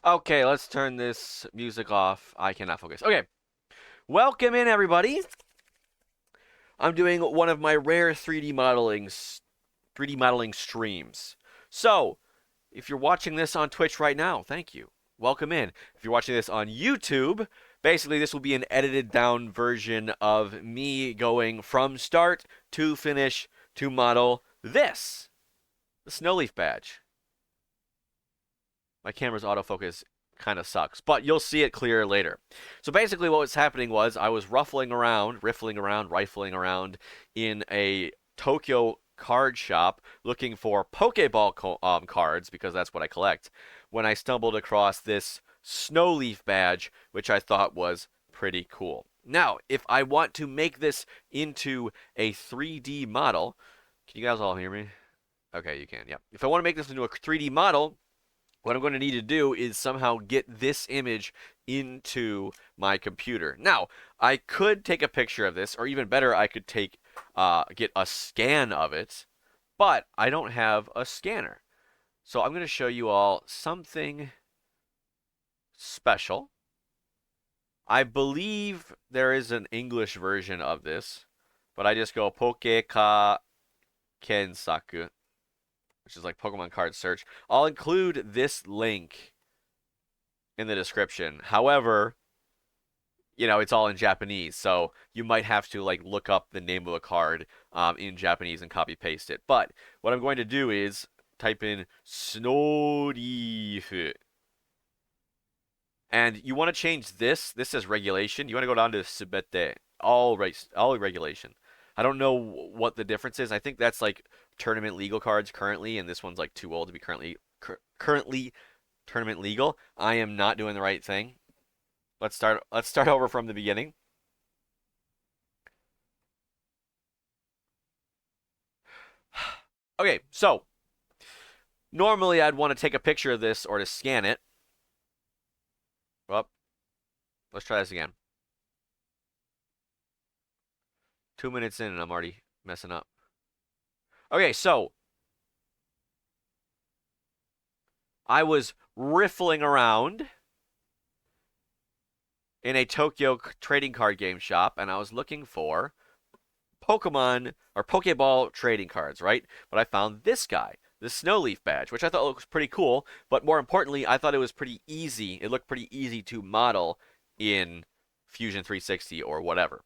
Okay, let's turn this music off. I cannot focus. Okay, welcome in everybody. I'm doing one of my rare 3D modeling streams. So, if you're watching this on Twitch right now, thank you. Welcome in. If you're watching this on YouTube, basically this will be an edited down version of me going from start to finish to model this, the Snowleaf badge. My camera's autofocus kind of sucks, but you'll see it clearer later. So basically, what was happening was I was rifling around in a Tokyo card shop looking for Pokeball cards because that's what I collect. When I stumbled across this Snowleaf badge, which I thought was pretty cool. Now, if I want to make this into a 3D model, can you guys all hear me? Okay, you can. Yeah. If I want to make this into a 3D model, what I'm going to need to do is somehow get this image into my computer. Now, I could take a picture of this, or even better, I could get a scan of it, but I don't have a scanner. So I'm going to show you all something special. I believe there is an English version of this, but I just go Pokeka Kensaku, which is like Pokemon card search. I'll include this link in the description. However, it's all in Japanese, so you might have to like look up the name of a card in Japanese and copy paste it. But what I'm going to do is type in Snowleaf. And you want to change this. This says regulation. You want to go down to Subete. All regulation. I don't know what the difference is. I think that's like tournament legal cards currently, and this one's like too old to be currently tournament legal. I am not doing the right thing. Let's start over from the beginning. Okay, so normally I'd want to take a picture of this or to scan it. Well, let's try this again. 2 minutes in and I'm already messing up. Okay, so I was riffling around in a Tokyo trading card game shop and I was looking for Pokemon or Pokeball trading cards, right? But I found this guy, the Snowleaf badge, which I thought was pretty cool. But more importantly, I thought it was pretty easy. It looked pretty easy to model in Fusion 360 or whatever.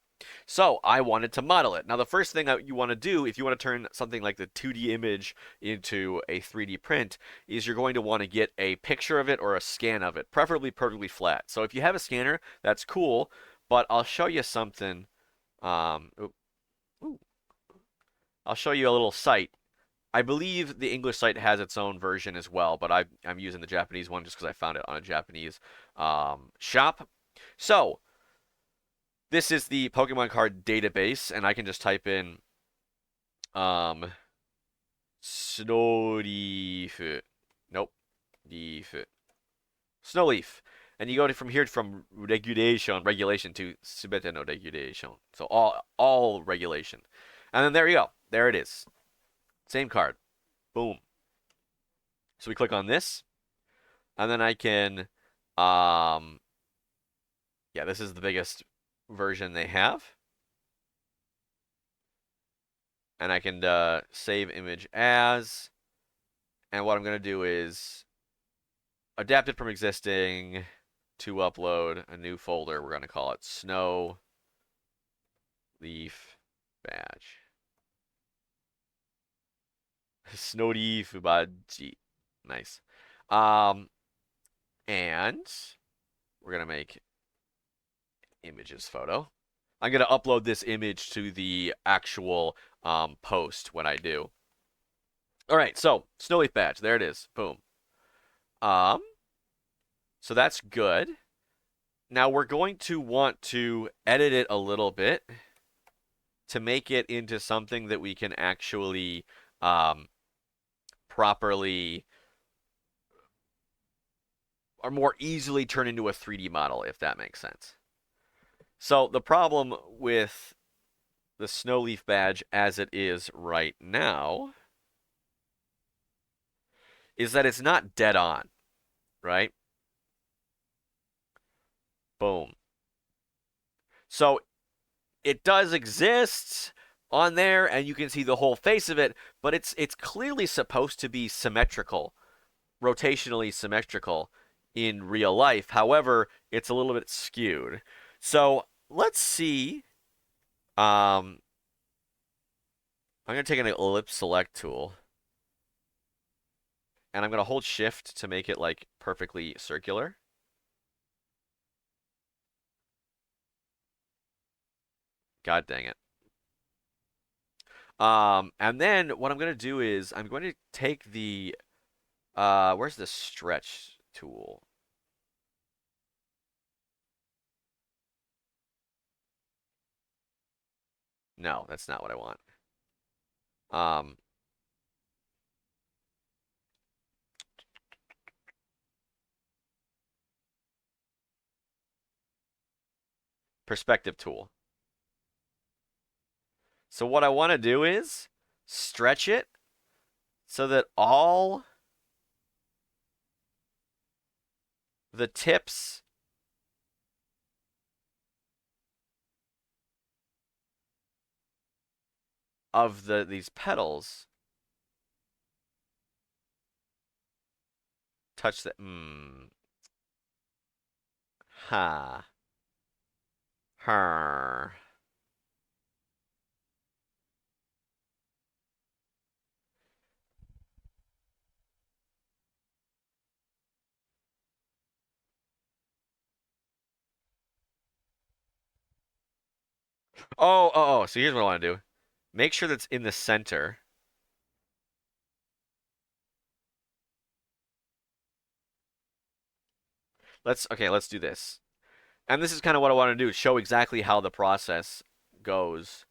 So I wanted to model it. Now, the first thing that you want to do if you want to turn something like the 2D image into a 3D print is you're going to want to get a picture of it or a scan of it, preferably perfectly flat. So if you have a scanner, that's cool. But I'll show you something. Ooh, I'll show you a little site. I believe the English site has its own version as well, but I'm using the Japanese one just because I found it on a Japanese shop. So this is the Pokemon card database, and I can just type in um, Snowleaf. Nope, Leaf. Snowleaf. And you go from here from regulation to subete no regulation. So all regulation. And then there you go. There it is. Same card. Boom. So we click on this, and then I can, um, yeah, this is the biggest version they have. And I can save image as, and what I'm going to do is adapt it from existing to upload a new folder. We're going to call it Snow Leaf Badge. Snow Leaf Badge. Nice. Um, and we're going to make images photo. I'm going to upload this image to the actual post when I do. All right, so Snowleaf badge, there it is. Boom. Um, so that's good. Now we're going to want to edit it a little bit to make it into something that we can actually properly or more easily turn into a 3D model, if that makes sense. So the problem with the Snowleaf badge as it is right now is that it's not dead on, right? Boom. So it does exist on there, and you can see the whole face of it, but it's clearly supposed to be symmetrical, rotationally symmetrical in real life. However, it's a little bit skewed. So let's see. I'm going to take an ellipse select tool, and I'm going to hold shift to make it like perfectly circular. God dang it. And then what I'm going to do is I'm going to take the where's the stretch tool? No, that's not what I want. Um, perspective tool. So what I want to do is stretch it so that all the tips of these petals touch the ha her. Oh. So here's what I want to do. Make sure that's in the center. Let's do this. And this is kind of what I want to do, show exactly how the process goes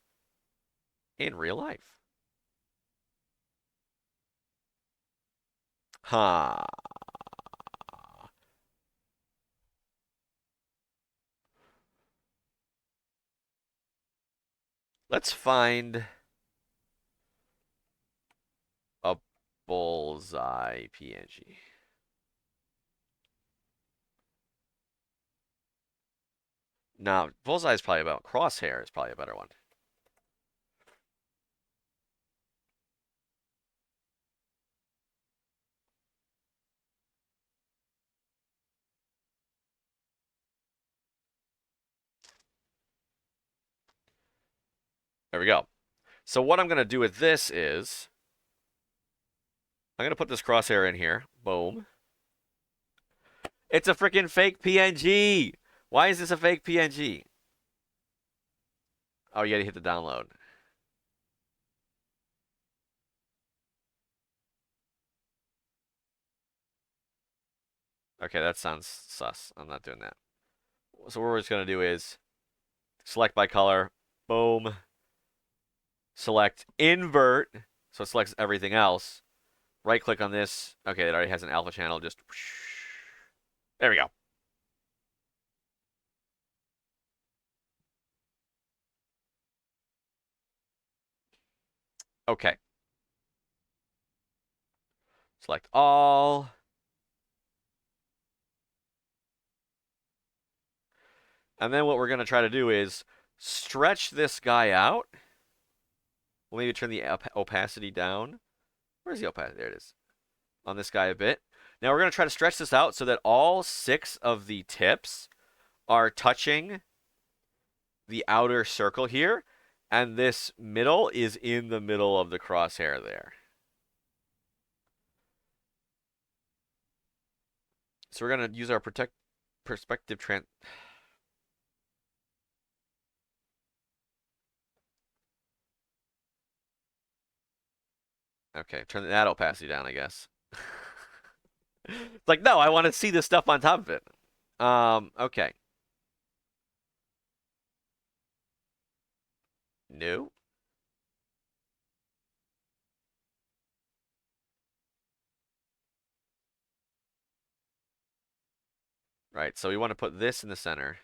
in real life. Huh. Let's find a bullseye PNG. Now, bullseye is probably about crosshair is probably a better one. There we go. So what I'm going to do with this is I'm going to put this crosshair in here. Boom. It's a freaking fake PNG. Why is this a fake PNG? Oh, you got to hit the download. Okay, that sounds sus. I'm not doing that. So what we're just going to do is select by color. Boom. Select invert. So it selects everything else. Right click on this. Okay, it already has an alpha channel. Just there we go. Okay. Select all. And then what we're going to try to do is stretch this guy out. We'll maybe turn the opacity down. Where's the opacity? There it is. On this guy a bit. Now we're going to try to stretch this out so that all 6 of the tips are touching the outer circle here. And this middle is in the middle of the crosshair there. So we're going to use our perspective Okay, turn that opacity down, I guess. It's like, no, I want to see this stuff on top of it. Okay. No. Right, so we want to put this in the center.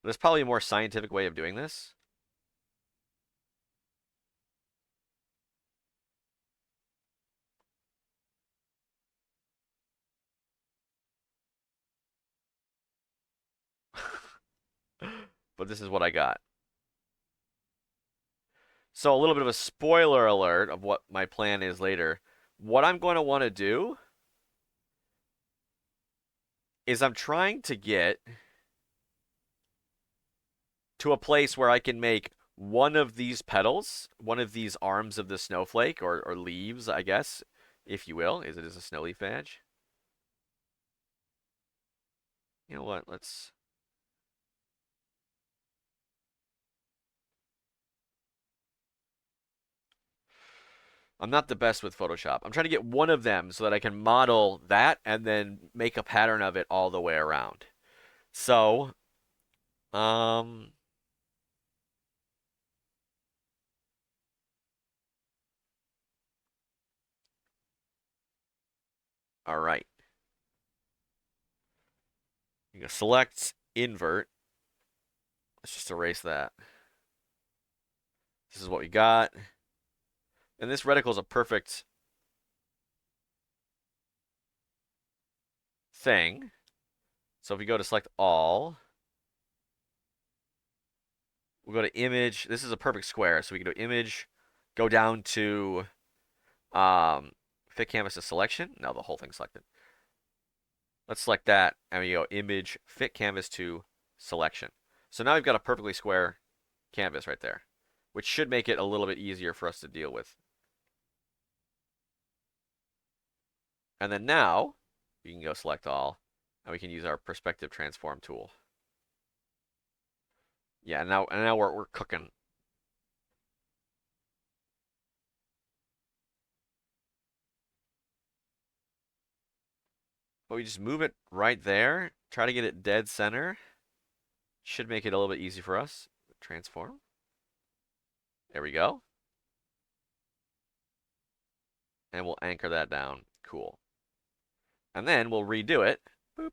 There's probably a more scientific way of doing this. but this is what I got. So a little bit of a spoiler alert of what my plan is later. What I'm going to want to do is I'm trying to get to a place where I can make one of these petals, one of these arms of the snowflake, or leaves, I guess, if you will, is it is a snow leaf badge. You know what? Let's. I'm not the best with Photoshop. I'm trying to get one of them so that I can model that and then make a pattern of it all the way around. So, um, all right. You can select invert. Let's just erase that. This is what we got. And this reticle is a perfect thing. So if we go to select all, we'll go to image. This is a perfect square. So we can do image, go down to fit canvas to selection. Now the whole thing's selected. Let's select that, and we go image, fit canvas to selection. So now we've got a perfectly square canvas right there, which should make it a little bit easier for us to deal with. And then now we can go select all, and we can use our perspective transform tool. Yeah, now we're cooking. But we just move it right there, try to get it dead center. Should make it a little bit easy for us. Transform. There we go. And we'll anchor that down. Cool. And then we'll redo it. Boop.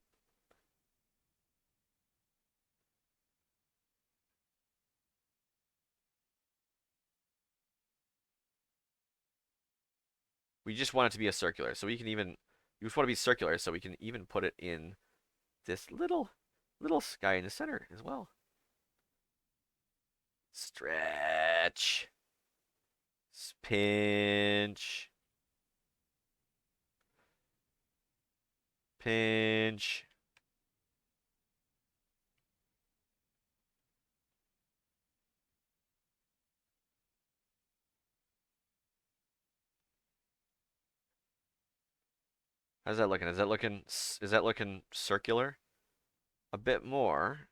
We just want it to be a circular. So we can even, we just want to be circular so we can even put it in this little guy in the center as well. Stretch. Pinch. Pinch. How's that looking? Is that looking circular? A bit more.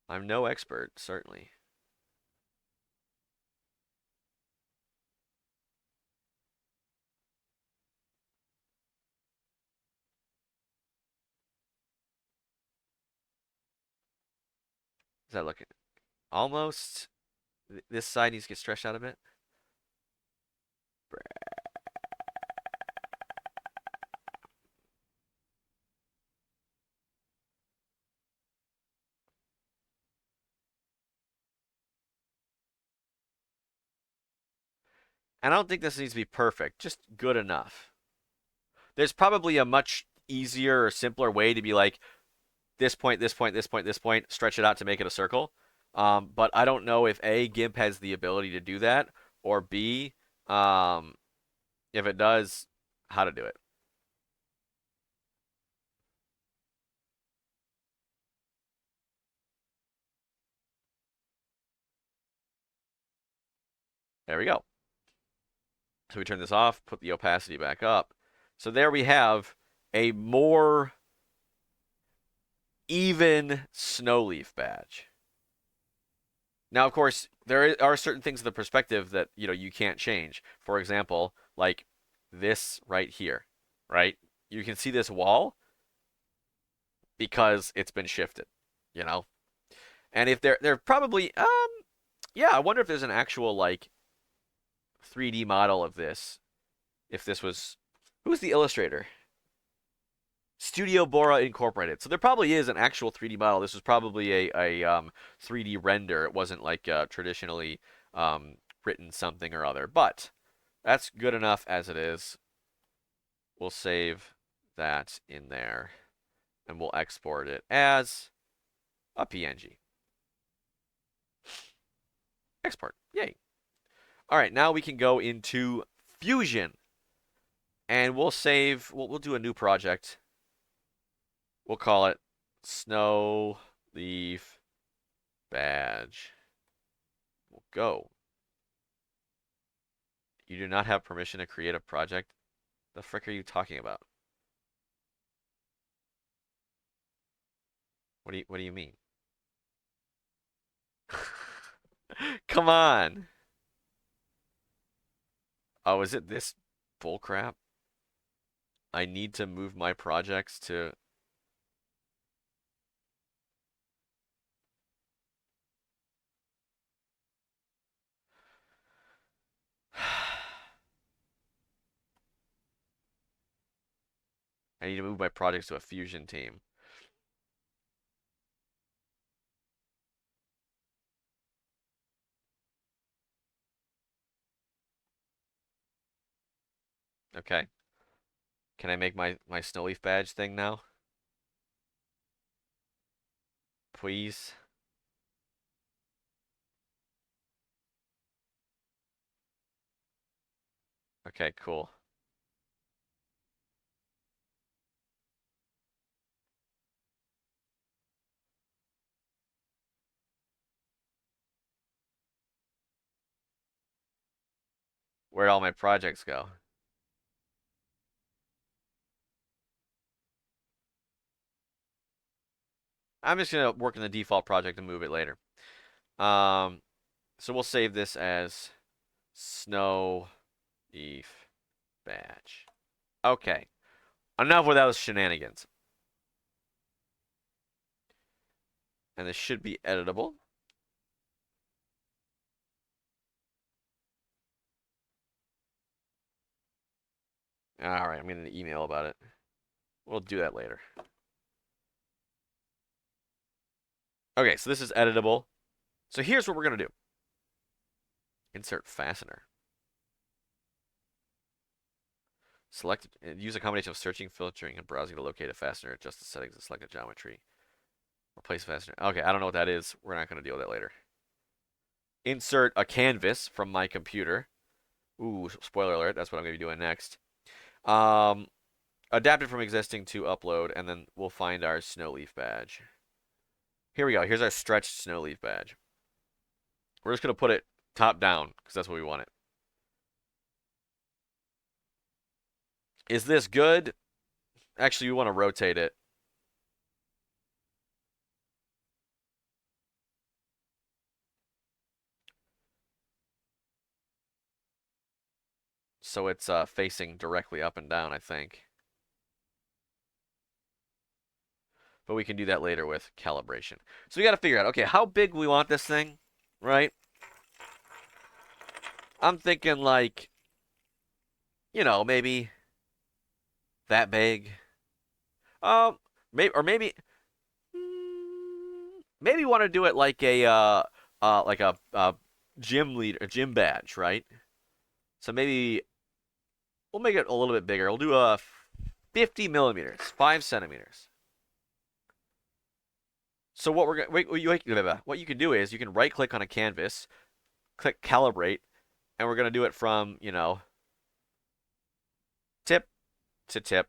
I'm no expert, certainly. Is that looking almost? This side needs to get stretched out a bit. And I don't think this needs to be perfect, just good enough. There's probably a much easier or simpler way to be like this point, this point, this point, this point, stretch it out to make it a circle. But I don't know if A, GIMP has the ability to do that, or B, if it does, how to do it. There we go. So we turn this off, put the opacity back up. So there we have a more even snow leaf badge. Now, of course, there are certain things in the perspective that, you can't change. For example, like this right here, right? You can see this wall because it's been shifted, you know? And if there probably yeah, I wonder if there's an actual like 3D model of this. If this was who's the illustrator? Studio Bora Incorporated. So there probably is an actual 3D model. This was probably a 3D render. It wasn't like traditionally written something or other. But that's good enough as it is. We'll save that in there and we'll export it as a PNG. Export. Yay. All right, now we can go into Fusion. And we'll save, we'll do a new project. We'll call it Snow Leaf Badge. We'll go. You do not have permission to create a project? The frick are you talking about? What do you mean? Come on. Oh, is it this bullcrap? I need to move my projects to I need to move my projects to a Fusion team. Okay. Can I make my Snow Leaf badge thing now? Please. Okay, cool. Where'd all my projects go? I'm just gonna work in the default project and move it later. So we'll save this as Snow Leaf badge. Okay. Enough with those shenanigans. And this should be editable. Alright, I'm getting an email about it. We'll do that later. Okay, so this is editable. So here's what we're going to do. Insert fastener. Select, use a combination of searching, filtering, and browsing to locate a fastener, adjust the settings, and select a geometry. Replace fastener. Okay, I don't know what that is. We're not going to deal with that later. Insert a canvas from my computer. Ooh, spoiler alert. That's what I'm going to be doing next. Adapt it from existing to upload, and then we'll find our Snow Leaf badge. Here we go. Here's our stretched Snow Leaf badge. We're just going to put it top down, because that's what we want it. Is this good? Actually, we want to rotate it. So it's facing directly up and down, I think. But we can do that later with calibration. So we got to figure out, okay, how big we want this thing, right? I'm thinking like, you know, maybe that big. Maybe maybe want to do it like a gym leader, a gym badge, right? So maybe we'll make it a little bit bigger. We'll do a 50 millimeters, 5 centimeters. So what we're gonna what you can do is you can right click on a canvas, click calibrate, and we're gonna do it from, you know, tip to tip.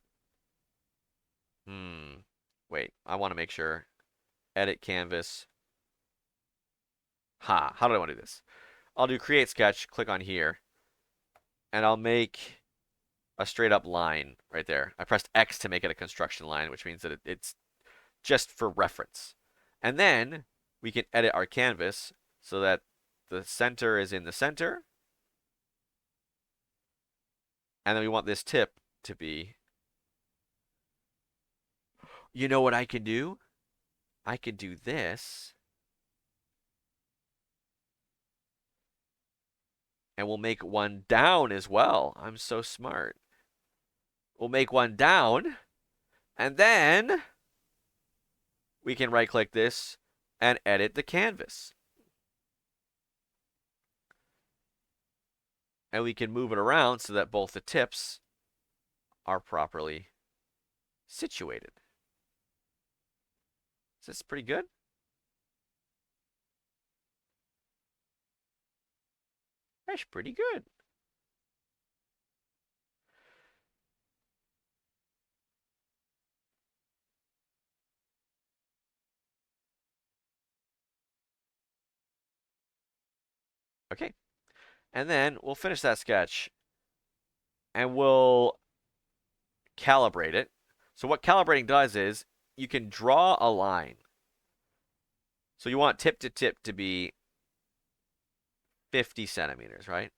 Wait, I want to make sure. Edit canvas. How do I want to do this? I'll do create sketch, click on here, and I'll make a straight up line right there. I pressed X to make it a construction line, which means that it's just for reference. And then we can edit our canvas so that the center is in the center. And then we want this tip to be, you know what I can do? I could do this. And we'll make one down as well. I'm so smart. We'll make one down. And then we can right click this and edit the canvas. And we can move it around so that both the tips are properly situated. Is this pretty good? That's pretty good. Okay. And then we'll finish that sketch and we'll calibrate it. So what calibrating does is you can draw a line. So you want tip to tip to be 50 centimeters, right?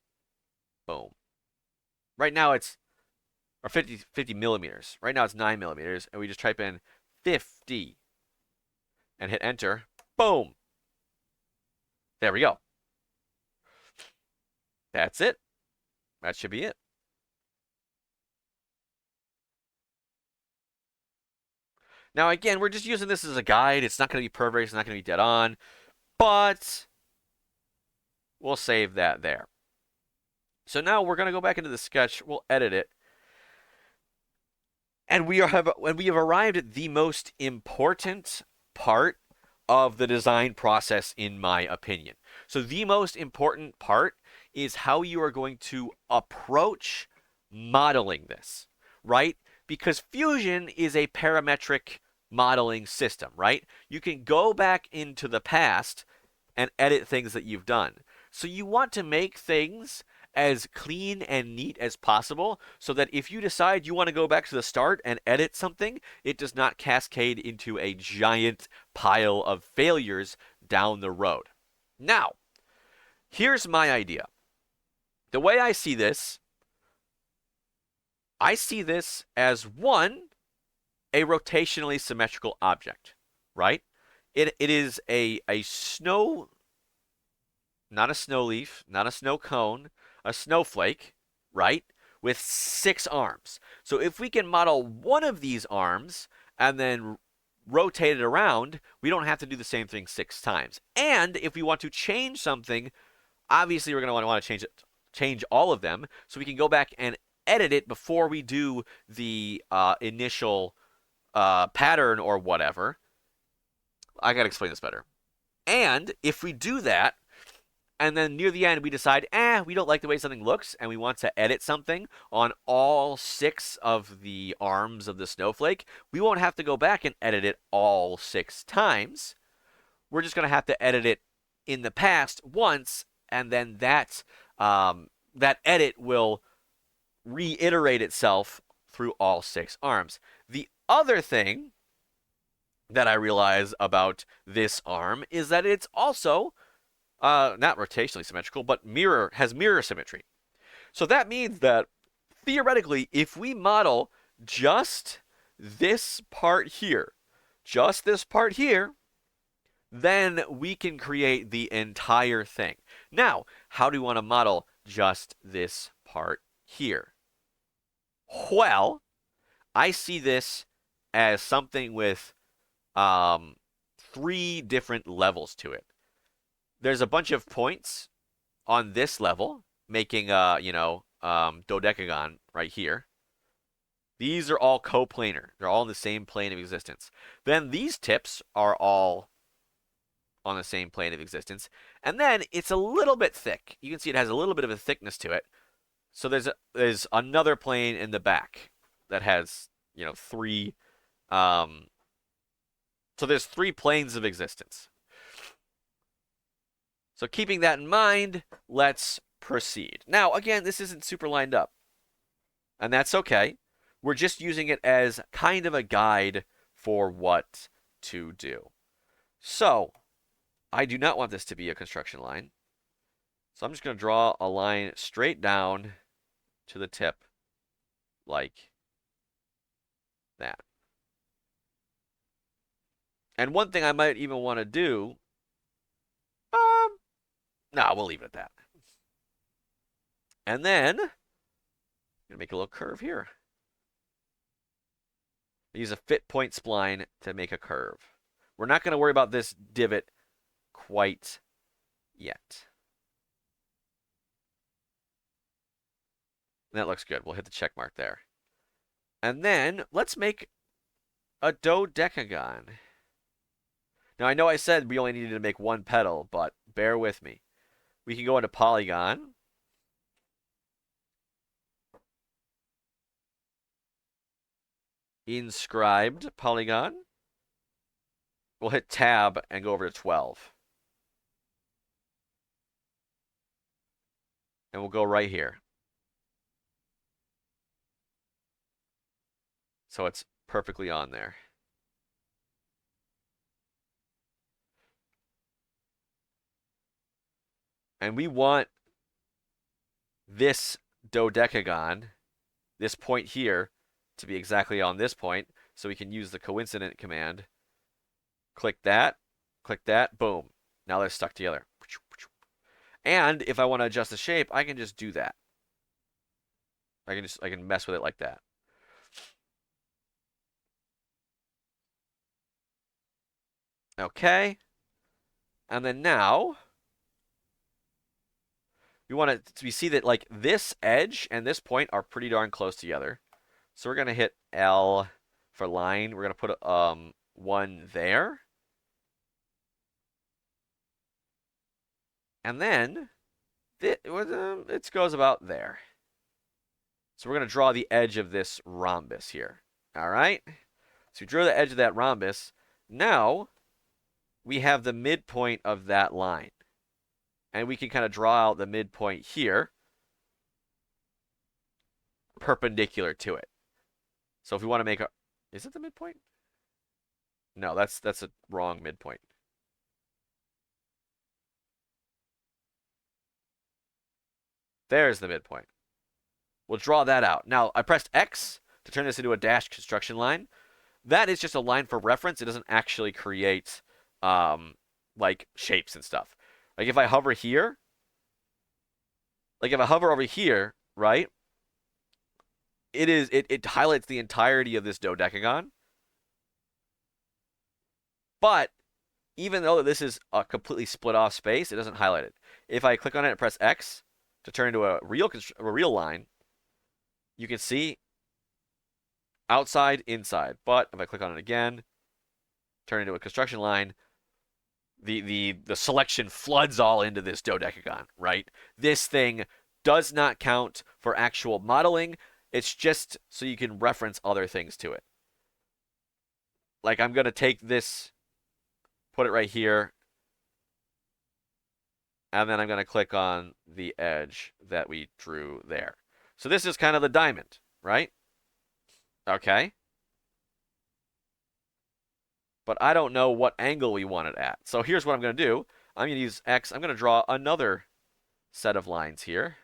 Boom. Right now it's, or 50 millimeters. Right now it's 9 millimeters, and we just type in 50 and hit enter. Boom. There we go. That's it. That should be it. Now, again, we're just using this as a guide. It's not going to be perfect. It's not going to be dead on, but we'll save that there. So now we're going to go back into the sketch. We'll edit it. And we have arrived at the most important part of the design process, in my opinion. So the most important part is how you are going to approach modeling this, right? Because Fusion is a parametric modeling system, right? You can go back into the past and edit things that you've done. So you want to make things as clean and neat as possible so that if you decide you want to go back to the start and edit something, it does not cascade into a giant pile of failures down the road. Now, here's my idea. The way I see this as one, a rotationally symmetrical object, right? It is a snow, not a snow leaf, not a snow cone, a snowflake, right? With 6 arms. So if we can model one of these arms and then rotate it around, we don't have to do the same thing 6 times. And if we want to change something, obviously we're going to want to change all of them, so we can go back and edit it before we do the initial pattern or whatever. I got to explain this better. And if we do that, and then near the end we decide, we don't like the way something looks, and we want to edit something on all 6 of the arms of the snowflake, we won't have to go back and edit it all 6 times. We're just going to have to edit it in the past once, and then that edit will reiterate itself through all 6 arms. The other thing that I realize about this arm is that it's also not rotationally symmetrical, but has mirror symmetry. So that means that theoretically, if we model just this part here, then we can create the entire thing. Now, how do we want to model just this part here? Well, I see this as something with 3 different levels to it. There's a bunch of points on this level, making dodecagon right here. These are all coplanar. They're all in the same plane of existence. Then these tips are all on the same plane of existence. And then it's a little bit thick. You can see it has a little bit of a thickness to it. So there's another plane in the back that has, 3 so there's 3 planes of existence. So keeping that in mind, let's proceed. Now, again, this isn't super lined up, and that's okay. We're just using it as kind of a guide for what to do. So I do not want this to be a construction line. So I'm just going to draw a line straight down to the tip like that. And one thing I might even want to do, no, we'll leave it at that. And then, I'm going to make a little curve here. Use a fit point spline to make a curve. We're not going to worry about this divot quite yet. That looks good. We'll hit the check mark there. And then, let's make a dodecagon. Now, I know I said we only needed to make 1 petal, but bear with me. We can go into polygon, inscribed polygon. We'll hit tab and go over to 12. And we'll go right here. So it's perfectly on there. And we want this dodecagon, this point here, to be exactly on this point, so we can use the coincident command. Click that, boom. Now they're stuck together. And if I want to adjust the shape, I can just do that. I can mess with it like that. Okay. And then now we see that like this edge and this point are pretty darn close together. So we're gonna hit L for line. We're gonna put one there. And then it goes about there. So we're going to draw the edge of this rhombus here. All right? So we drew the edge of that rhombus. Now we have the midpoint of that line. And we can kind of draw out the midpoint here perpendicular to it. So if we want to make a... Is it the midpoint? No, that's a wrong midpoint. There's the midpoint. We'll draw that out. Now, I pressed X to turn this into a dashed construction line. That is just a line for reference. It doesn't actually create like shapes and stuff. Like if I hover here, like if I hover over here, right? It highlights the entirety of this dodecagon. But even though this is a completely split off space, it doesn't highlight it. If I click on it and press X to turn into a real line, you can see outside, inside. But if I click on it again, turn into a construction line, the selection floods all into this dodecagon, right? This thing does not count for actual modeling. It's just so you can reference other things to it. Like I'm going to take this, put it right here, and then I'm going to click on the edge that we drew there. So this is kind of the diamond, right? Okay. But I don't know what angle we want it at. So here's what I'm going to do. I'm going to use X. I'm going to draw another set of lines here.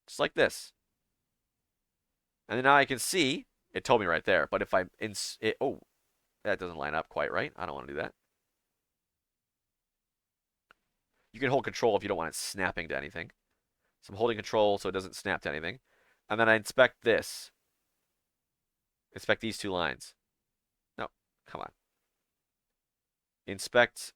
Just like this. And then now I can see, it told me right there, but if I, oh, that doesn't line up quite right. I don't want to do that. You can hold control if you don't want it snapping to anything. So I'm holding control so it doesn't snap to anything. And then I inspect this. Inspect these two lines. No, come on. Inspect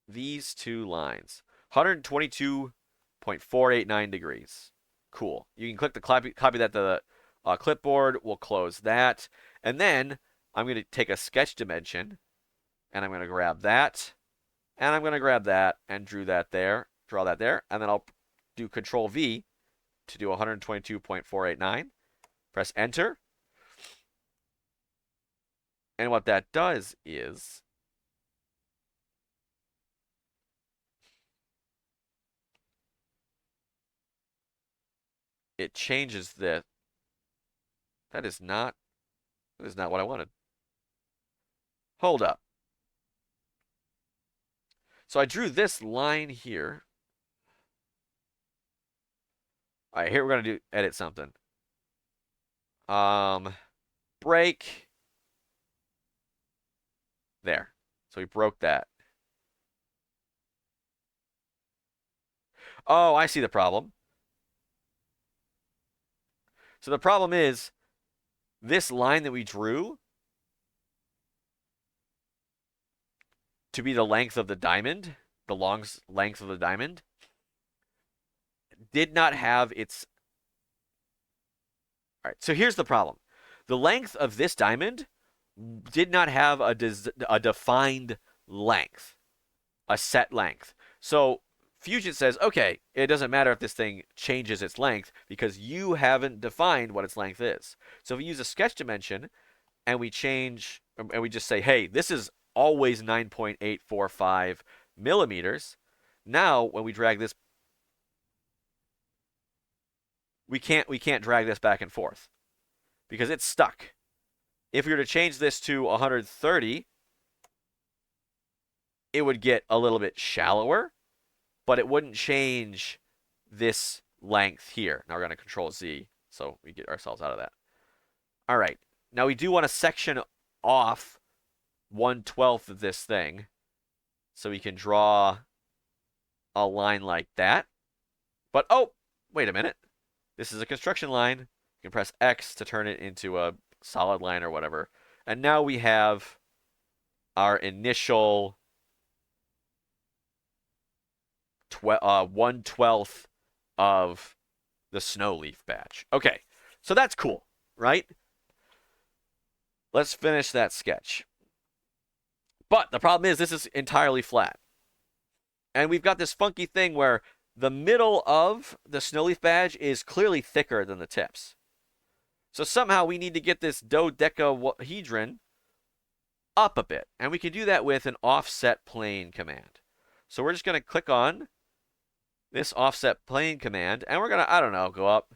these two lines. 122.489 degrees. Cool. You can click the copy that to the clipboard. We'll close that. And then I'm going to take a sketch dimension. And I'm going to grab that. And I'm going to grab that and draw that there. And then I'll do Control V to do 122.489. Press Enter. And what that does is it changes the... That is not what I wanted. Hold up. So I drew this line here. All right, here we're going to edit something. Break. There. So we broke that. Oh, I see the problem. So the problem is this line that we drew to be the length of the diamond, the length of the diamond, did not have its... All right, so here's the problem. The length of this diamond did not have a defined length, a set length. So Fusion says, okay, it doesn't matter if this thing changes its length because you haven't defined what its length is. So if we use a sketch dimension and we change, and we just say, hey, this is always 9.845 millimeters. Now, when we drag this, we can't drag this back and forth because it's stuck. If we were to change this to 130, it would get a little bit shallower, but it wouldn't change this length here. Now we're going to Control Z so we get ourselves out of that. All right. Now we do want to section off 1/12 of this thing so we can draw a line like that. But, oh, wait a minute. This is a construction line. You can press X to turn it into a solid line or whatever. And now we have our initial 1/12 of the snow leaf badge. Okay, so that's cool, right? Let's finish that sketch. But the problem is this is entirely flat. And we've got this funky thing where the middle of the snow leaf badge is clearly thicker than the tips. So somehow we need to get this dodecahedron up a bit. And we can do that with an offset plane command. So we're just going to click on this offset plane command, and we're going to, I don't know, go up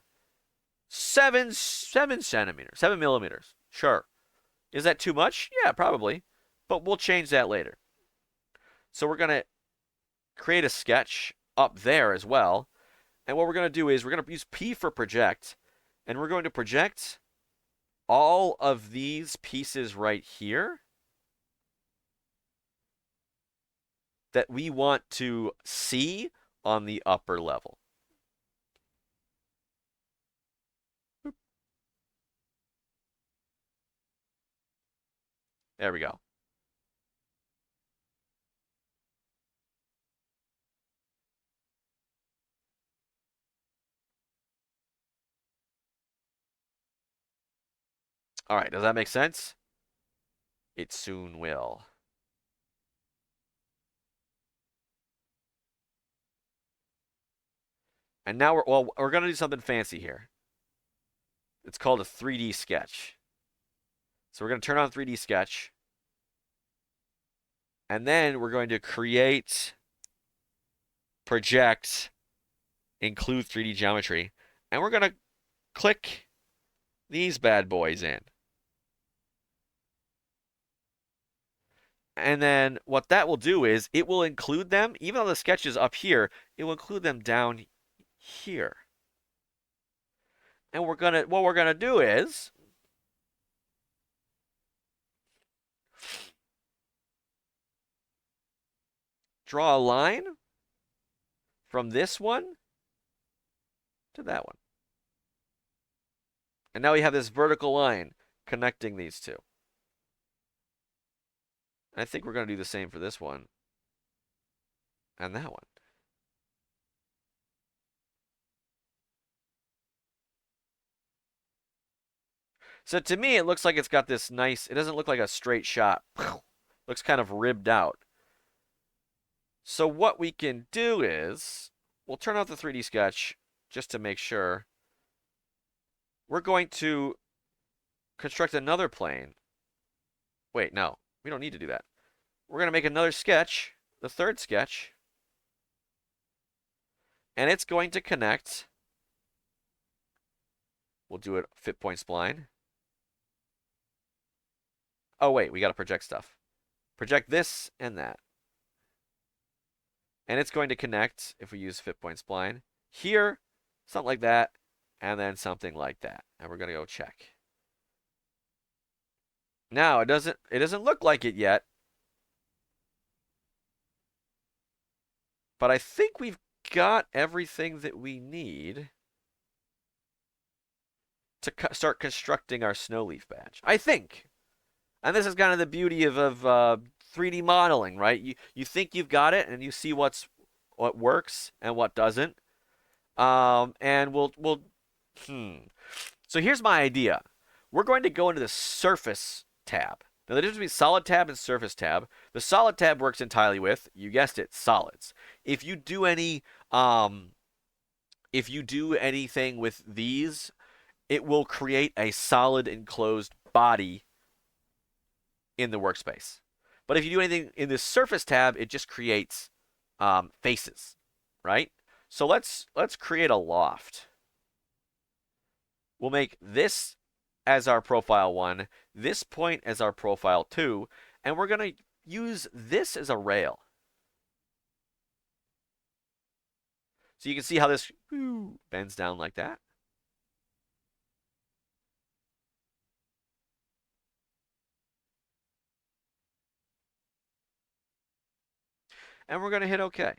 7 centimeters, 7 millimeters. Sure. Is that too much? Yeah, probably. But we'll change that later. So we're going to create a sketch up there as well. And what we're going to do is we're going to use P for project. And we're going to project all of these pieces right here that we want to see on the upper level. There we go. All right, does that make sense? It soon will. And now we're going to do something fancy here. It's called a 3D sketch. So we're going to turn on 3D sketch. And then we're going to create, project, include 3D geometry. And we're going to click these bad boys in. And then what that will do is it will include them, even though the sketch is up here, it will include them down here. And what we're gonna do is draw a line from this one to that one. And now we have this vertical line connecting these two. I think we're going to do the same for this one and that one. So to me, it looks like it's got this nice, it doesn't look like a straight shot. Looks kind of ribbed out. So what we can do is, we'll turn off the 3D sketch just to make sure. We're going to construct another plane. Wait, no, we don't need to do that. We're going to make another sketch, the third sketch, and it's going to connect. We'll do it fit point spline. Oh, wait, we got to project stuff. Project this and that. And it's going to connect, if we use fit point spline, here, something like that, and then something like that. And we're going to go check. Now, it doesn't look like it yet. But I think we've got everything that we need to start constructing our snow leaf badge. I think. And this is kind of the beauty of 3D modeling, right? You think you've got it, and you see what works and what doesn't. And So here's my idea. We're going to go into the surface tab. Now, the difference between solid tab and surface tab, the solid tab works entirely with, you guessed it, solids. If you do any, if you do anything with these, it will create a solid enclosed body in the workspace. But if you do anything in the surface tab, it just creates faces, right? So let's create a loft. We'll make this as our profile 1, this point as our profile 2, and we're going to use this as a rail. So you can see how this bends down like that. And we're going to hit OK.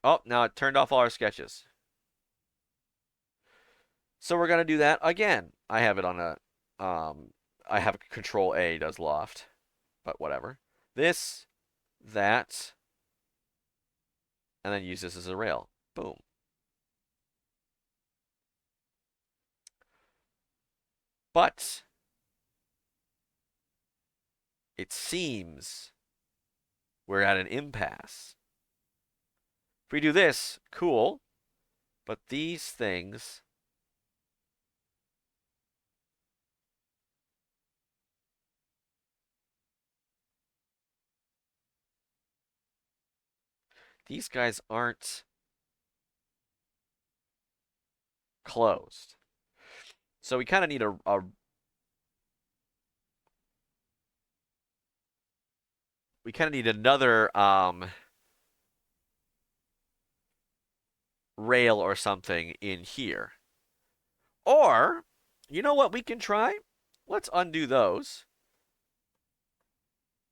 Oh, now it turned off all our sketches. So we're going to do that again. I have it on a, I have Control A does loft, but whatever. This, that, and then use this as a rail. Boom. But it seems we're at an impasse. If we do this, cool, but these things these guys aren't closed. So we kind of need we kind of need another rail or something in here. Or, you know what we can try? Let's undo those.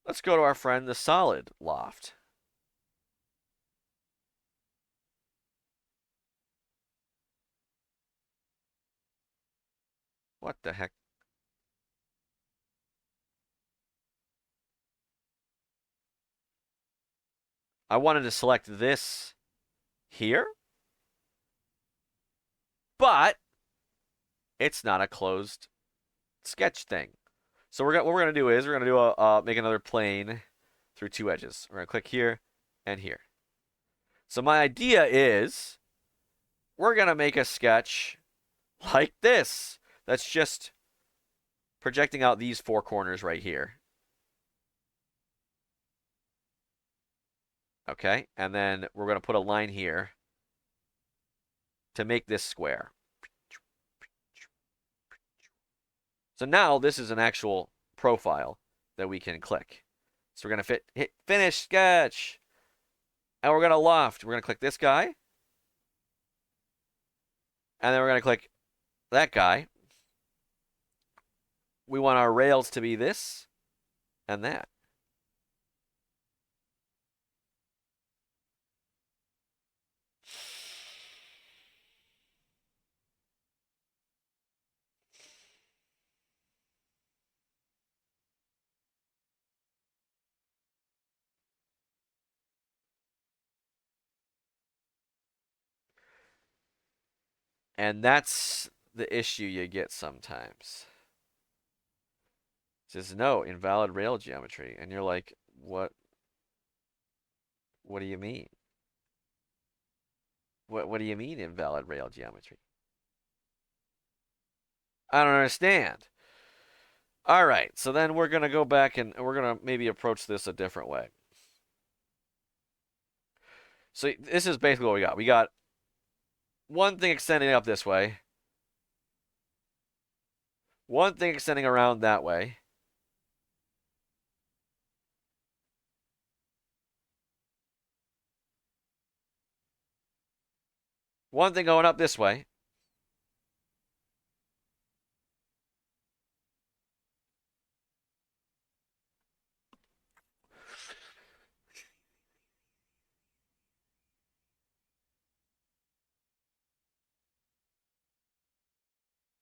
Let's go to our friend the solid loft. What the heck? I wanted to select this here, but it's not a closed sketch thing. So what we're gonna do is we're gonna do make another plane through two edges. We're gonna click here and here. So my idea is we're gonna make a sketch like this. That's just projecting out these four corners right here. Okay, and then we're gonna put a line here to make this square. So now this is an actual profile that we can click. So we're gonna hit finish sketch, and we're gonna loft. We're gonna click this guy, and then we're gonna click that guy. We want our rails to be this and that. And that's the issue you get sometimes. It says no, invalid rail geometry. And you're like, what do you mean? What do you mean invalid rail geometry? I don't understand. All right, so then we're gonna go back and we're gonna maybe approach this a different way. So this is basically what we got. We got one thing extending up this way, one thing extending around that way, one thing going up this way,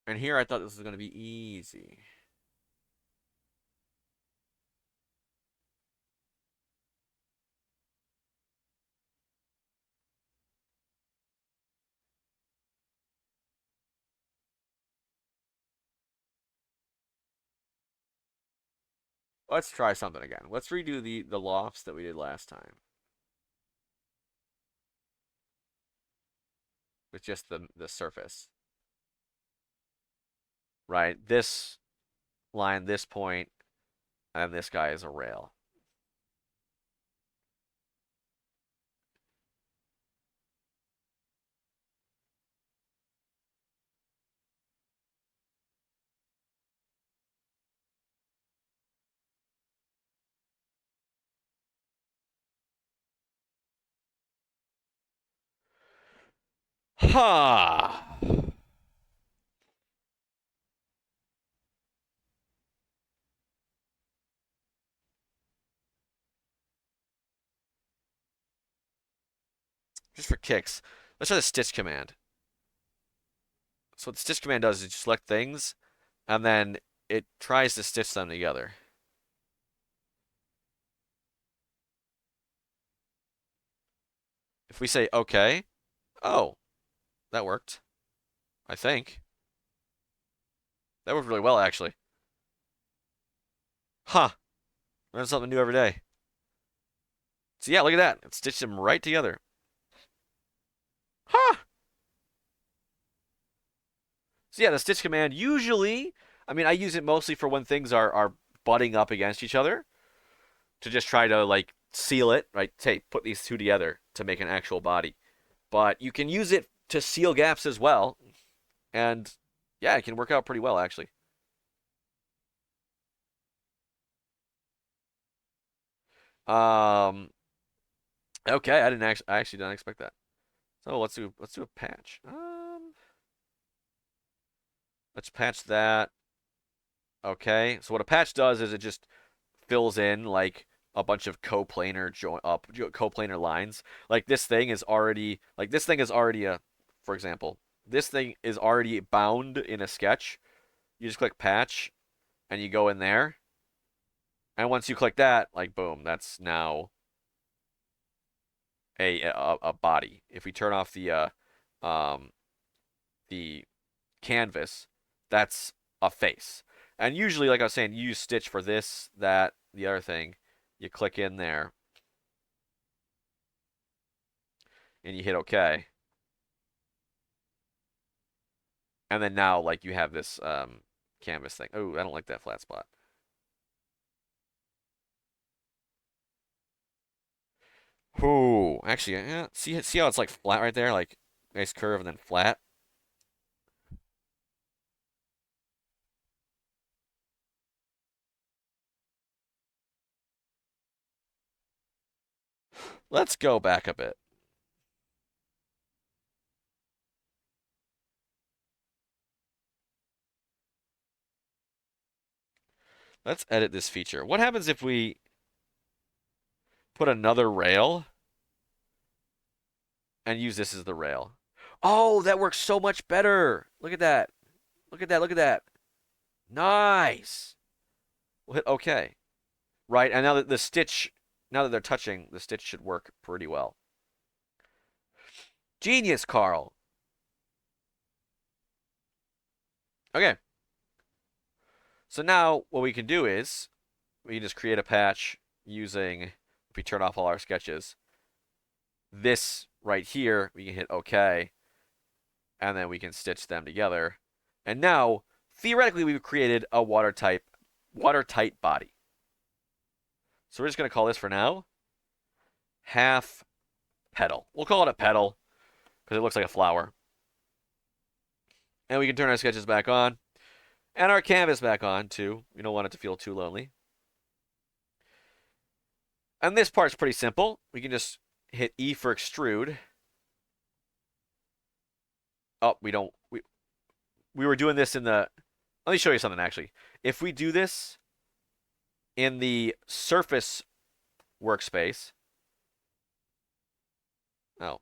and here I thought this was gonna be easy. Let's try something again. Let's redo the lofts that we did last time with just the surface. Right? This line, this point, and this guy is a rail. Ha! Just for kicks. Let's try the stitch command. So what the stitch command does is you select things, and then it tries to stitch them together. If we say okay, oh, that worked. I think. That worked really well, actually. Huh. Learn something new every day. So yeah, look at that. It stitched them right together. Huh. So yeah, the stitch command usually, I mean, I use it mostly for when things are butting up against each other to just try to like seal it, right? Say, put these two together to make an actual body. But you can use it to seal gaps as well, and yeah, it can work out pretty well actually. Um, okay, I actually didn't expect that. So let's do a patch. Let's patch that. Okay, so what a patch does is it just fills in like a bunch of coplanar lines. Like this thing is already a, for example, this thing is already bound in a sketch. You just click patch and you go in there, and once you click that, like boom, that's now a body. If we turn off um the canvas, that's a face. And usually, like I was saying, you use Stitch for this, that, the other thing. You click in there and you hit OK. And then now, like, you have this canvas thing. Oh, I don't like that flat spot. Ooh, actually, yeah, see how it's like flat right there? Like, nice curve and then flat? Let's go back a bit. Let's edit this feature. What happens if we put another rail and use this as the rail? Oh, that works so much better. Look at that. Look at that. Look at that. Nice. We'll hit OK. Right, and now that they're touching, the stitch should work pretty well. Genius, Carl. Okay, so now what we can do is we can just create a patch using, if we turn off all our sketches, this right here, we can hit OK, and then we can stitch them together. And now, theoretically, we've created a watertight body. So we're just going to call this for now half petal. We'll call it a petal because it looks like a flower. And we can turn our sketches back on and our canvas back on too. We don't want it to feel too lonely. And this part's pretty simple. We can just hit E for extrude. Oh, we don't. We were doing this in the. Let me show you something actually. If we do this in the surface workspace. Oh.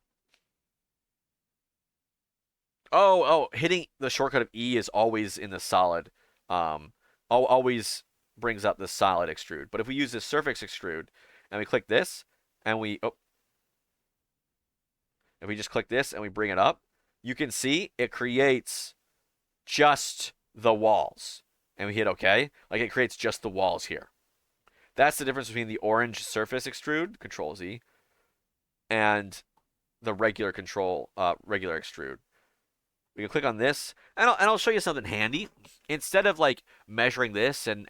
Hitting the shortcut of E is always in the solid. Always brings up the solid extrude. But if we use the surface extrude and we click this and if we just click this and we bring it up, you can see it creates just the walls. And we hit OK. Like it creates just the walls here. That's the difference between the orange surface extrude, Control Z, and the regular regular extrude. We can click on this, and I'll show you something handy. Instead of like measuring this and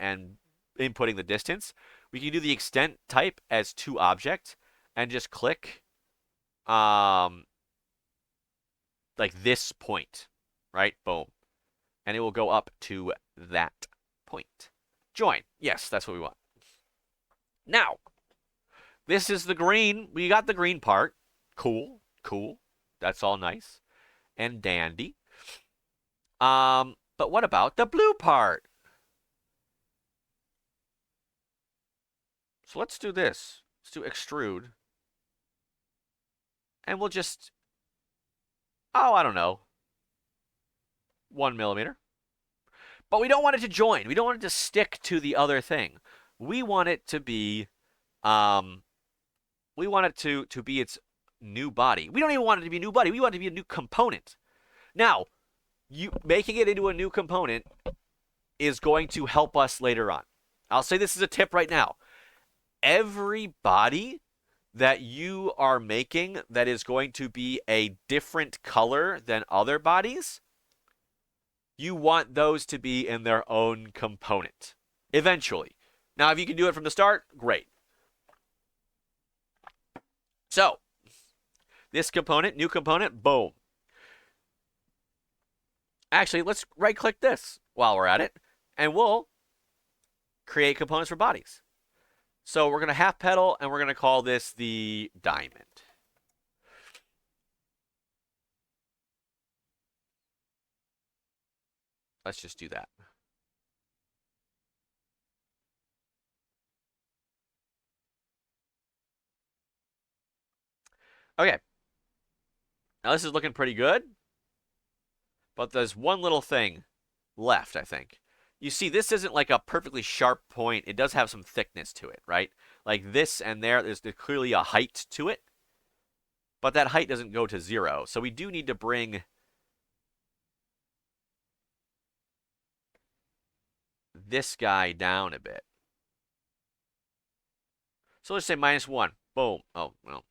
inputting the distance, we can do the extent type as toObject and just click like this point, right? Boom. And it will go up to that point. Join. Yes, that's what we want. Now, this is the green. We got the green part. Cool. Cool. That's all nice and dandy. But what about the blue part? So let's do this. Let's do extrude. And we'll just, oh, I don't know, 1 millimeter. But we don't want it to join. We don't want it to stick to the other thing. We want it to be, we want it to be its new body. We don't even want it to be a new body. We want it to be a new component. Now, making it into a new component is going to help us later on. I'll say this is a tip right now. Every body that you are making that is going to be a different color than other bodies, you want those to be in their own component eventually. Now, if you can do it from the start, great. So, this component, new component, boom. Actually, let's right-click this while we're at it, and we'll create components for bodies. So we're going to half pedal, and we're going to call this the diamond. Let's just do that. Okay. Now this is looking pretty good, but there's one little thing left, I think. You see, this isn't like a perfectly sharp point. It does have some thickness to it, right? Like this and there's clearly a height to it, but that height doesn't go to 0. So we do need to bring this guy down a bit. So let's say -1. Boom. Oh, well,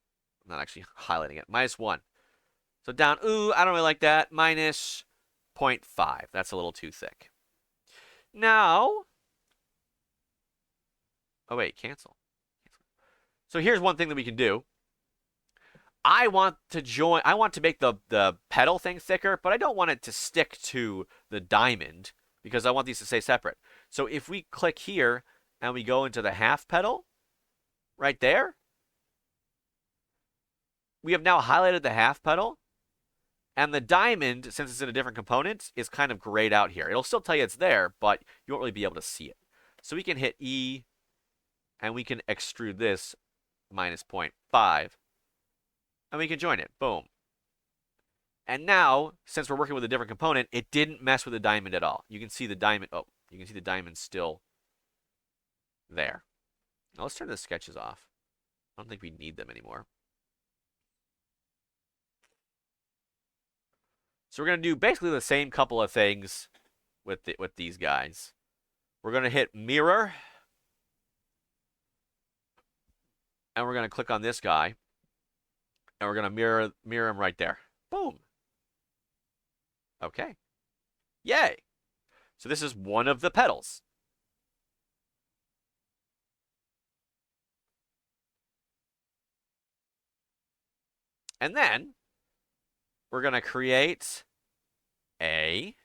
I'm not actually highlighting it. -1. So down, ooh, I don't really like that. -0.5. That's a little too thick. Now, oh wait, cancel. So here's one thing that we can do. I want to make the pedal thing thicker, but I don't want it to stick to the diamond because I want these to stay separate. So if we click here and we go into the half pedal, right there, we have now highlighted the half pedal, and the diamond, since it's in a different component, is kind of grayed out here. It'll still tell you it's there, but you won't really be able to see it. So we can hit E, and we can extrude this -0.5, and we can join it. Boom. And now, since we're working with a different component, it didn't mess with the diamond at all. You can see the diamond. Oh, you can see the diamond still there. Now let's turn the sketches off. I don't think we need them anymore. So we're going to do basically the same couple of things with these guys. We're going to hit mirror. And we're going to click on this guy. And we're going to mirror him right there. Boom. Okay. Yay. So this is one of the pedals. And then we're going to create a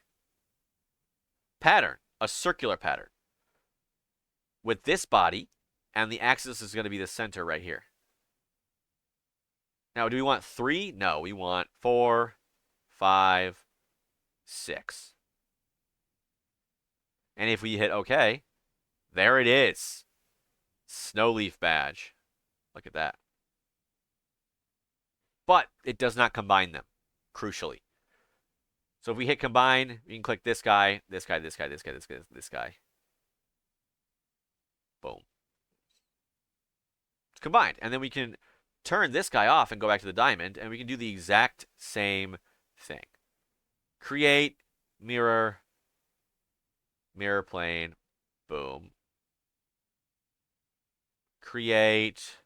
pattern, a circular pattern with this body, and the axis is going to be the center right here. Now, do we want 3? No, we want 4, 5, 6. And if we hit OK, there it is. Snowleaf badge. Look at that. But it does not combine them, crucially. So if we hit combine, we can click this guy, this guy, this guy, this guy, this guy, this guy. Boom. It's combined. And then we can turn this guy off and go back to the diamond, and we can do the exact same thing. Create, mirror, mirror plane, boom. create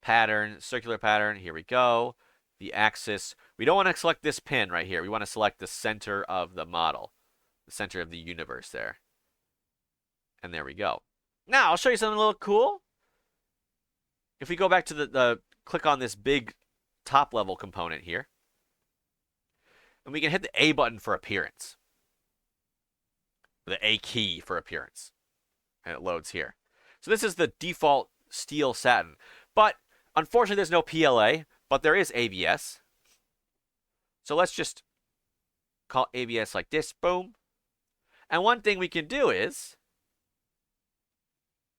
pattern, circular pattern. Here we go. The axis. We don't want to select this pin right here. We want to select the center of the model, the center of the universe there. And there we go. Now, I'll show you something a little cool. If we go back to the click on this big top level component here, and we can hit the A button for appearance. The A key for appearance. And it loads here. So this is the default steel satin. But unfortunately, there's no PLA, but there is ABS. So let's just call ABS like this. Boom. And one thing we can do is,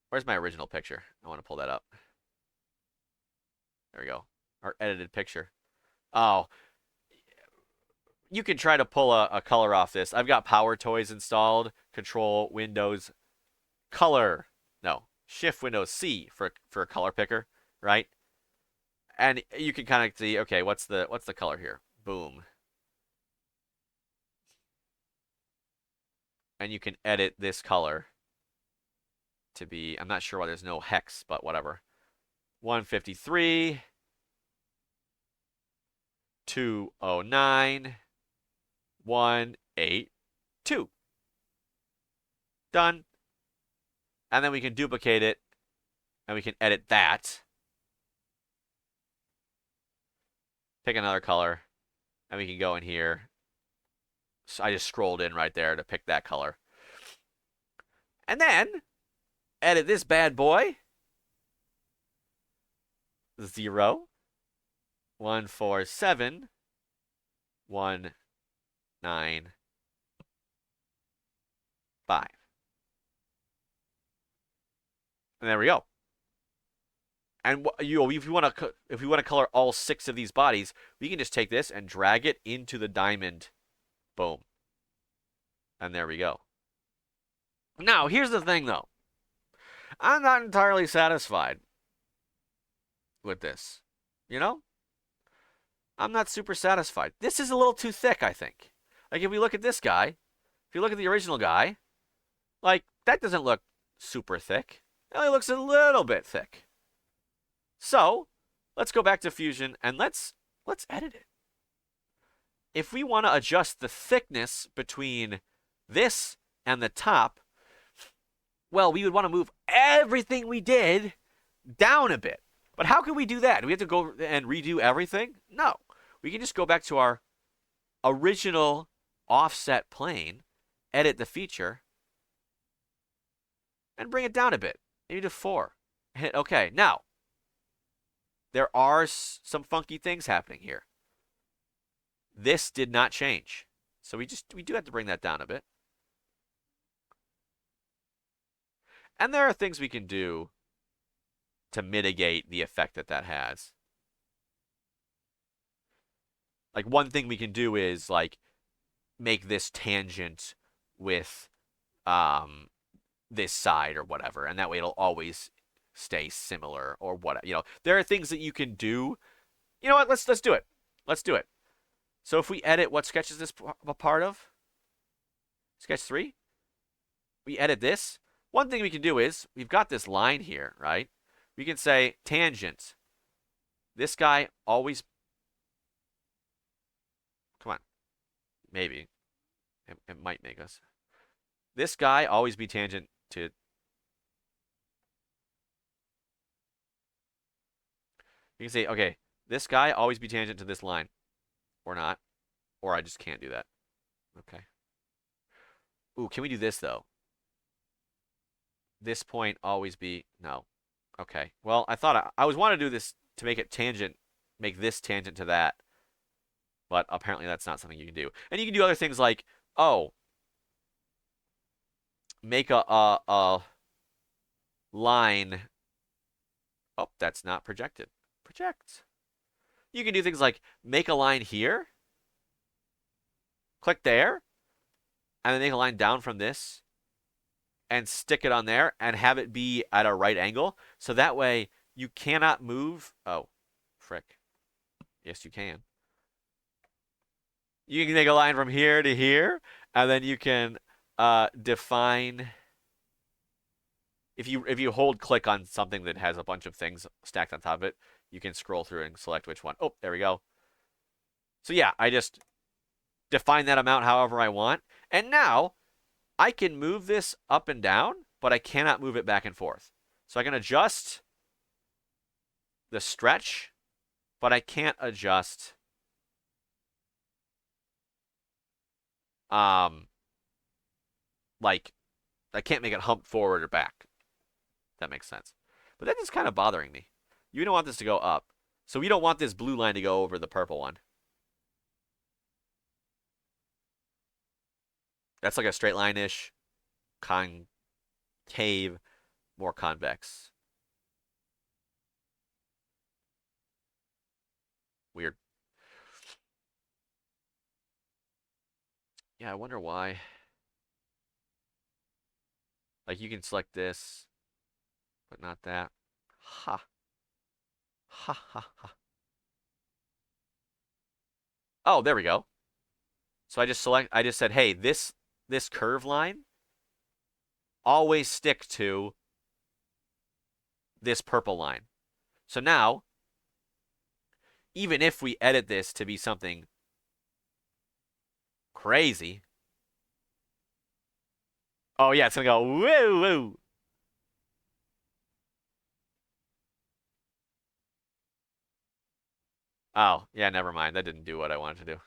where's my original picture? I want to pull that up. There we go. Our edited picture. Oh, you can try to pull a color off this. I've got Power Toys installed. Control Windows Color. No, Shift Windows C for a color picker, right? And you can kind of see, okay, what's the color here? Boom. And you can edit this color to be, I'm not sure why there's no hex, but whatever. 153, 209, 182. Done. And then we can duplicate it, and we can edit that. Pick another color, and we can go in here. So I just scrolled in right there to pick that color. And then, edit this bad boy. 0, 147, 195. And there we go. And if you want to color all 6 of these bodies, we can just take this and drag it into the diamond. Boom. And there we go. Now, here's the thing though. I'm not entirely satisfied with this. You know? I'm not super satisfied. This is a little too thick, I think. Like if we look at this guy, if you look at the original guy, like that doesn't look super thick. It only looks a little bit thick. So, let's go back to Fusion and let's edit it. If we want to adjust the thickness between this and the top, well, we would want to move everything we did down a bit. But how can we do that? Do we have to go and redo everything? No. We can just go back to our original offset plane, edit the feature, and bring it down a bit. Maybe to 4. Hit OK. Now, there are some funky things happening here. This did not change. So we do have to bring that down a bit. And there are things we can do to mitigate the effect that has. Like one thing we can do is like make this tangent with this side or whatever, and that way it'll always stay similar or what, you know. There are things that you can do. You know what? Let's do it. Let's do it. So if we edit, what sketch is this a part of? Sketch 3. We edit this. One thing we can do is we've got this line here, right? We can say tangent. This guy always. Come on. Maybe. It might make us. This guy always be tangent to. You can say, okay, this guy always be tangent to this line. Or not. Or I just can't do that. Okay. Ooh, can we do this, though? This point always be. No. Okay. Well, I thought I was wanting to do this to make it tangent. Make this tangent to that. But apparently that's not something you can do. And you can do other things like, oh, make a line. Oh, that's not projected. Project. You can do things like make a line here. Click there. And then make a line down from this. And stick it on there and have it be at a right angle. So that way you cannot move. Oh, frick. Yes, you can. You can make a line from here to here. And then you can define if you hold click on something that has a bunch of things stacked on top of it, you can scroll through and select which one. Oh, there we go. So yeah, I just define that amount however I want. And now I can move this up and down, but I cannot move it back and forth. So I can adjust the stretch, but I can't adjust um like I can't make it hump forward or back. That makes sense. But that is kind of bothering me. You don't want this to go up. So we don't want this blue line to go over the purple one. That's like a straight line-ish, concave, more convex. Weird. Yeah, I wonder why. Like you can select this, but not that. Ha. Ha ha ha. Oh, there we go. So I just said, hey, this curve line always stick to this purple line. So now, even if we edit this to be something crazy, oh yeah, it's gonna go woo woo. Oh, yeah, never mind. That didn't do what I wanted to do.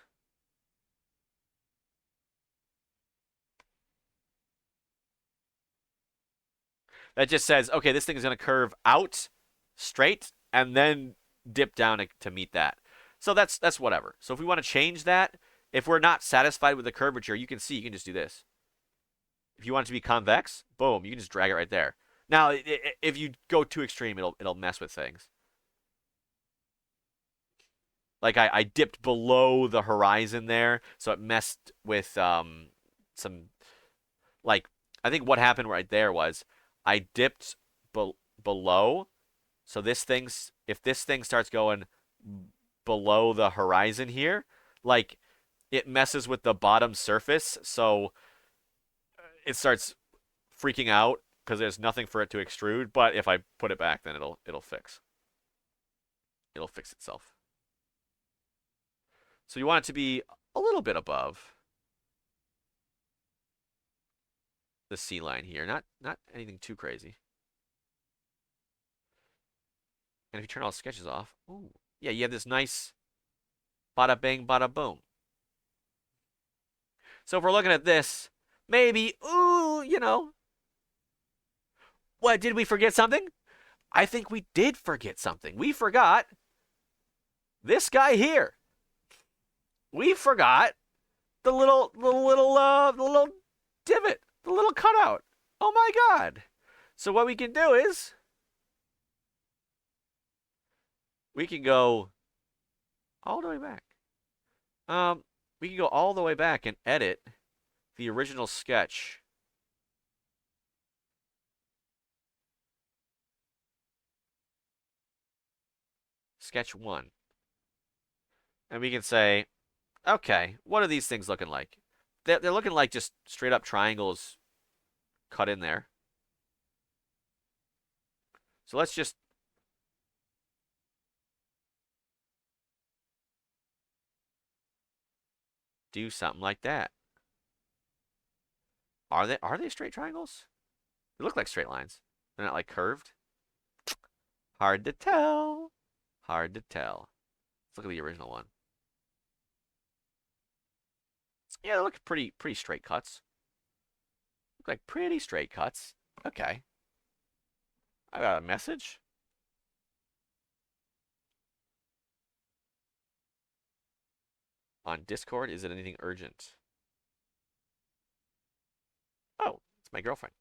That just says, okay, this thing is going to curve out straight and then dip down to meet that. So that's whatever. So if we want to change that, if we're not satisfied with the curvature, you can see, you can just do this. If you want it to be convex, boom, you can just drag it right there. Now, if you go too extreme, it'll mess with things. Like I dipped below the horizon there, so it messed with some like I think what happened right there was I dipped below. So if this thing starts going below the horizon here, like it messes with the bottom surface, so it starts freaking out because there's nothing for it to extrude. But if I put it back, then it'll fix. It'll fix itself. So you want it to be a little bit above the C line here, not anything too crazy. And if you turn all sketches off, ooh, yeah, you have this nice bada bang, bada boom. So if we're looking at this, maybe, ooh, what, did we forget something? I think we did forget something. We forgot this guy here. We forgot the little divot, the little cutout. Oh my God. So what we can do is we can go all the way back. We can go all the way back and edit the original sketch. Sketch 1. And we can say, okay, what are these things looking like? They're looking like just straight up triangles cut in there. So let's just do something like that. Are they straight triangles? They look like straight lines. They're not like curved. Hard to tell. Hard to tell. Let's look at the original one. Yeah, they look pretty straight cuts. Look like pretty straight cuts. Okay. I got a message. On Discord, is it anything urgent? Oh, it's my girlfriend.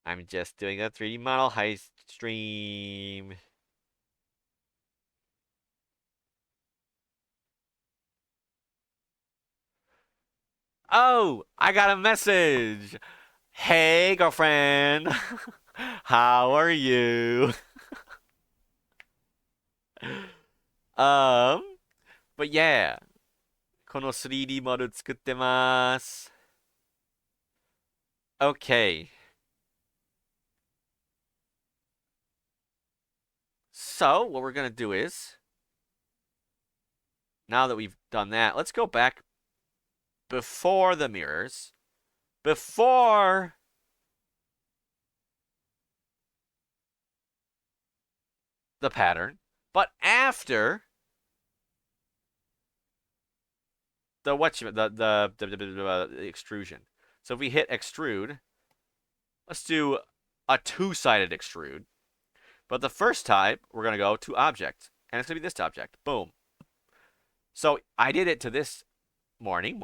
I'm just doing a 3D model heist stream. Oh, I got a message. Hey, girlfriend. How are you? Um, but yeah. この 3D モデル作ってます。Okay. So, what we're going to do is, now that we've done that, let's go back before the mirrors, before the pattern, but after the the extrusion. So if we hit extrude, let's do a two-sided extrude. But the first type, we're going to go to object, and it's going to be this object. Boom. So I did it to this morning.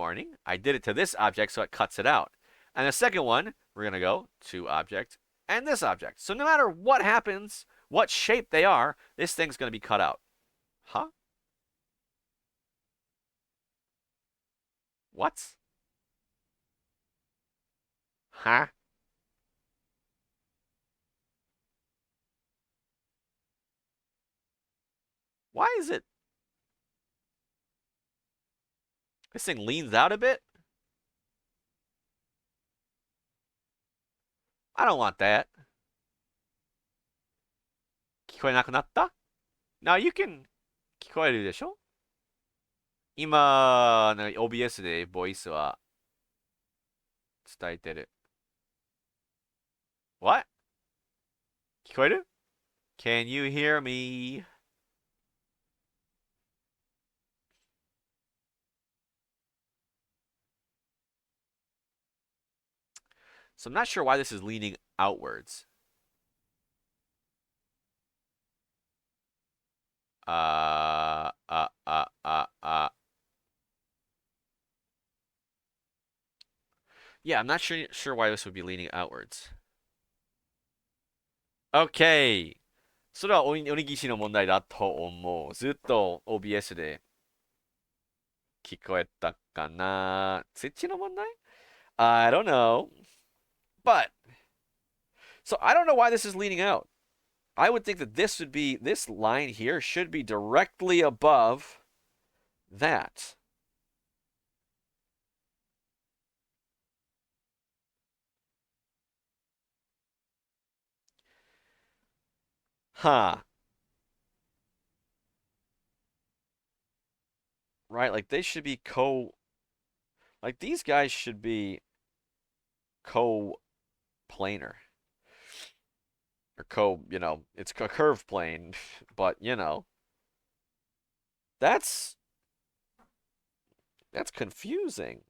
I did it to this object, so it cuts it out. And the second one, we're going to go to object and this object. So no matter what happens, what shape they are, this thing's going to be cut out. Huh? What? Huh? Why is it? This thing leans out a bit? I don't want that. 聞こえなくなった Now you can 聞こえるでしょ今、OBS でボイスは伝えてる。What? 聞こえる Can you hear me? So I'm not sure why this is leaning outwards. Uh, uh, uh, uh, uh. Yeah, I'm not sure why this would be leaning outwards. Okay. それはおにぎしの問題だと思う。ずっと OBS で聞こえたかな。そっちの問題 I don't know. But, so I don't know why this is leaning out. I would think that this line here should be directly above that. Huh. Right? Like they should be like these guys should be co-planar. Or it's a curved plane, but that's confusing.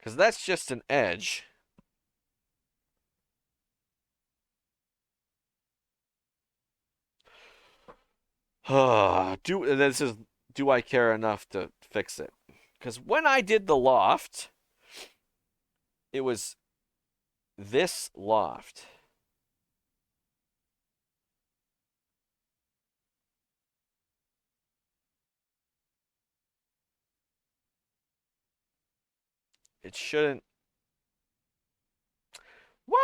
Because that's just an edge. Do I care enough to fix it? Because when I did the loft, it was this loft. It shouldn't. What?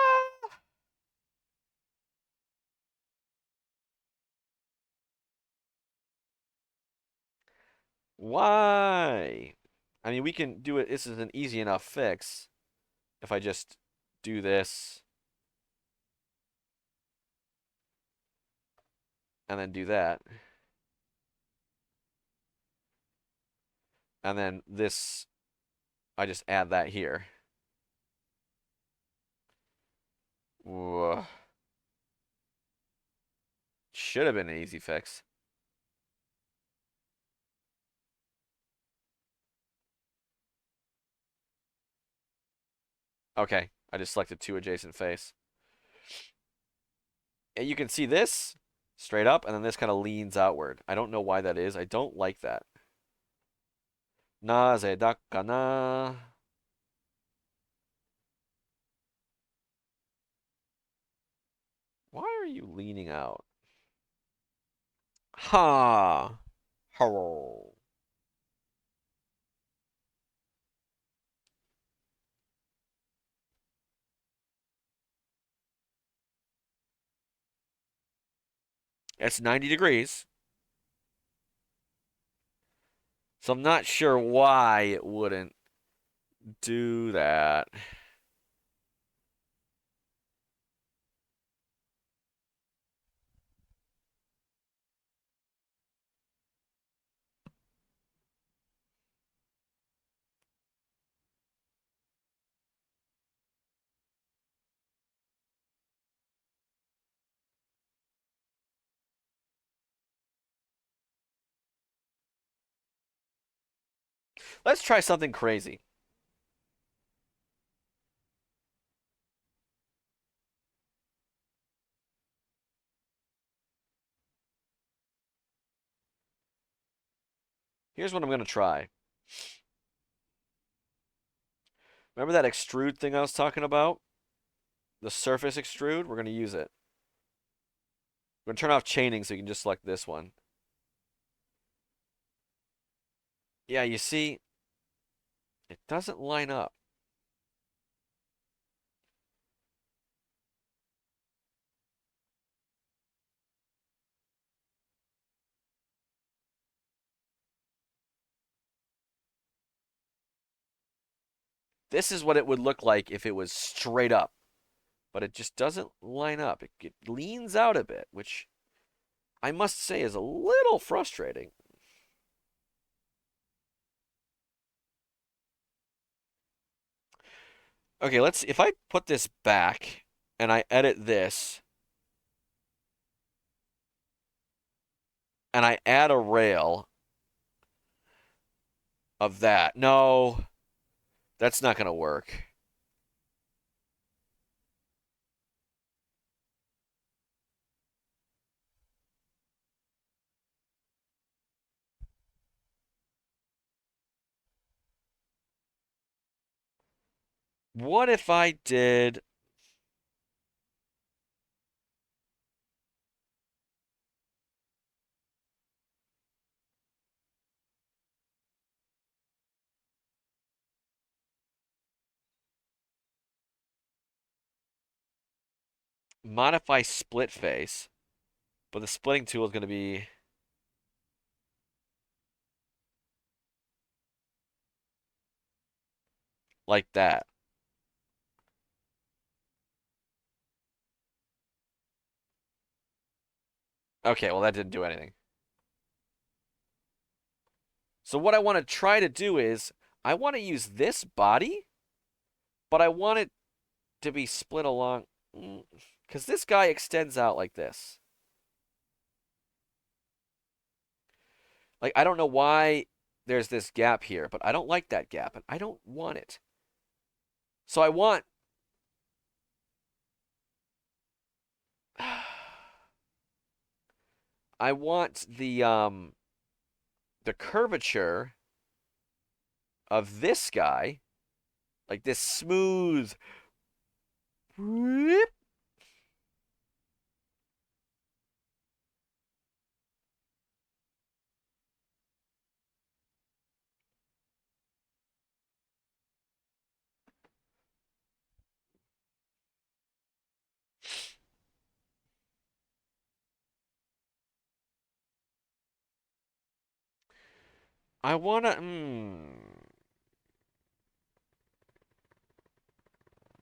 Why? I mean, we can do it. This is an easy enough fix. If I just do this and then do that. And then this, I just add that here. Whoa. Should have been an easy fix. Okay, I just selected two adjacent face. And you can see this straight up, and then this kind of leans outward. I don't know why that is. I don't like that. なぜだかな Why are you leaning out? Ha! Hello. It's 90 degrees. So I'm not sure why it wouldn't do that. Let's try something crazy. Here's what I'm going to try. Remember that extrude thing I was talking about? The surface extrude? We're going to use it. We're going to turn off chaining so you can just select this one. Yeah, you see, it doesn't line up. This is what it would look like if it was straight up, but it just doesn't line up. It leans out a bit, which I must say is a little frustrating. Okay, if I put this back and I edit this and I add a rail of that. No, that's not going to work. What if I did modify split face, but the splitting tool is going to be like that. Okay, well, that didn't do anything. So what I want to try to do is I want to use this body, but I want it to be split along because this guy extends out like this. Like, I don't know why there's this gap here, but I don't like that gap, and I don't want it. So I want the curvature of this guy, like this smooth. I wanna.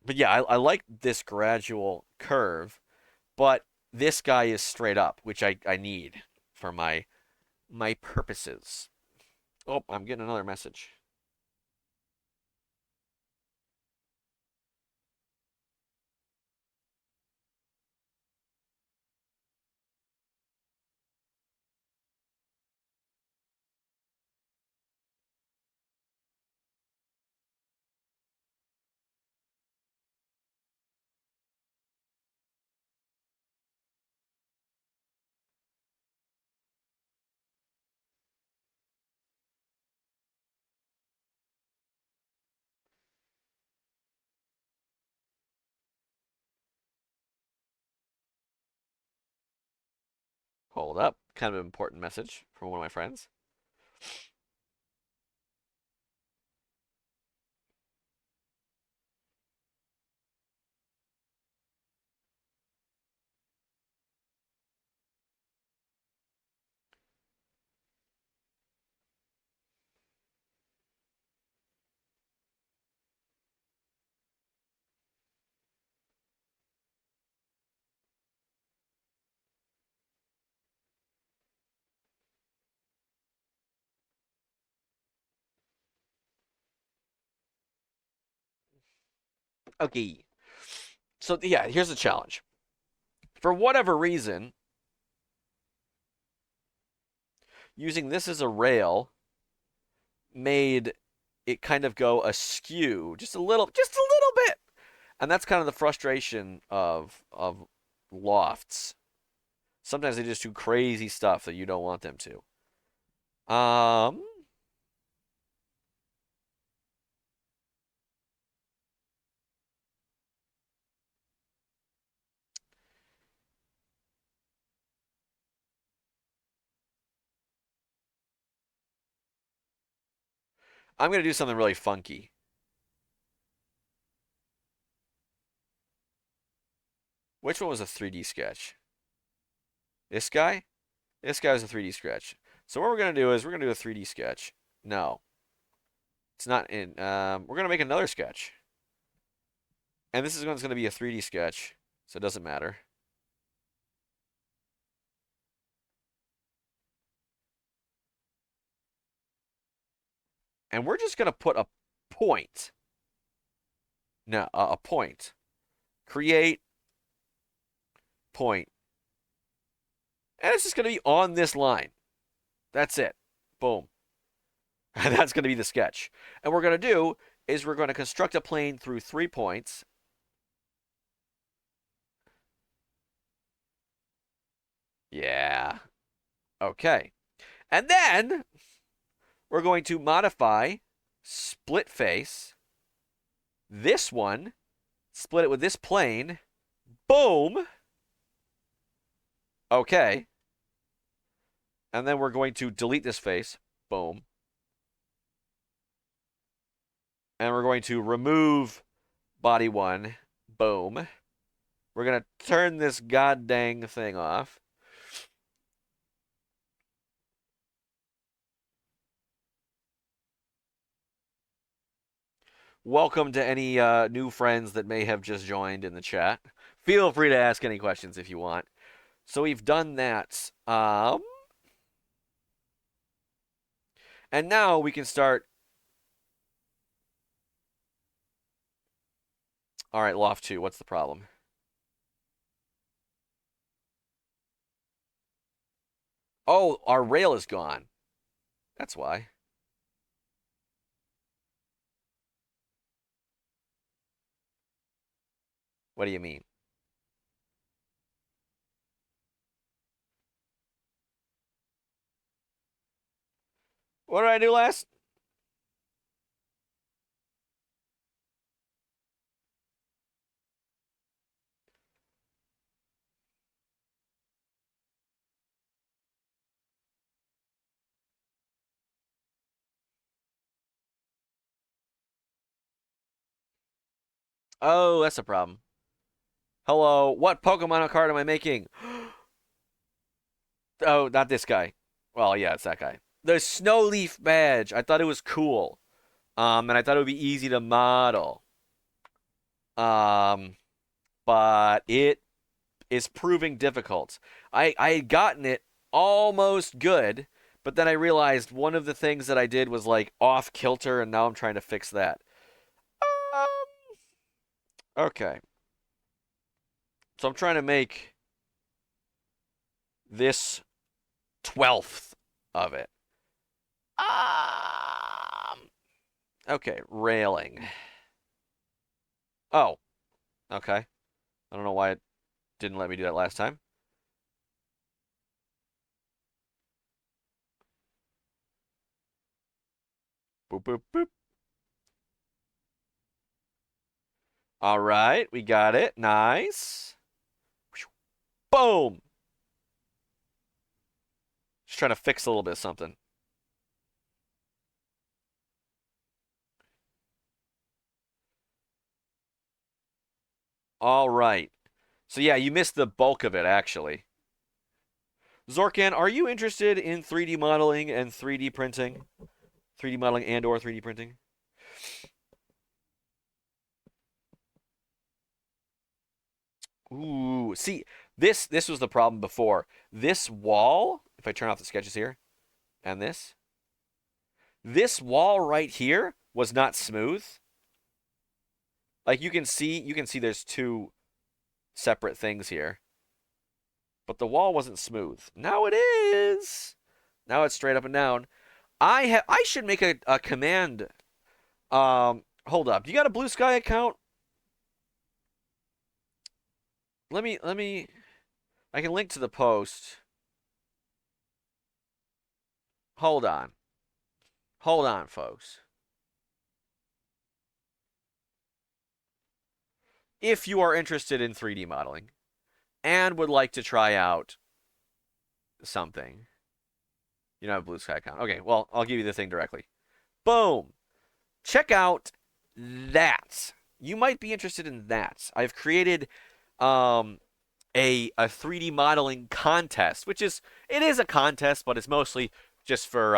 But yeah, I like this gradual curve, but this guy is straight up, which I need for my purposes. Oh, I'm getting another message. Hold up. Kind of an important message from one of my friends. Okay. So yeah, here's the challenge. For whatever reason, using this as a rail made it kind of go askew just a little bit. And that's kind of the frustration of lofts. Sometimes they just do crazy stuff that you don't want them to. Um, I'm gonna do something really funky. Which one was a 3D sketch? This guy? This guy was a 3D sketch. So what we're gonna do is we're gonna do a 3D sketch. No, it's not in. We're gonna make another sketch, and this is one's gonna be a 3D sketch, so it doesn't matter. And we're just gonna put a point. No, a point. Create point, and it's just gonna be on this line. That's it. Boom. And that's gonna be the sketch. And what we're gonna do is we're gonna construct a plane through 3 points. Yeah. Okay. And then we're going to modify split face. This one, split it with this plane. Boom. Okay. And then we're going to delete this face. Boom. And we're going to remove body one. Boom. We're going to turn this goddamn thing off. Welcome to any new friends that may have just joined in the chat. Feel free to ask any questions if you want. So we've done that. And now we can start. All right, Loft 2, what's the problem? Oh, our rail is gone. That's why. What do you mean? What did I do last? Oh, that's a problem. Hello, what Pokemon card am I making? Oh, not this guy. Well, yeah, it's that guy. The Snowleaf badge. I thought it was cool. And I thought it would be easy to model. Um, but it is proving difficult. I had gotten it almost good, but then I realized one of the things that I did was like off kilter, and now I'm trying to fix that. Um, okay. So I'm trying to make this 12th of it. Um, okay, railing. Oh, okay. I don't know why it didn't let me do that last time. Boop, boop, boop. All right, we got it. Nice. Boom. Just trying to fix a little bit of something. All right. So yeah, you missed the bulk of it actually. Zorkan, are you interested in 3D modeling and 3D printing? 3D modeling and or 3D printing? Ooh, see, this was the problem before. This wall, if I turn off the sketches here, and this wall right here was not smooth. Like you can see there's two separate things here. But the wall wasn't smooth. Now it is. Now it's straight up and down. I should make a command. Hold up. You got a Blue Sky account? Let me I can link to the post. Hold on. Hold on, folks. If you are interested in 3D modeling and would like to try out something, you don't have a Blue Sky account. Okay, well, I'll give you the thing directly. Boom. Check out that. You might be interested in that. I've created um, a 3D modeling contest, which is it is a contest, but it's mostly just for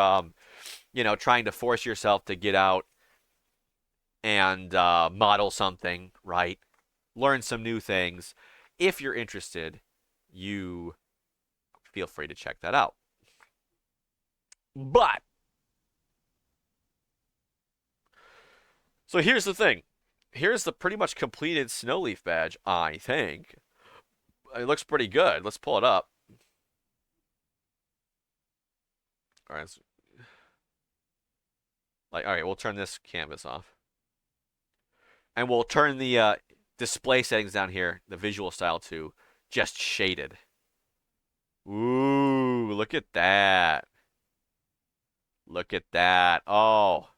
trying to force yourself to get out and model something, right? Learn some new things. If you're interested, you feel free to check that out. But so here's the thing. Here's the pretty much completed Snowleaf badge, I think. It looks pretty good. Let's pull it up. All right. All right, we'll turn this canvas off. And we'll turn the display settings down here, the visual style to just shaded. Ooh, look at that. Look at that. Oh,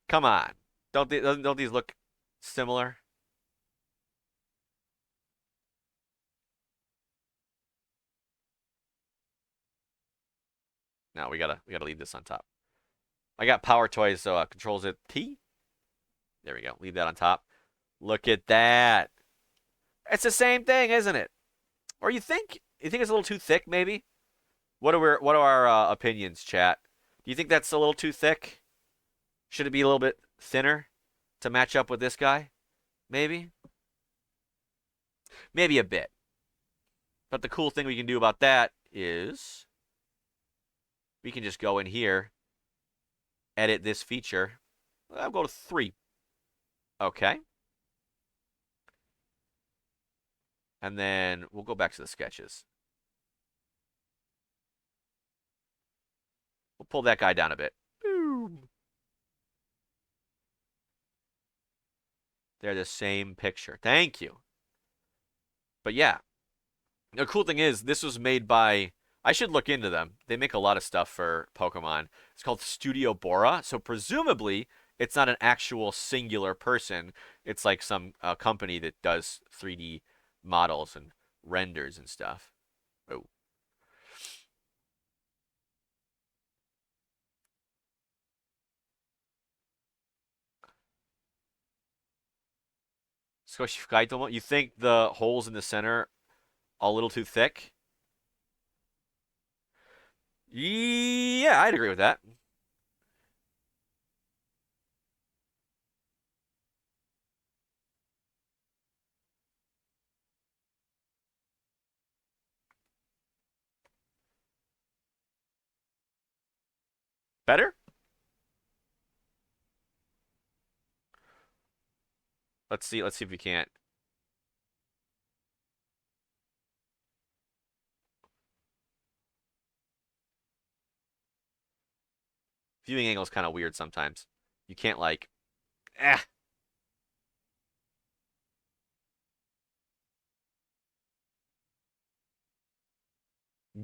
come on. Don't these look similar? No, we gotta leave this on top. I got Power Toys, so controls it T. There we go. Leave that on top. Look at that. It's the same thing, isn't it? Or you think it's a little too thick, maybe? What are our opinions, chat? Do you think that's a little too thick? Should it be a little bit thinner to match up with this guy? Maybe? Maybe a bit. But the cool thing we can do about that is we can just go in here, edit this feature. I'll go to 3. Okay. And then we'll go back to the sketches. We'll pull that guy down a bit. Boom. They're the same picture. Thank you. But yeah, the cool thing is this was made by. I should look into them. They make a lot of stuff for Pokemon. It's called Studio Bora. So presumably it's not an actual singular person. It's like some company that does 3D models and renders and stuff. Oh. Squishy, you think the holes in the center are a little too thick? Yeah, I'd agree with that. Better? Let's see. Let's see if we can't. Viewing angle is kind of weird sometimes. You can't like, eh,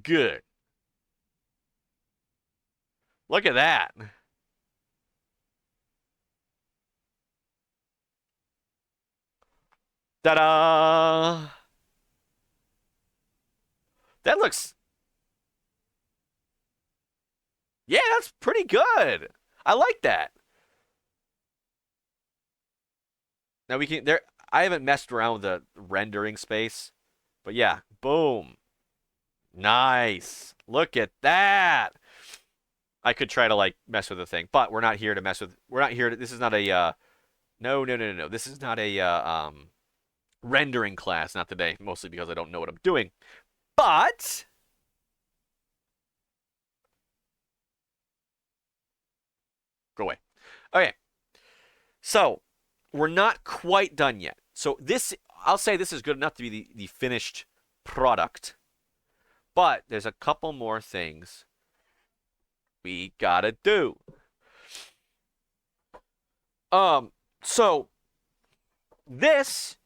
good. Look at that. Ta-da! That looks, yeah, that's pretty good. I like that. Now we can there. I haven't messed around with the rendering space, but yeah, boom, nice. Look at that. I could try to like mess with the thing, but we're not here to mess with. We're not here to. This is not a. No, no, no, no, no. This is not a rendering class. Not today. Mostly because I don't know what I'm doing. But go away. Okay. So we're not quite done yet. So this, I'll say this is good enough to be the finished product, but there's a couple more things we gotta do. So this,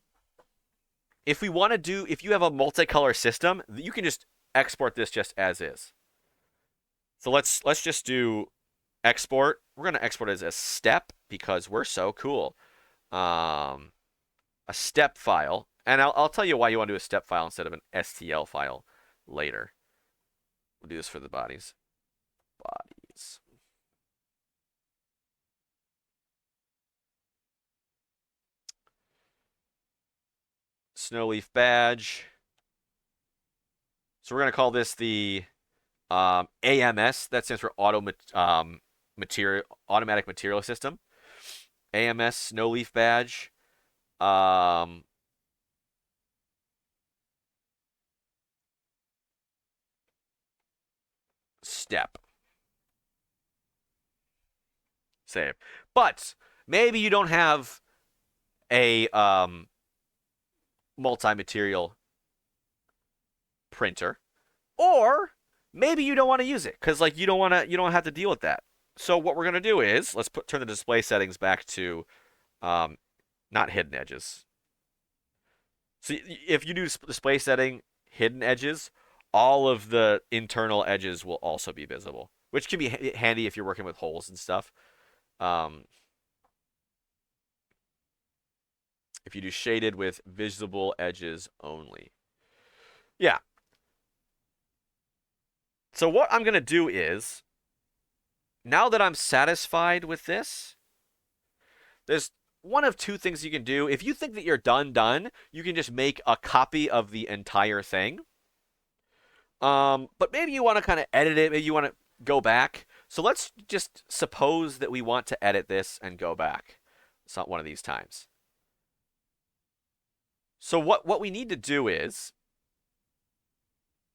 if we want to do, if you have a multicolor system, you can just export this just as is. So let's just do export. We're gonna export it as a step because we're so cool. Um, a step file, and I'll tell you why you want to do a step file instead of an STL file later. We'll do this for the bodies. Bodies. Snowleaf badge. So we're gonna call this the AMS. That stands for automatic material system. AMS Snowleaf badge. Step. Save. But maybe you don't have a multi-material printer, or maybe you don't want to use it because like you don't have to deal with that. So what we're gonna do is turn the display settings back to not hidden edges. So if you do display setting hidden edges, all of the internal edges will also be visible, which can be handy if you're working with holes and stuff. Um, if you do shaded with visible edges only. Yeah. So what I'm going to do is, now that I'm satisfied with this, there's one of two things you can do. If you think that you're done, you can just make a copy of the entire thing. But maybe you want to kind of edit it. Maybe you want to go back. So let's just suppose that we want to edit this and go back. It's not one of these times. So what we need to do is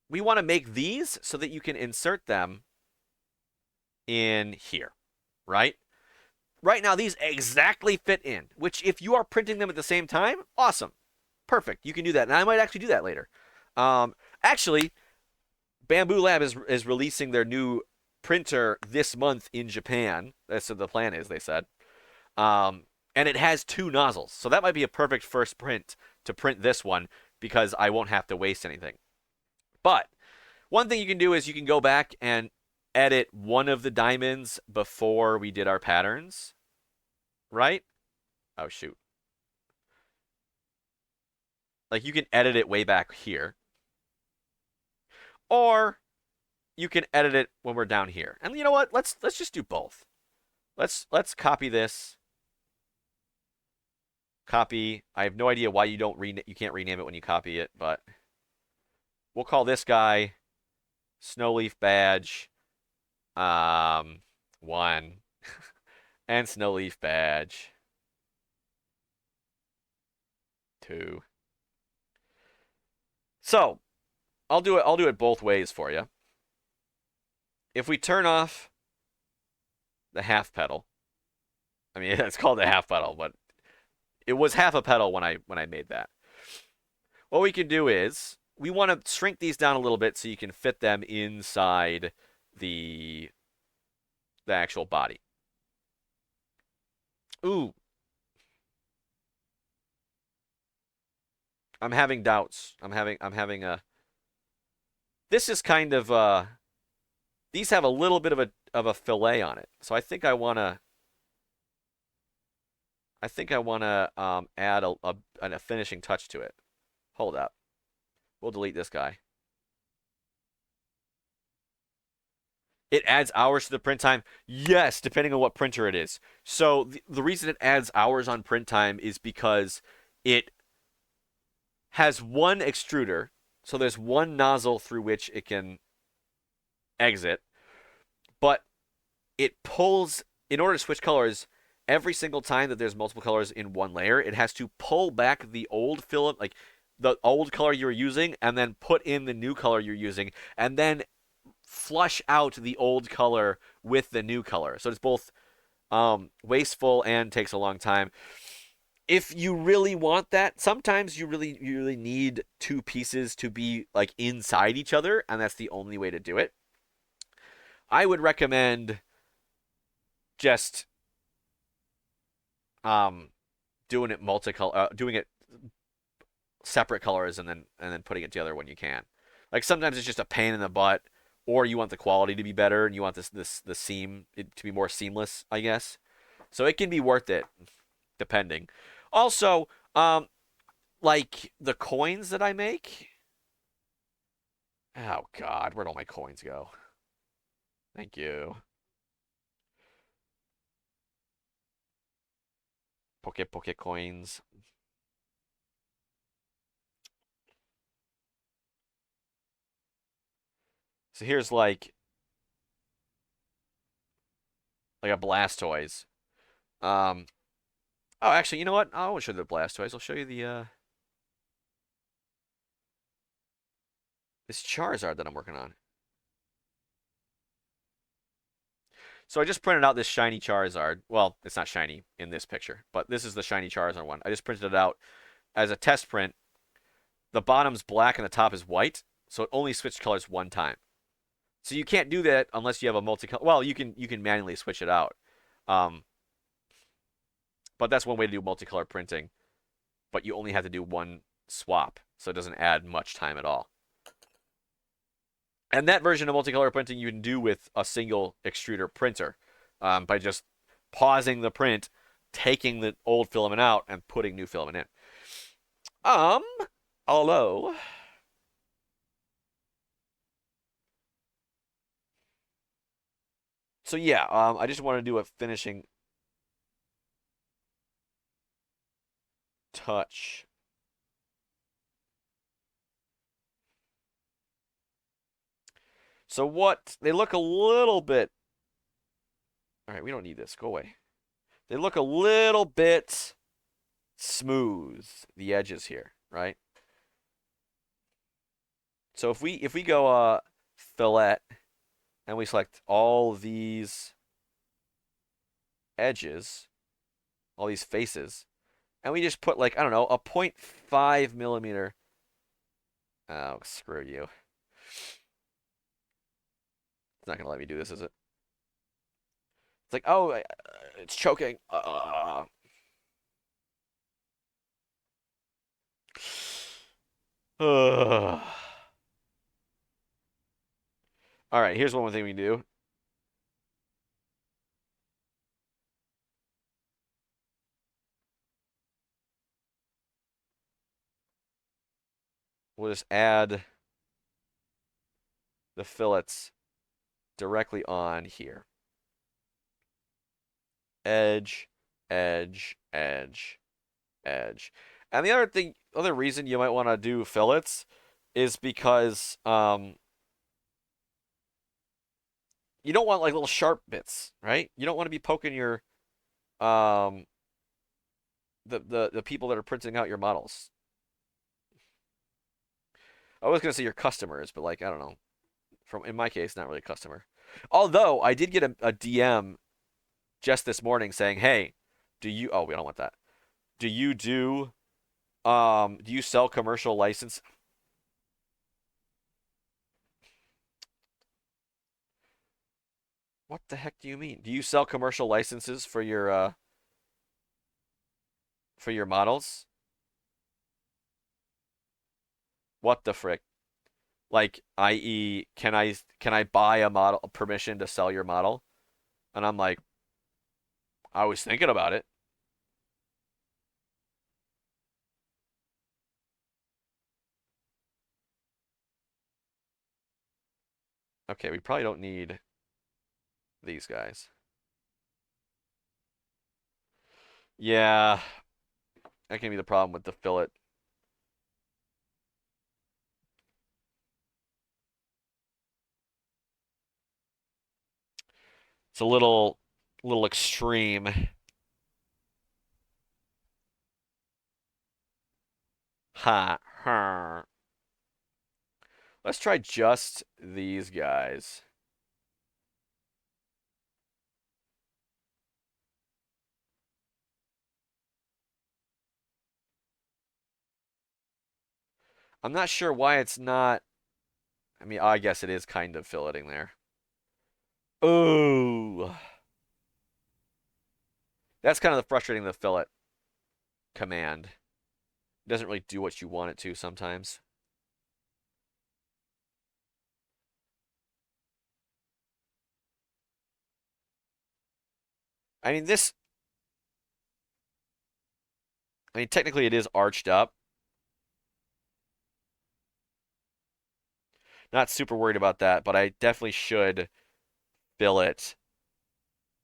we want to make these so that you can insert them in here, right? Right now, these exactly fit in, which if you are printing them at the same time, awesome. Perfect. You can do that. And I might actually do that later. Actually, Bambu Lab is releasing their new printer this month in Japan. That's what the plan is, they said. And it has 2 nozzles. So that might be a perfect first print to print this one because I won't have to waste anything. But one thing you can do is you can go back and edit one of the diamonds before we did our patterns, right? Oh, shoot. Like you can edit it way back here. Or you can edit it when we're down here. And you know what? Let's just do both. Let's copy this. Copy. I have no idea why you can't rename it when you copy it, but we'll call this guy Snowleaf badge 1 and Snowleaf badge 2. So, I'll do it both ways for you. If we turn off the half pedal, I mean it's called the half pedal, but it was half a pedal when I made that. What we can do is we want to shrink these down a little bit so you can fit them inside the actual body. Ooh. I'm having doubts. I'm having a This is kind of these have a little bit of a fillet on it. So I think I want to add a finishing touch to it. Hold up. We'll delete this guy. It adds hours to the print time. Yes, depending on what printer it is. So the reason it adds hours on print time is because it has one extruder. So there's one nozzle through which it can exit. But it pulls, in order to switch colors, every single time that there's multiple colors in one layer, it has to pull back the old film, like the old color you were using, and then put in the new color you're using, and then flush out the old color with the new color. So it's both wasteful and takes a long time. If you really want that, sometimes you really need two pieces to be like inside each other, and that's the only way to do it. I would recommend just um doing it multicolor, doing it separate colors, and then putting it together when you can. Like sometimes it's just a pain in the butt, or you want the quality to be better and you want the seam to be more seamless, I guess. So it can be worth it, depending. Also, like the coins that I make. Oh God, where'd all my coins go? Thank you. Poke coins. So here's like a Blastoise. Um. Oh, actually, you know what? I won't show you the Blastoise. I'll show you the this Charizard that I'm working on. So I just printed out this shiny Charizard. Well, it's not shiny in this picture, but this is the shiny Charizard one. I just printed it out as a test print. The bottom's black and the top is white, so it only switched colors one time. So you can't do that unless you have a multicolor. Well, you can manually switch it out, um, but that's one way to do multicolor printing. But you only have to do one swap, so it doesn't add much time at all. And that version of multicolor printing you can do with a single extruder printer by just pausing the print, taking the old filament out, and putting new filament in. Um, Although, so yeah, I just want to do a finishing touch. So what? They look a little bit. All right, we don't need this. Go away. They look a little bit smooth, the edges here, right? So if we go fillet and we select all these edges, all these faces, and we just put like I don't know a 0.5 millimeter. Oh, screw you! It's not gonna let me do this, is it? It's like oh, it's choking. All right, here's one more thing we can do. We'll just add the fillets directly on here. Edge, edge, edge, edge. And the other reason you might want to do fillets is because you don't want like little sharp bits, right? You don't want to be poking your um the people that are printing out your models. I was gonna say your customers, but like I don't know. From in my case, not really a customer. Although I did get a DM just this morning saying, "Hey, do you? Oh, we don't want that. Do you do do you sell commercial license? What the heck do you mean? Do you sell commercial licenses for your models? What the frick? Like, i.e., can I buy a model permission to sell your model? And I'm like, I was thinking about it. Okay, we probably don't need these guys. Yeah, that can be the problem with the fillet. It's a little extreme. Ha ha. Let's try just these guys. I'm not sure why it's not. I mean, I guess it is kind of filleting there. Ooh. That's kind of the frustrating the fillet command. It doesn't really do what you want it to sometimes. I mean, this, I mean, technically it is arched up. Not super worried about that, but I definitely should fillet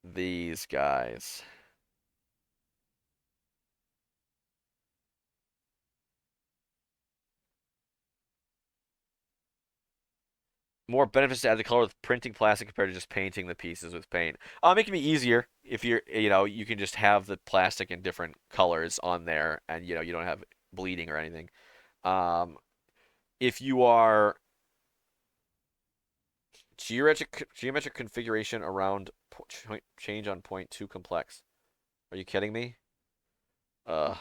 these guys. More benefits to add the color with printing plastic compared to just painting the pieces with paint. It can be easier if you can just have the plastic in different colors on there, and you don't have bleeding or anything. Um, if you are geometric configuration around change on point too complex. Are you kidding me? Uh,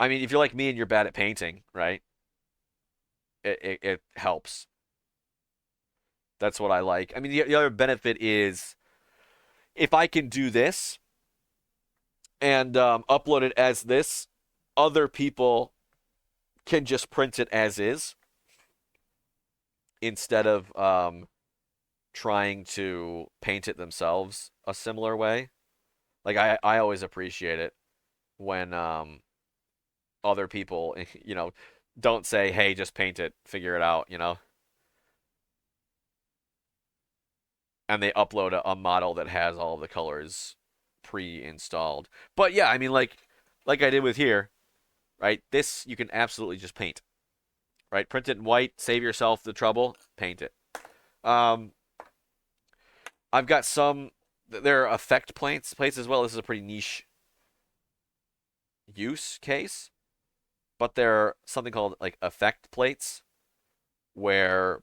I mean, if you're like me and you're bad at painting, right? It helps. That's what I like. I mean, the other benefit is if I can do this and upload it as this, other people can just print it as is instead of trying to paint it themselves a similar way. Like I always appreciate it when other people, don't say, "Hey, just paint it, figure it out," and they upload a model that has all the colors pre-installed. But yeah, I mean, like I did with here, right? This you can absolutely just paint, right? Print it in white, save yourself the trouble, paint it. Um, I've got some. There are effect plates as well. This is a pretty niche use case, but there are something called like effect plates where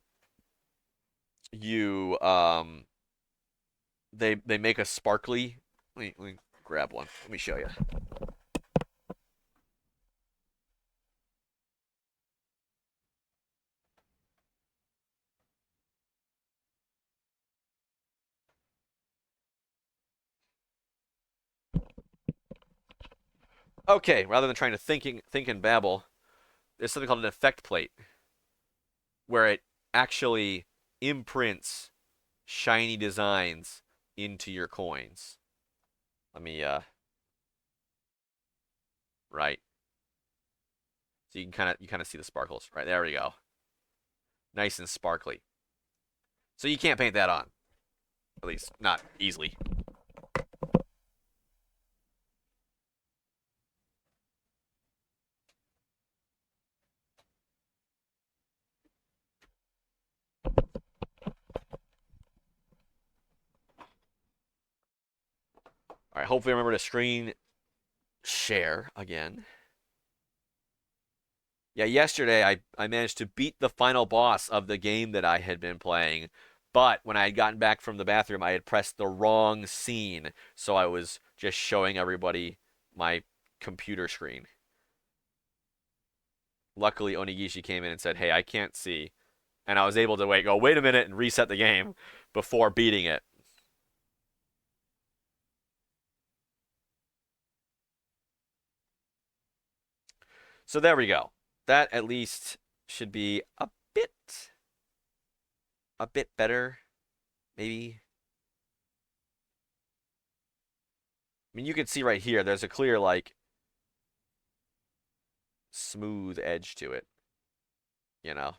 you they make a sparkly. Let me grab one. Let me show you. Okay, rather than trying to think and babble, there's something called an effect plate where it actually imprints shiny designs into your coins. Let me right. So you kind of see the sparkles. Right, there we go. Nice and sparkly. So you can't paint that on. At least not easily. All right, hopefully I remember to screen share again. Yeah, yesterday I managed to beat the final boss of the game that I had been playing, but when I had gotten back from the bathroom, I had pressed the wrong scene, so I was just showing everybody my computer screen. Luckily, Onigishi came in and said, "Hey, I can't see," and I was able to wait a minute, and reset the game before beating it. So there we go. That at least should be a bit better, maybe. I mean, you can see right here, there's a clear, like, smooth edge to it, you know?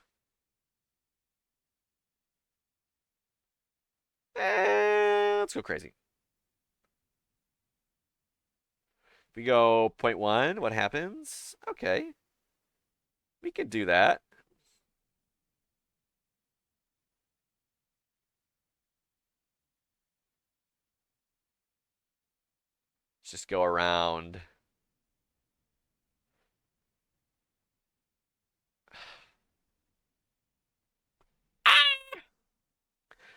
Let's go crazy. If we go point 0.1, what happens? Okay, we can do that. Let's just go around.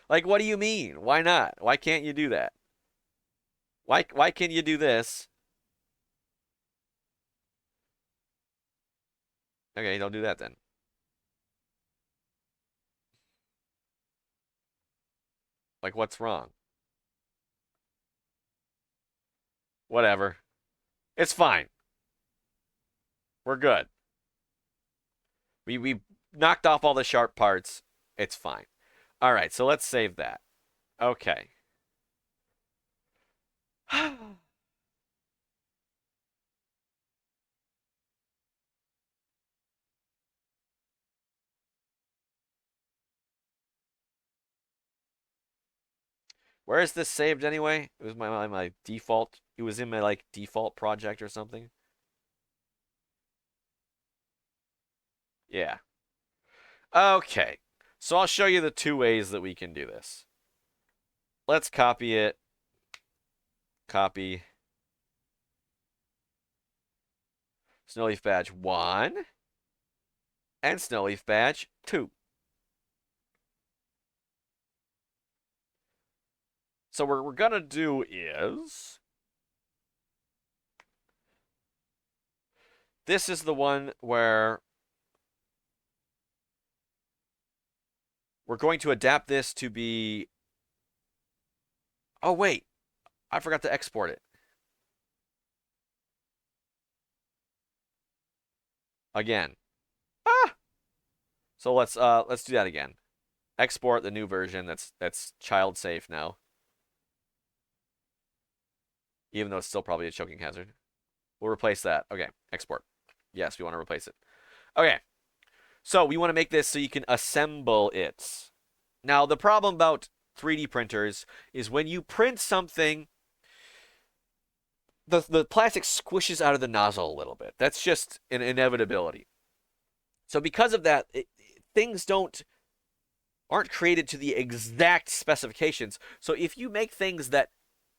Like, what do you mean? Why not? Why can't you do that? Why can't you do this? Okay, don't do that then. Like, what's wrong? Whatever. It's fine. We're good. We knocked off all the sharp parts. It's fine. All right, so let's save that. Okay. Where is this saved anyway? It was my default. It was in my like default project or something. Yeah. Okay. So I'll show you the two ways that we can do this. Let's copy it. Copy. Snowleaf badge 1 and Snowleaf badge 2. So what we're gonna do is this is the one where we're going to adapt this to be. Oh wait, I forgot to export it again. Ah. So let's do that again. Export the new version. That's child safe now, even though it's still probably a choking hazard. We'll replace that. Okay, export. Yes, we want to replace it. Okay, so we want to make this so you can assemble it. Now, the problem about 3D printers is when you print something, the plastic squishes out of the nozzle a little bit. That's just an inevitability. So because of that, things aren't created to the exact specifications. So if you make things that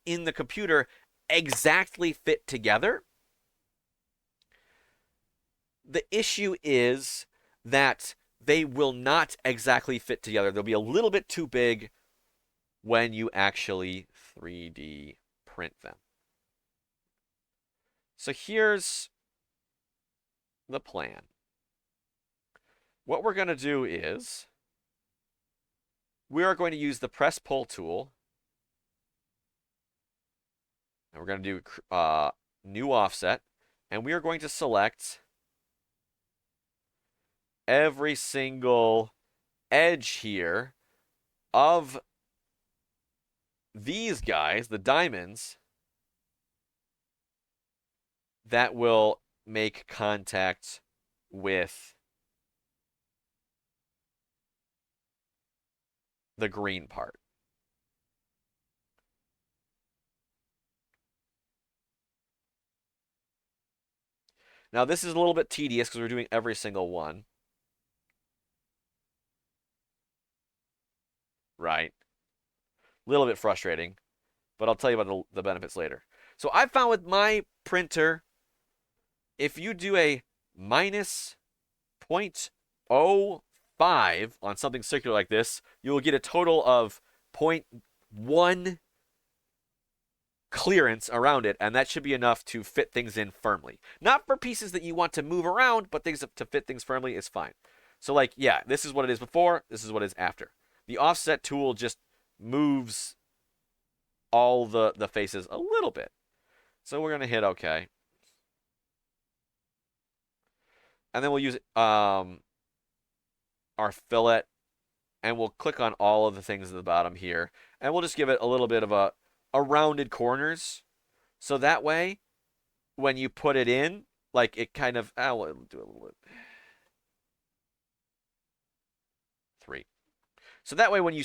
in the computer exactly fit together, the issue is that they will not exactly fit together. They'll be a little bit too big when you actually 3D print them. So here's the plan. What we're going to do is we are going to use the press pull tool, and we're going to do new offset, and we are going to select every single edge here of these guys, the diamonds, that will make contact with the green part. Now, this is a little bit tedious because we're doing every single one. Right? A little bit frustrating, but I'll tell you about the benefits later. So I found with my printer, if you do a minus 0.05 on something circular like this, you will get a total of 0.1 clearance around it, and that should be enough to fit things in firmly. Not for pieces that you want to move around, but things to fit things firmly is fine. So like, yeah, this is what it is before, this is what it is after. The offset tool just moves all the faces a little bit. So we're gonna hit OK. And then we'll use our fillet, and we'll click on all of the things at the bottom here, and we'll just give it a little bit of a rounded corners. So that way, when you put it in, like it kind of, we'll do a little bit. 3. So that way, when you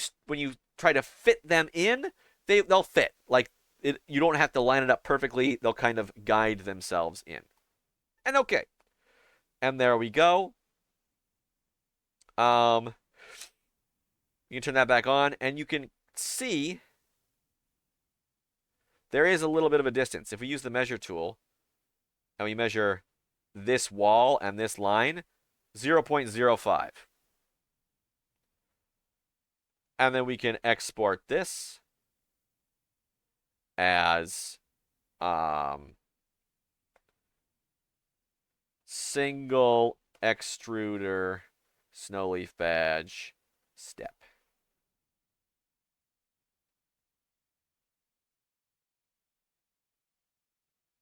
try to fit them in, they'll fit. Like you don't have to line it up perfectly. They'll kind of guide themselves in. And okay. And there we go. You can turn that back on, and you can see there is a little bit of a distance. If we use the measure tool and we measure this wall and this line, 0.05. And then we can export this as single extruder, snow leaf badge, step.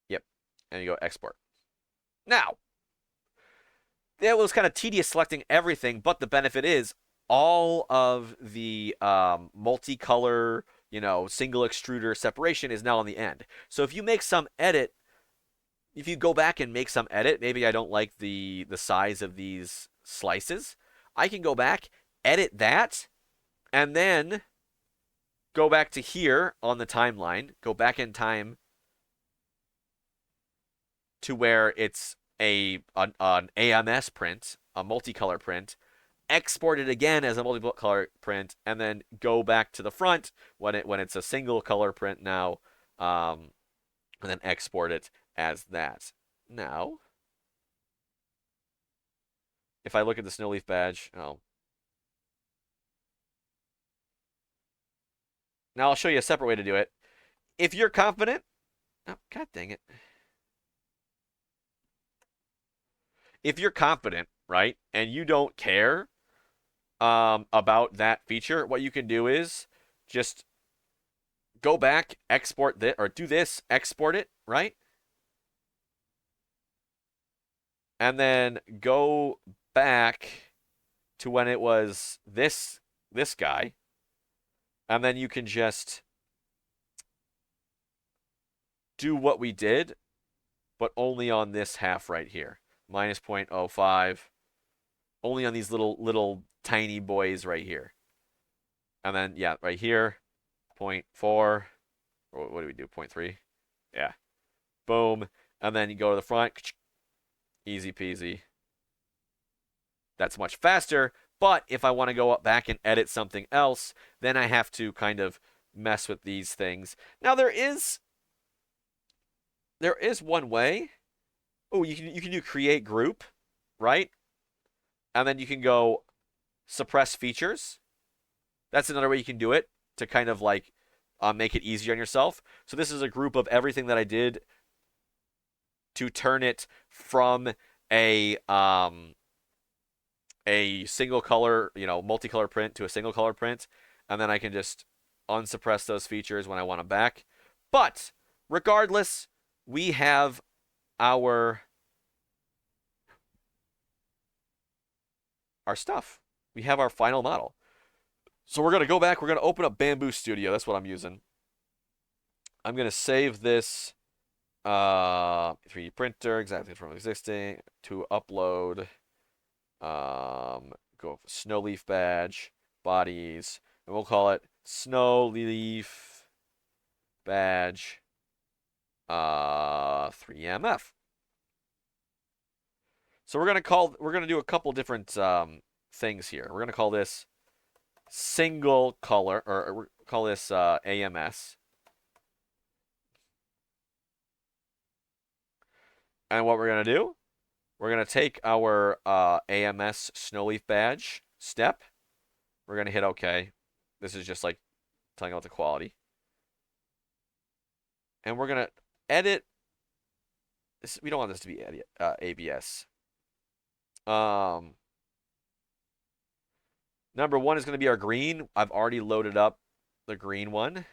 Yep. And you go export. Now, it was kind of tedious selecting everything, but the benefit is all of the multicolor, single extruder separation is now on the end. So if you make some edit, if you go back and make some edit, maybe I don't like the size of these slices, I can go back, edit that, and then go back to here on the timeline, go back in time to where it's an AMS print, a multicolor print, export it again as a multicolor print, and then go back to the front when it's a single color print now, and then export it as that. Now, if I look at the snow leaf badge, now I'll show you a separate way to do it. If you're confident, oh, god dang it. If you're confident, right, and you don't care about that feature, what you can do is just go back, export this, or do this, export it, right? And then go back to when it was this guy, and then you can just do what we did, but only on this half right here. Minus 0.05. Only on these little tiny boys right here. And then, yeah, right here, 0.4. Or what do we do? 0.3? Yeah. Boom. And then you go to the front. Easy peasy. That's much faster. But if I want to go back and edit something else, then I have to kind of mess with these things. Now there is one way. Oh, you can do create group, right? And then you can go suppress features. That's another way you can do it to kind of like make it easier on yourself. So this is a group of everything that I did to turn it from a single color, multicolor print to a single color print, and then I can just unsuppress those features when I want them back. But regardless, we have our stuff. We have our final model. So we're going to go back. We're going to open up Bamboo Studio. That's what I'm using. I'm going to save this 3D printer, exactly from existing, to upload. Go snow leaf badge, bodies, and we'll call it snow leaf badge 3MF. So we're gonna do a couple different things here. We're gonna call this single color, or we'll call this AMS. And what we're gonna do, we're gonna take our AMS snowleaf badge step. We're gonna hit OK. This is just like telling about the quality. And we're gonna edit. We don't want this to be ABS. Number one is going to be our green. I've already loaded up the green one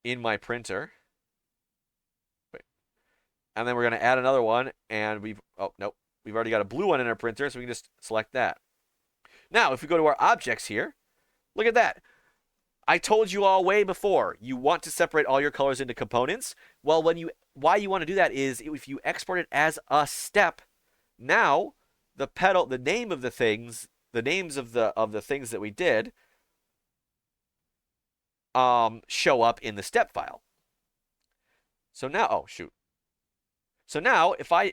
in my printer. Wait. And then we're going to add another one, and we've already got a blue one in our printer, so we can just select that. Now, if we go to our objects here, look at that. I told you all way before, you want to separate all your colors into components. Well, why you want to do that is if you export it as a step, now the name of the things, the names of the things that we did show up in the step file. So now, oh shoot. So now if I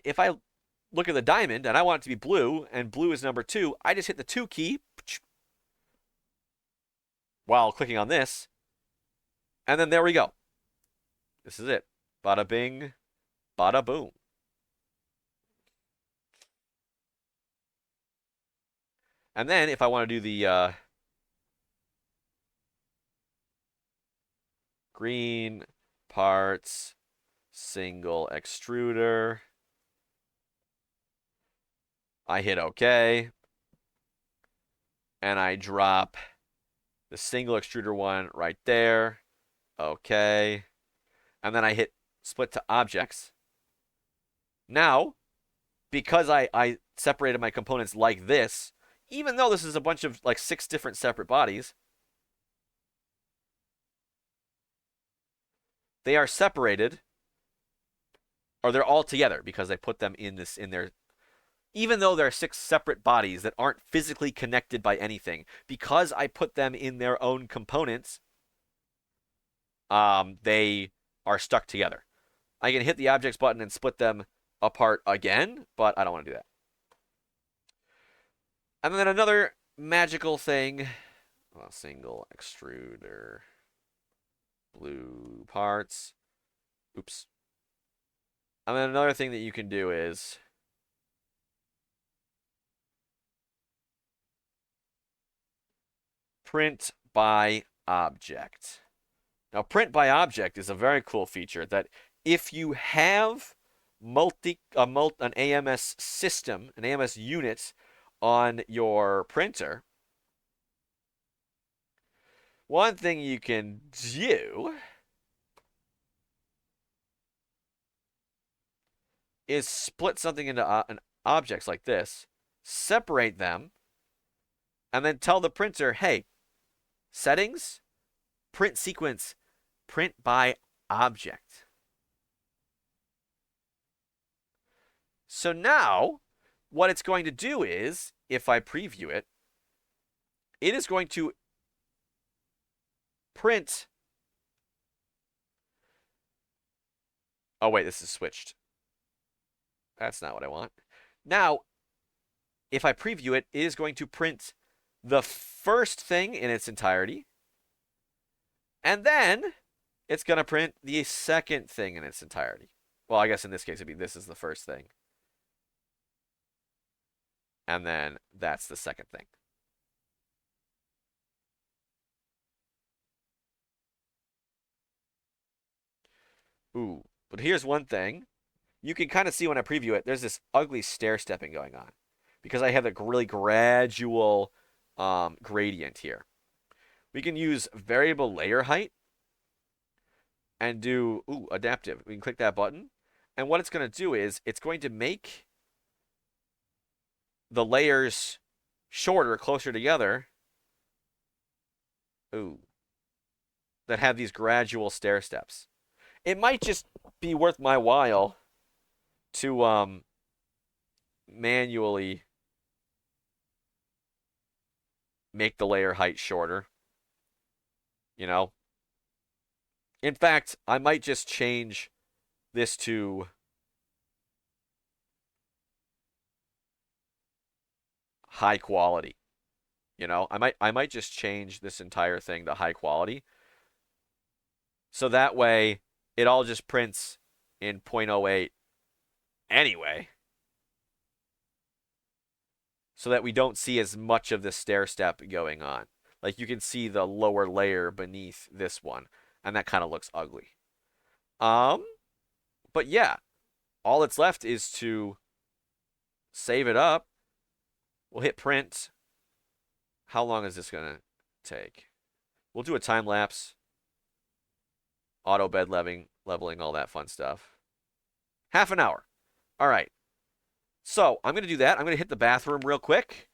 look at the diamond and I want it to be blue and blue is number 2, I just hit the 2 key while clicking on this. And then there we go. This is it. Bada bing, bada boom. And then if I want to do the green parts, single extruder, I hit OK, and I drop the single extruder one right there. OK. And then I hit split to objects. Now, because I separated my components like this, even though this is a bunch of like 6 different separate bodies, they are separated, or they're all together because I put them in their, even though there are 6 separate bodies that aren't physically connected by anything, because I put them in their own components, they are stuck together. I can hit the objects button and split them apart again, but I don't want to do that. And then another magical thing, well, single extruder, blue parts. Oops. And then another thing that you can do is print by object. Now, print by object is a very cool feature that if you have an AMS system, an AMS unit on your printer, one thing you can do is split something into objects like this, separate them, and then tell the printer, hey, settings, print sequence, print by object. So now, what it's going to do is, if I preview it, it is going to print. Oh, wait, this is switched. That's not what I want. Now, if I preview it, it is going to print the first thing in its entirety, and then it's going to print the second thing in its entirety. Well, I guess in this case, it'd be this is the first thing. And then that's the second thing. Ooh, but here's one thing. You can kind of see when I preview it, there's this ugly stair stepping going on because I have a really gradual gradient here. We can use variable layer height and do, adaptive. We can click that button. And what it's going to do is it's going to make the layers shorter, closer together. That have these gradual stair steps. It might just be worth my while to manually make the layer height shorter. You know? In fact, I might just change this to high quality. You know, I might just change this entire thing to high quality. So that way it all just prints in 0.08 anyway. So that we don't see as much of the stair step going on. Like you can see the lower layer beneath this one, and that kind of looks ugly. But yeah, all that's left is to save it up. We'll hit print. How long is this gonna take? We'll do a time lapse. Auto bed leveling, all that fun stuff. Half an hour. All right. So I'm gonna do that. I'm gonna hit the bathroom real quick.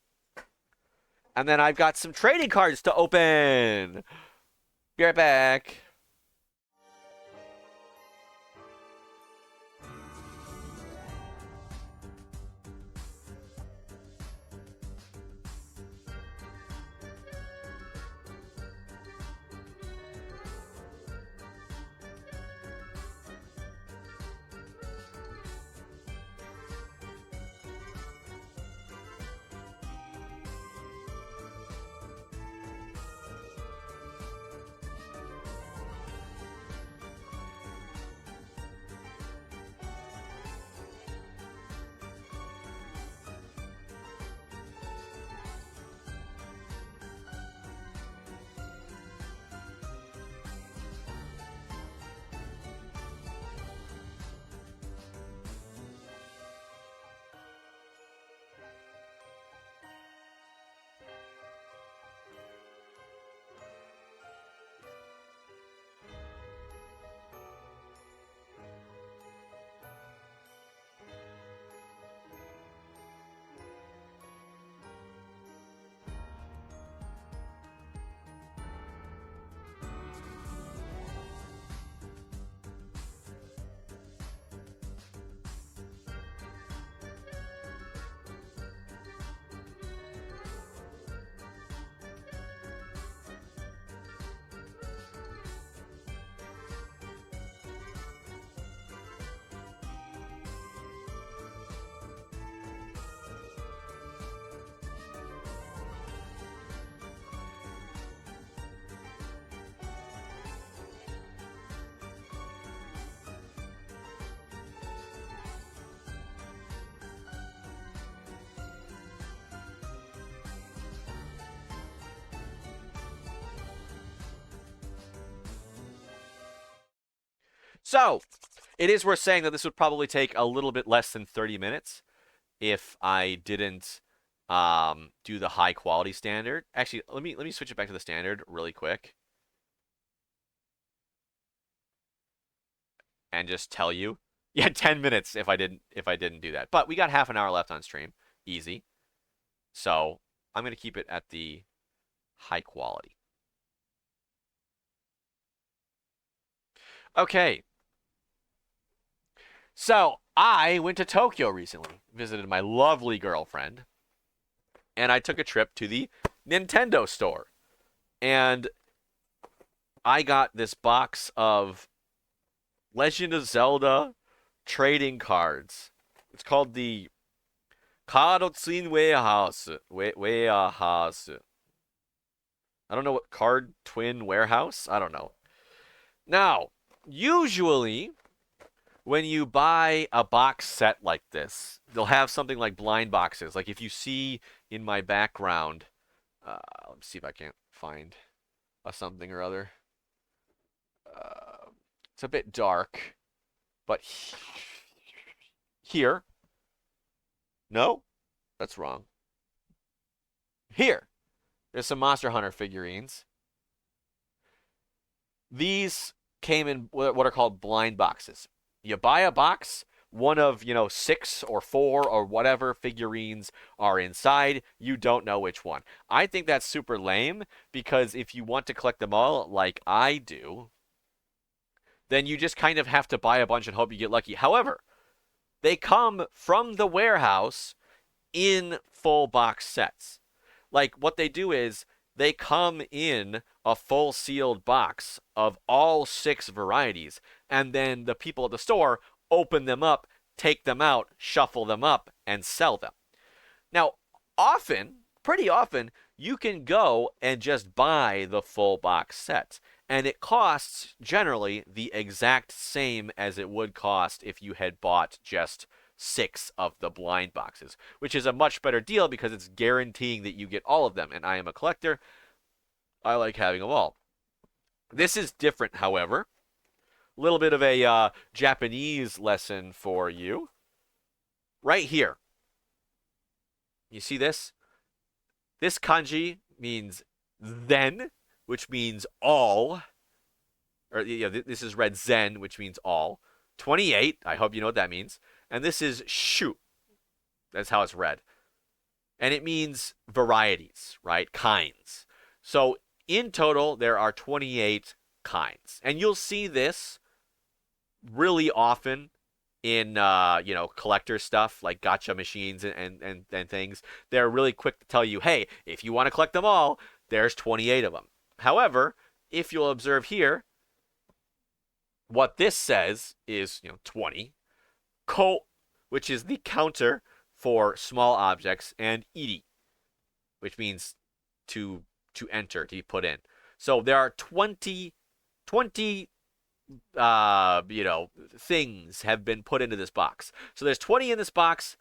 And then I've got some trading cards to open. Be right back. So, it is worth saying that this would probably take a little bit less than 30 minutes if I didn't do the high quality standard. Actually, let me switch it back to the standard really quick and just tell you. Yeah, 10 minutes if I didn't do that. But we got half an hour left on stream. Easy. So, I'm going to keep it at the high quality. Okay. So, I went to Tokyo recently, visited my lovely girlfriend, and I took a trip to the Nintendo store. And I got this box of Legend of Zelda trading cards. It's called the Card Twin Warehouse. Warehouse. I don't know what Card Twin Warehouse? I don't know. Now, usually when you buy a box set like this, they'll have something like blind boxes. Like if you see in my background, let's see if I can't find a something or other. It's a bit dark, but here. No, that's wrong. Here, there's some Monster Hunter figurines. These came in what are called blind boxes. You buy a box, one of, 6 or 4 or whatever figurines are inside. You don't know which one. I think that's super lame because if you want to collect them all like I do, then you just kind of have to buy a bunch and hope you get lucky. However, they come from the warehouse in full box sets. Like what they do is they come in a full sealed box of all 6 varieties, and then the people at the store open them up, take them out, shuffle them up, and sell them. Now, pretty often, you can go and just buy the full box sets, and it costs generally the exact same as it would cost if you had bought just 6 of the blind boxes, which is a much better deal because it's guaranteeing that you get all of them. And I am a collector. I like having them all. This is different, however. A little bit of a Japanese lesson for you. Right here. You see this? This kanji means then, which means all. Or this is read zen, which means all. 28, I hope you know what that means. And this is shu. That's how it's read. And it means varieties, right? Kinds. So in total, there are 28 kinds. And you'll see this really often in collector stuff like gacha machines and things. They're really quick to tell you, hey, if you want to collect them all, there's 28 of them. However, if you'll observe here, what this says is 20. Ko, which is the counter for small objects, and iri, which means to enter, to be put in. So there are 20 things have been put into this box. So there's 20 in this box,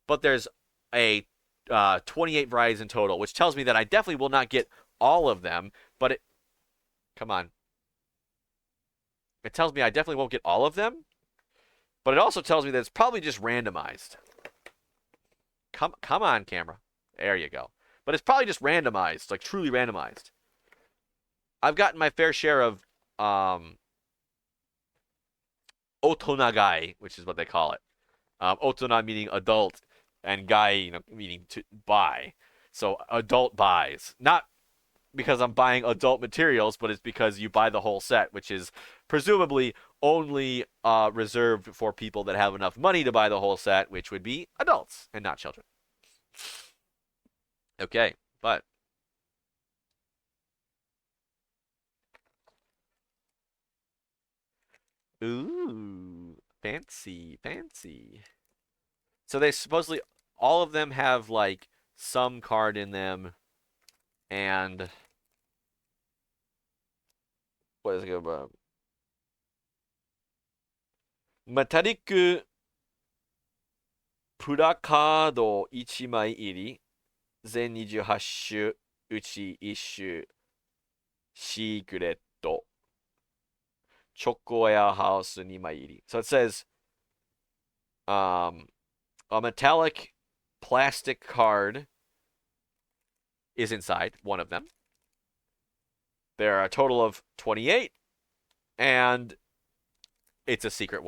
but there's a 28 varieties in total, which tells me that I definitely will not get all of them, but come on. It tells me I definitely won't get all of them, but it also tells me that it's probably just randomized. Come on, camera. There you go. But it's probably just randomized, like truly randomized. I've gotten my fair share of otonagai, which is what they call it. Otona meaning adult, and gai, meaning to buy. So adult buys. Not because I'm buying adult materials, but it's because you buy the whole set, which is presumably only reserved for people that have enough money to buy the whole set, which would be adults and not children. Okay, but ooh, fancy, fancy. So they supposedly all of them have like some card in them, and what is it about? Metallic プラカード1枚入り、全28種、うち1種、シークレット。Chocoya House Nimairi. So it says um, a metallic plastic card is inside one of them. There are a total of 28, and it's a secret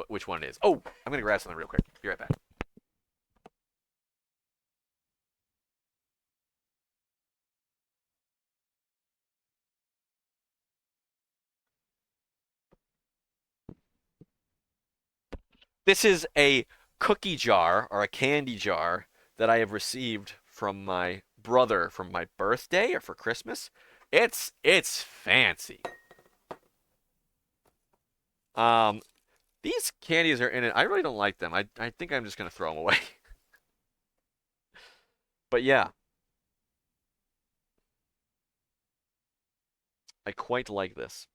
which one it is. Oh, I'm gonna grab something real quick. Be right back. This is a cookie jar or a candy jar that I have received from my brother from my birthday or for Christmas. It's fancy. Um, these candies are in it. I really don't like them. I think I'm just gonna throw them away. But yeah, I quite like this.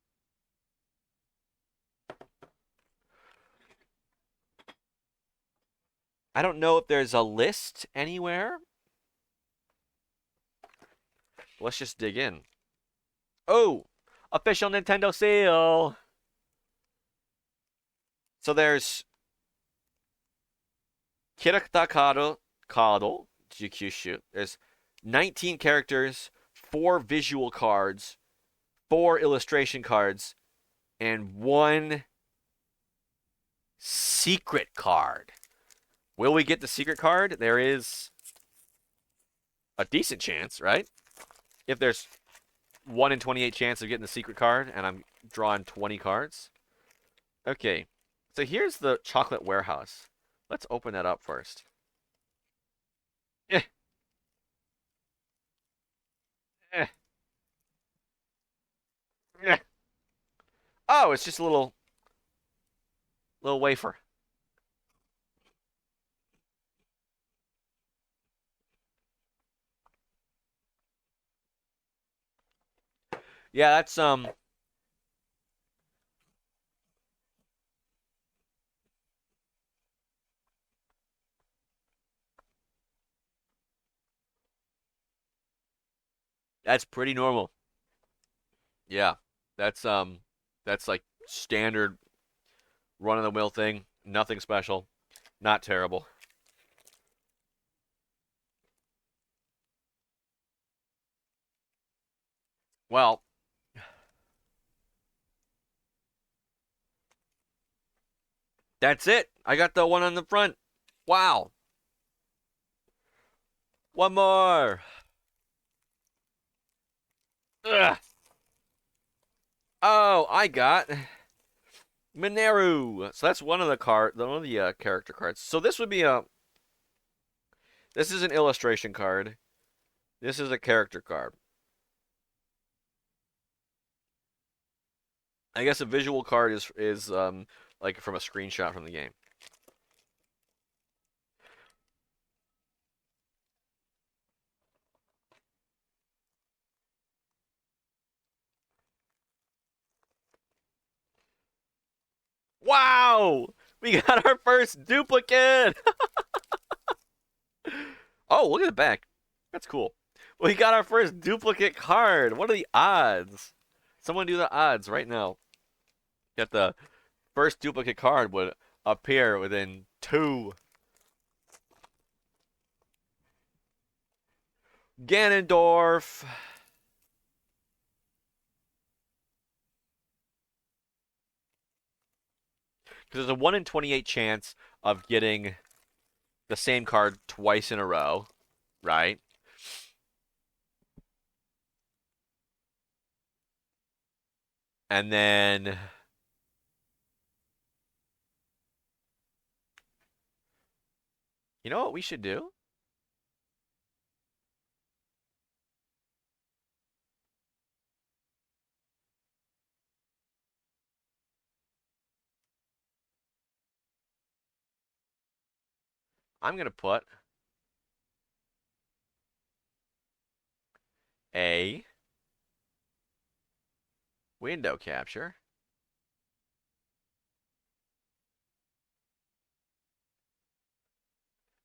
I don't know if there's a list anywhere. Let's just dig in. Oh, official Nintendo seal. So there's Kiratakado Kado Jikyushu. There's 19 characters, 4 visual cards, 4 illustration cards, and 1 secret card. Will we get the secret card? There is a decent chance, right? If there's 1 in 28 chance of getting the secret card, and I'm drawing 20 cards. Okay, so here's the chocolate warehouse. Let's open that up first. Eh, eh, eh. Oh, it's just a little wafer. Yeah, that's pretty normal. Yeah, that's like standard run of the mill thing. Nothing special. Not terrible. Well, that's it. I got the one on the front. Wow. One more. Ugh. Oh, I got Mineru. So that's one of the character cards. So this would be a this is an illustration card. This is a character card. I guess a visual card is like from a screenshot from the game. Wow! We got our first duplicate! Oh, look at the back. That's cool. We got our first duplicate card. What are the odds? Someone do the odds right now. That the first duplicate card would appear within 2. Ganondorf. Because there's a 1 in 28 chance of getting the same card twice in a row, right? And then you know what we should do? I'm gonna put a window capture.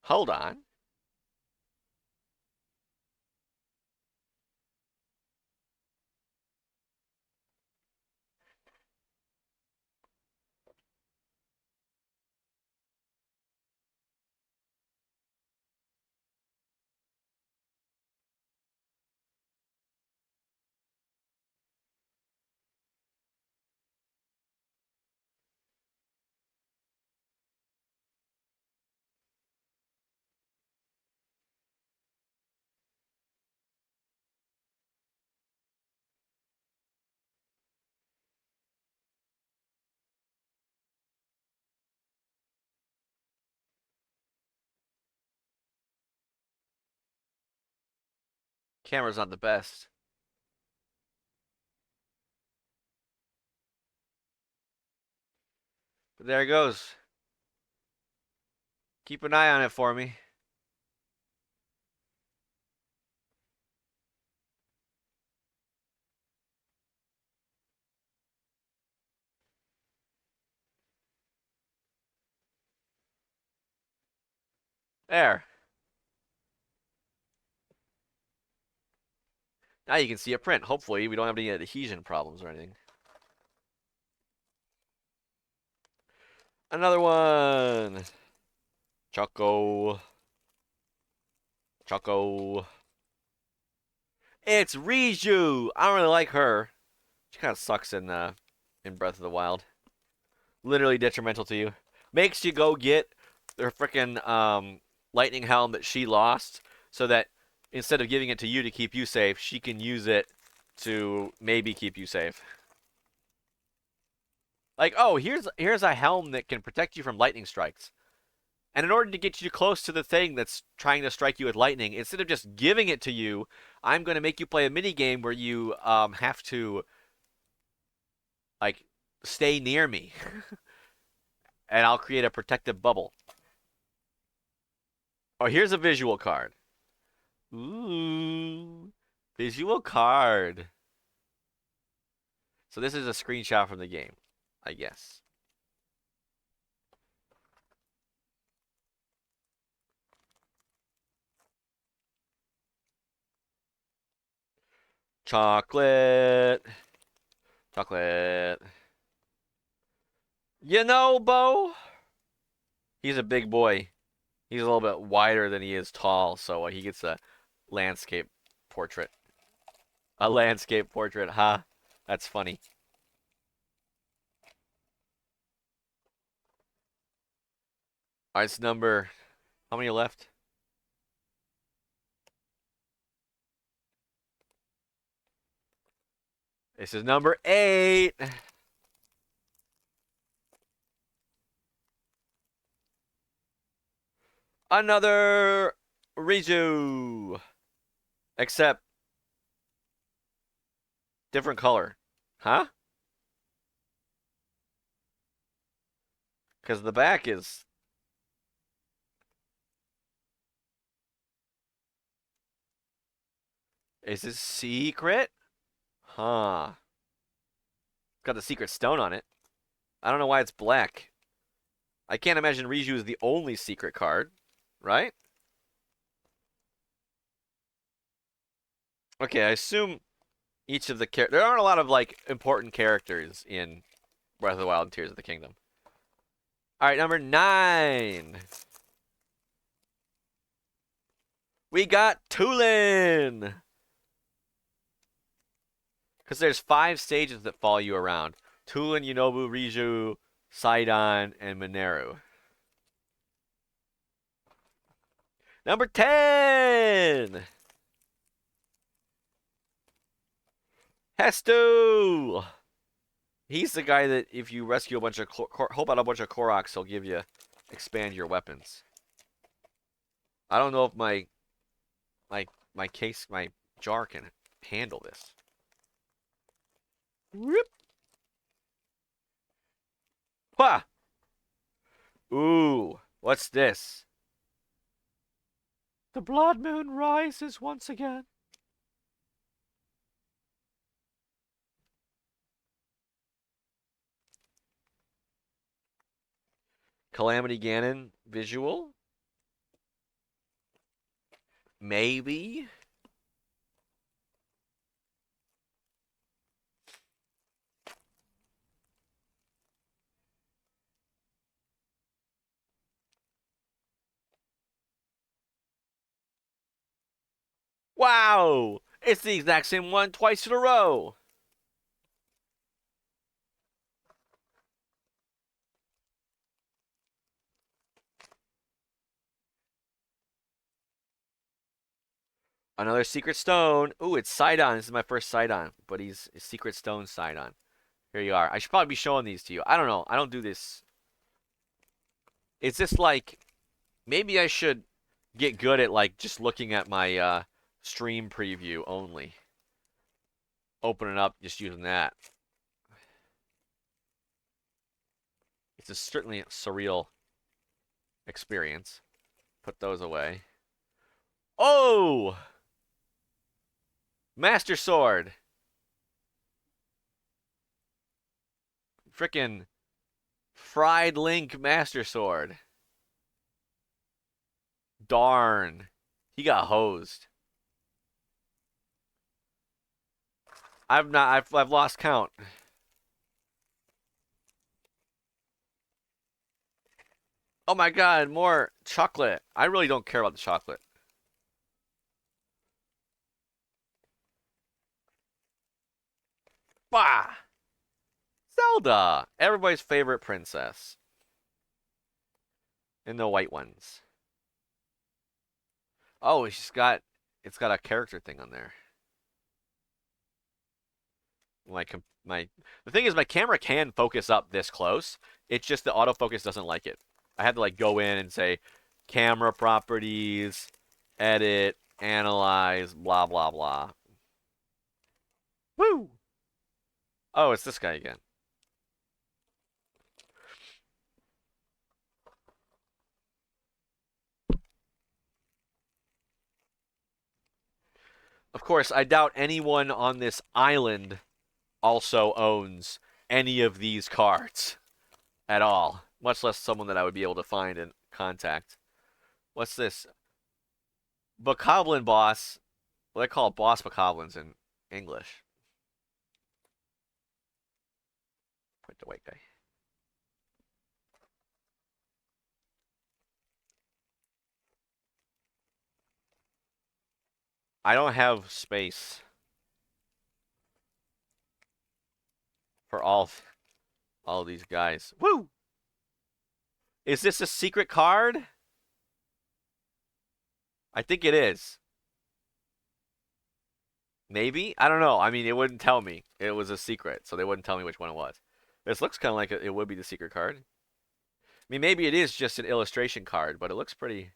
Hold on. Camera's not the best. But there it goes. Keep an eye on it for me. There. Now you can see a print. Hopefully we don't have any adhesion problems or anything. Another one. Choco. Choco. It's Riju. I don't really like her. She kind of sucks in Breath of the Wild. Literally detrimental to you. Makes you go get her freaking lightning helm that she lost, so that instead of giving it to you to keep you safe, she can use it to maybe keep you safe. Like, oh, here's a helm that can protect you from lightning strikes. And in order to get you close to the thing that's trying to strike you with lightning, instead of just giving it to you, I'm going to make you play a mini game where you have to like stay near me, and I'll create a protective bubble. Oh, here's a visual card. Ooh, visual card. So this is a screenshot from the game, I guess. Chocolate. Chocolate. You know, Bo, he's a big boy. He's a little bit wider than he is tall, so he gets a landscape portrait. A landscape portrait, huh? That's funny. Alright, it's number... How many left? This is number 8. Another Riju. Except different color. Huh? Because the back is... Is this secret? Huh. Got the secret stone on it. I don't know why it's black. I can't imagine Riju is the only secret card, right? Okay, I assume each of the there aren't a lot of like important characters in Breath of the Wild and Tears of the Kingdom. All right, number 9. We got Tulin. Because there's 5 stages that follow you around. Tulin, Yunobo, Riju, Sidon, and Mineru. Number 10. Hestu. He's the guy that if you rescue a bunch of help out a bunch of Koroks, he'll give you expand your weapons. I don't know if my jar can handle this. Whoop. Ha! Ooh, what's this? The blood moon rises once again. Calamity Ganon visual? Maybe? Wow! It's the exact same one twice in a row! Another Secret Stone. Ooh, it's Sidon. This is my first Sidon, but he's a Secret Stone Sidon. Here you are. I should probably be showing these to you. I don't know. I don't do this. Is this like... Maybe I should get good at like just looking at my Stream preview only. Open it up just using that. It's a certainly surreal experience. Put those away. Oh! Master Sword. Frickin' Fried Link Master Sword. Darn. He got hosed. I've lost count. Oh my god, more chocolate. I really don't care about the chocolate. Bah! Zelda! Everybody's favorite princess. And the white ones. Oh, it's got a character thing on there. My the thing is my camera can focus up this close. It's just the autofocus doesn't like it. I had to like go in and say camera properties, edit, analyze, blah blah blah. Woo! Oh, it's this guy again. Of course, I doubt anyone on this island also owns any of these cards at all, much less someone that I would be able to find and contact. What's this? Bokoblin boss. Well, they call it boss bokoblins in English. Put the white guy. I don't have space for all these guys. Woo! Is this a secret card? I think it is. Maybe? I don't know. I mean, it wouldn't tell me. It was a secret, so they wouldn't tell me which one it was. This looks kind of like it would be the secret card. I mean, maybe it is just an illustration card, but it looks pretty.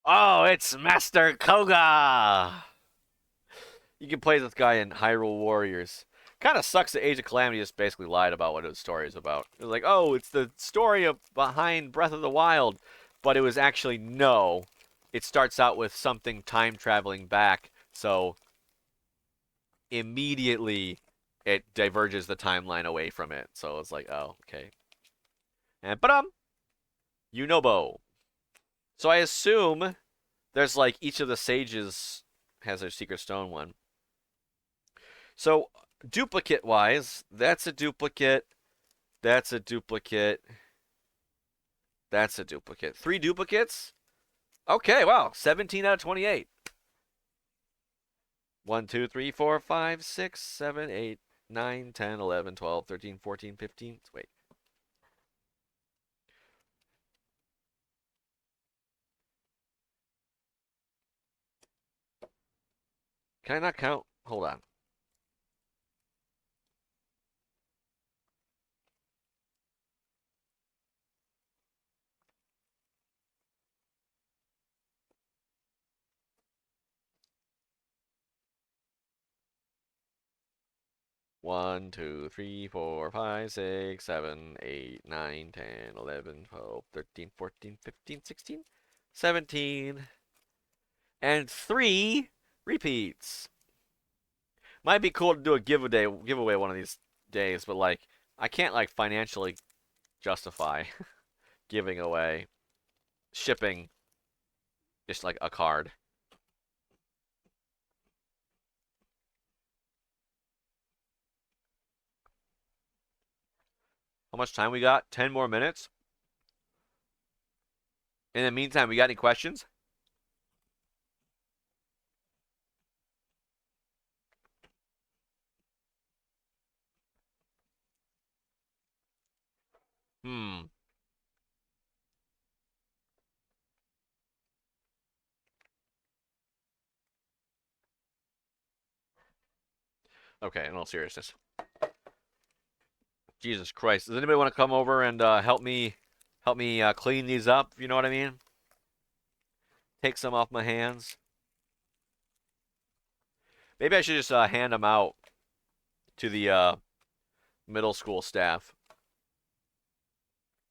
Oh, it's Master Koga! You can play this guy in Hyrule Warriors. Kind of sucks that Age of Calamity just basically lied about what his story is about. It was like, oh, it's the story of behind Breath of the Wild, but it was actually no. It starts out with something time traveling back, so immediately it diverges the timeline away from it. So it's like, oh, okay. And Yunobo. So I assume there's like each of the sages has their secret stone one. So duplicate wise, that's a duplicate, that's a duplicate, that's a duplicate. 3 duplicates? Okay, wow. 17 out of 28. 1, 2, 3, 4, 5, 6, 7, 8, 9, 10, 11, 12, 13, 14, 15. Wait. Can I not count? Hold on. One, 2, 3, 4, 5, 6, 7, 8, 9, 10, 11, 12, 13, 14, 15, 16, 17, and 3 repeats. Might be cool to do a giveaway one of these days, but like I can't like financially justify giving away shipping just like a card. How much time we got? 10 more minutes. In the meantime, we got any questions? Hmm. Okay, in all seriousness. Jesus Christ. Does anybody want to come over and help me clean these up? You know what I mean? Take some off my hands. Maybe I should just hand them out to the middle school staff.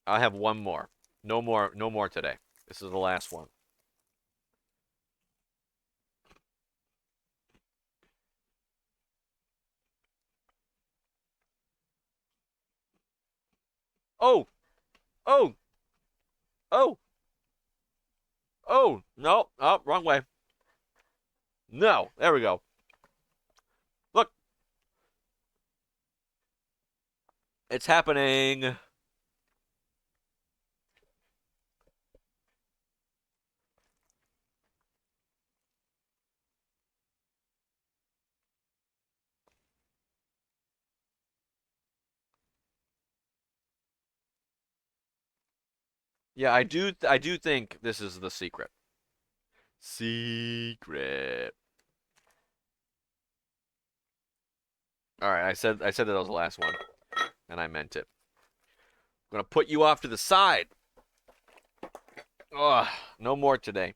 I have one more. No more. No more today. This is the last one. Oh, oh, oh, oh. No, oh, wrong way. No, there we go. Look, it's happening. Yeah, I do think this is the secret. Secret. All right, I said that was the last one, and I meant it. I'm gonna put you off to the side. Ugh, no more today,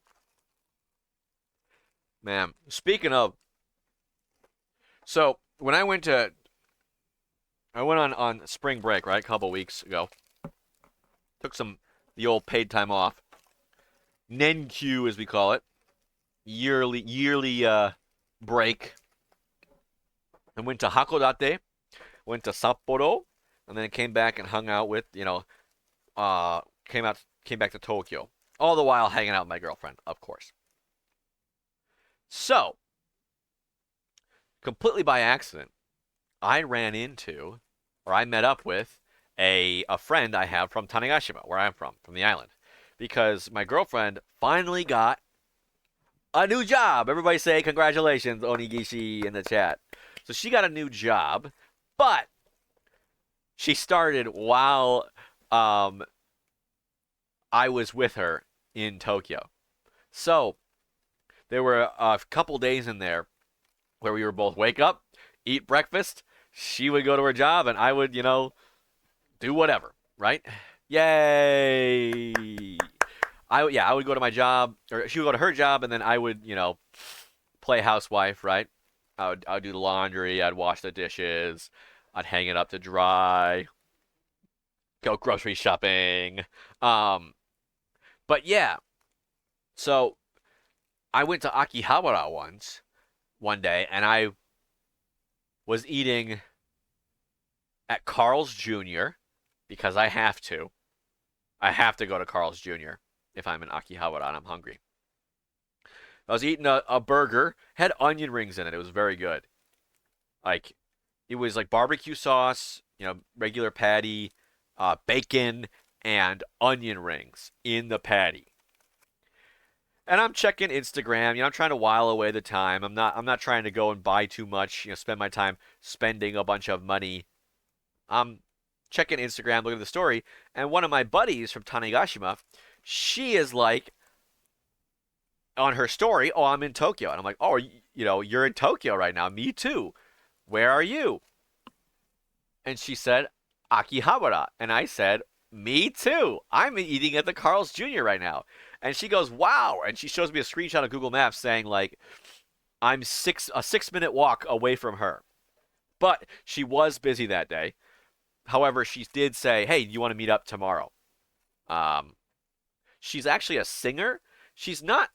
man. Speaking of, so when I went on spring break, right, a couple weeks ago. Took the old paid time off, Nenkyu as we call it, yearly break, and went to Hakodate, went to Sapporo, and then came back and hung out with uh came back to Tokyo, all the while hanging out with my girlfriend, of course. So completely by accident, I ran into, or I met up with a friend I have from Tanegashima, where I'm from the island, because my girlfriend finally got a new job. Everybody say congratulations, Onigishi, in the chat. So she got a new job, but she started while um, I was with her in Tokyo. So there were a couple days in there where we were both wake up, eat breakfast. She would go to her job, and I would, do whatever, right? Yay! I would go to my job, or she would go to her job, and then I would, play housewife, right? I would do the laundry, I'd wash the dishes, I'd hang it up to dry, go grocery shopping. Um, but yeah, so I went to Akihabara one day, and I was eating at Carl's Jr. because I have to. I have to go to Carl's Jr. if I'm in Akihabara and I'm hungry. I was eating a burger, had onion rings in it. It was very good. Like it was like barbecue sauce, regular patty, bacon, and onion rings in the patty. And I'm checking Instagram. I'm trying to while away the time. I'm not trying to go and buy too much. Spend my time spending a bunch of money. I'm checking Instagram, looking at the story, and one of my buddies from Tanegashima, she is like on her story, "Oh, I'm in Tokyo," and I'm like, "Oh, you're in Tokyo right now. Me too. Where are you?" And she said, Akihabara. And I said, me too. I'm eating at the Carl's Jr. right now. And she goes, wow. And she shows me a screenshot of Google Maps saying, like, I'm a 6 minute walk away from her. But she was busy that day. However, she did say, hey, do you want to meet up tomorrow? Um, she's actually a singer. She's not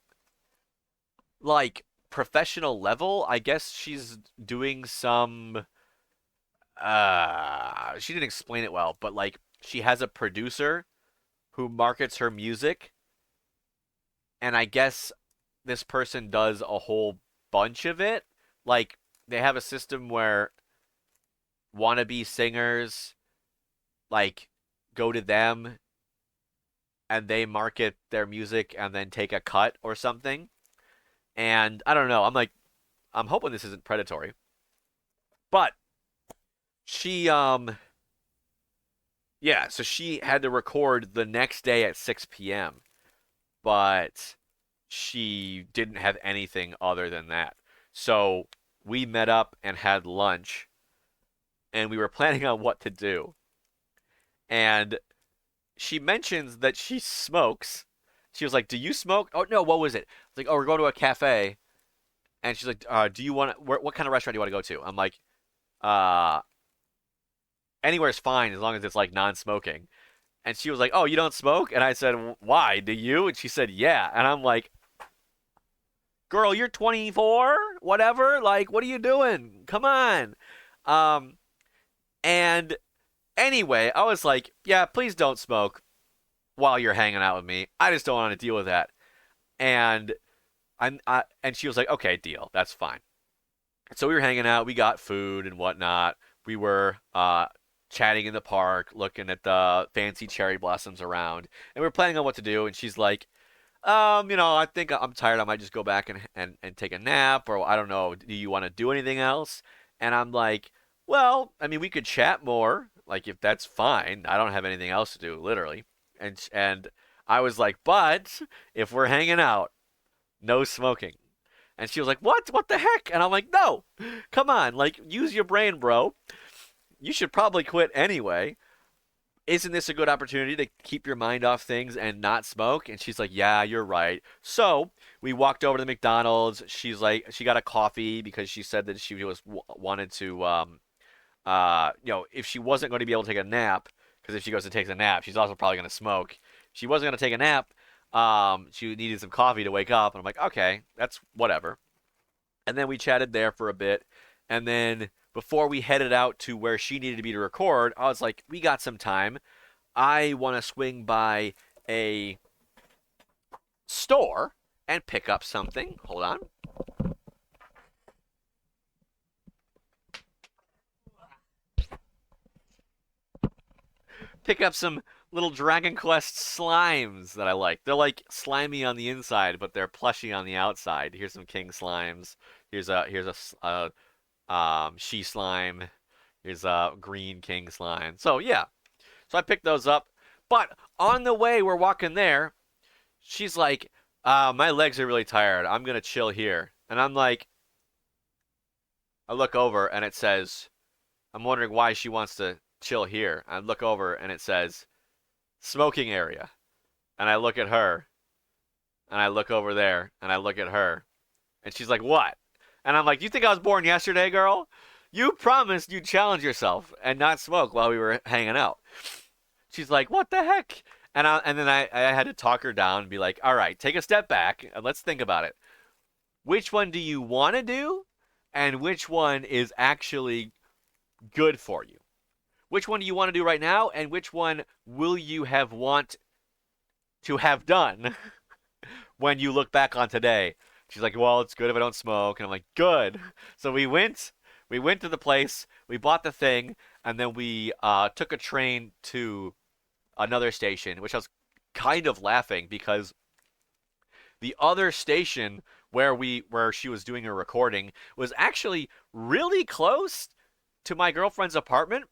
like professional level. I guess she's doing some she didn't explain it well, but like she has a producer who markets her music, and I guess this person does a whole bunch of it. Like they have a system where wannabe singers like go to them and they market their music and then take a cut or something. And I don't know. I'm hoping this isn't predatory. But she Yeah, so she had to record the next day at 6 p.m., but she didn't have anything other than that. So we met up and had lunch, and we were planning on what to do. And she mentions that she smokes. She was like, "Do you smoke?" Oh no, what was it? It's like, "Oh, we're going to a cafe." And she's like, "Do you want? What kind of restaurant do you want to go to?" I'm like, "Uh, anywhere's fine as long as it's like non-smoking." And she was like, "Oh, you don't smoke?" And I said, "Why? Do you?" And she said, "Yeah." And I'm like, "Girl, you're 24, whatever. Like, what are you doing? Come on." Um, and anyway, I was like, "Yeah, please don't smoke while you're hanging out with me. I just don't want to deal with that." And and she was like, "Okay, deal. That's fine." So we were hanging out. We got food and whatnot. We were chatting in the park, looking at the fancy cherry blossoms around, and we were planning on what to do. And she's like, I think I'm tired. I might just go back and take a nap, or I don't know. Do you want to do anything else?" And I'm like, "Well, I mean, we could chat more. Like, if that's fine. I don't have anything else to do, literally." And I was like, "But if we're hanging out, no smoking." And she was like, "What? What the heck?" And I'm like, "No, come on, like use your brain, bro. You should probably quit anyway. Isn't this a good opportunity to keep your mind off things and not smoke?" And she's like, "Yeah, you're right." So we walked over to the McDonald's. She's like, she got a coffee because she said that she was wanted to, if she wasn't going to be able to take a nap, because if she goes to take a nap, she's also probably going to smoke. She wasn't going to take a nap. She needed some coffee to wake up, and I'm like, okay, that's whatever. And then we chatted there for a bit, and then before we headed out to where she needed to be to record, I was like, we got some time. I want to swing by a store and pick up something. Hold on. Pick up some little Dragon Quest slimes that I like. They're like slimy on the inside, but they're plushy on the outside. Here's some king slimes. Here's a she slime. Here's a green king slime. So yeah, so I picked those up. But on the way, we're walking there. She's like, "My legs are really tired. I'm gonna chill here." And I'm like, I look over and it says, I'm wondering why she wants to chill here. I look over and it says, smoking area. And I look at her and I look over there and I look at her. And she's like, "What?" And I'm like, "You think I was born yesterday, girl? You promised you'd challenge yourself and not smoke while we were hanging out." She's like, "What the heck?" And then I had to talk her down and be like, "All right, take a step back and let's think about it. Which one do you want to do? And which one is actually good for you? Which one do you want to do right now? And which one will you have want to have done when you look back on today?" She's like, "Well, it's good if I don't smoke." And I'm like, "Good." So we went to the place, we bought the thing, and then we took a train to another station, which I was kind of laughing because the other station where she was doing her recording was actually really close to my girlfriend's apartment,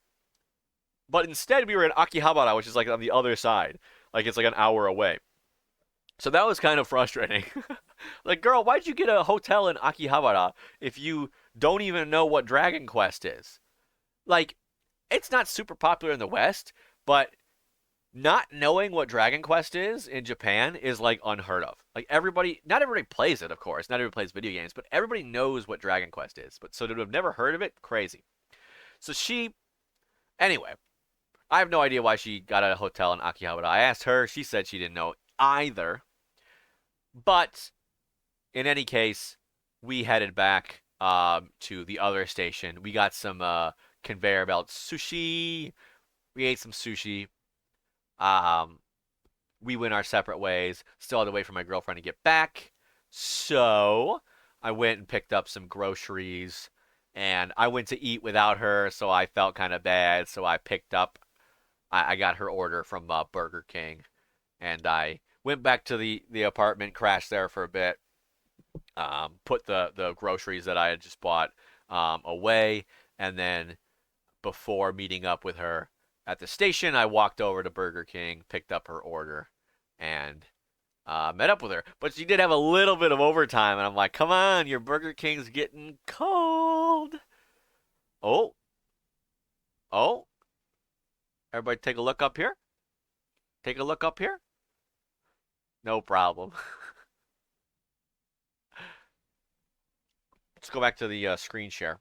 but instead we were in Akihabara, which is like on the other side. Like it's like an hour away. So that was kind of frustrating. Like, girl, why'd you get a hotel in Akihabara if you don't even know what Dragon Quest is? Like, it's not super popular in the West, but not knowing what Dragon Quest is in Japan is like unheard of. Like everybody, not everybody plays it, of course. Not everybody plays video games, but everybody knows what Dragon Quest is. But so to have never heard of it, crazy. So anyway, I have no idea why she got a hotel in Akihabara. I asked her, she said she didn't know either. But in any case, we headed back to the other station. We got some conveyor belt sushi. We ate some sushi. Um, we went our separate ways. Still had to wait for my girlfriend to get back. So I went and picked up some groceries. And I went to eat without her, so I felt kind of bad. So I got her order from Burger King. And I went back to the apartment, crashed there for a bit, put the groceries that I had just bought away. And then before meeting up with her, at the station, I walked over to Burger King, picked up her order, and met up with her. But she did have a little bit of overtime, and I'm like, come on, your Burger King's getting cold. Oh, oh, everybody take a look up here. Take a look up here. No problem. Let's go back to the screen share.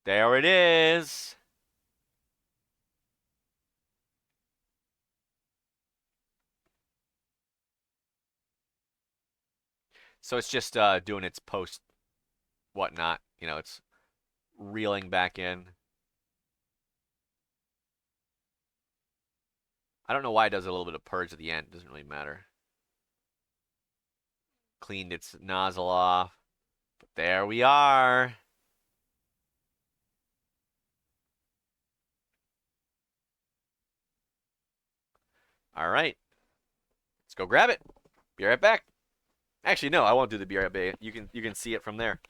There it is. So it's just doing its post whatnot. You know, it's reeling back in. I don't know why it does a little bit of purge at the end. It doesn't really matter. Cleaned its nozzle off. But there we are. All right. Let's go grab it. Be right back. Actually, no, I won't do the be right back. You can see it from there.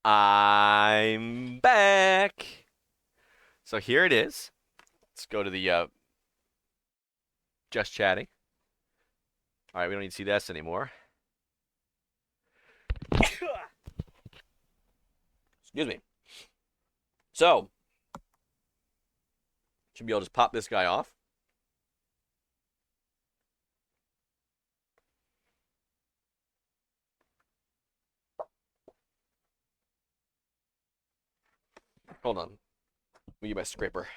I'm back. So here it is. Let's go to the just chatting. All right, we don't need to see this anymore. Excuse me. So, should be able to just pop this guy off. Hold on. Let me get my scraper.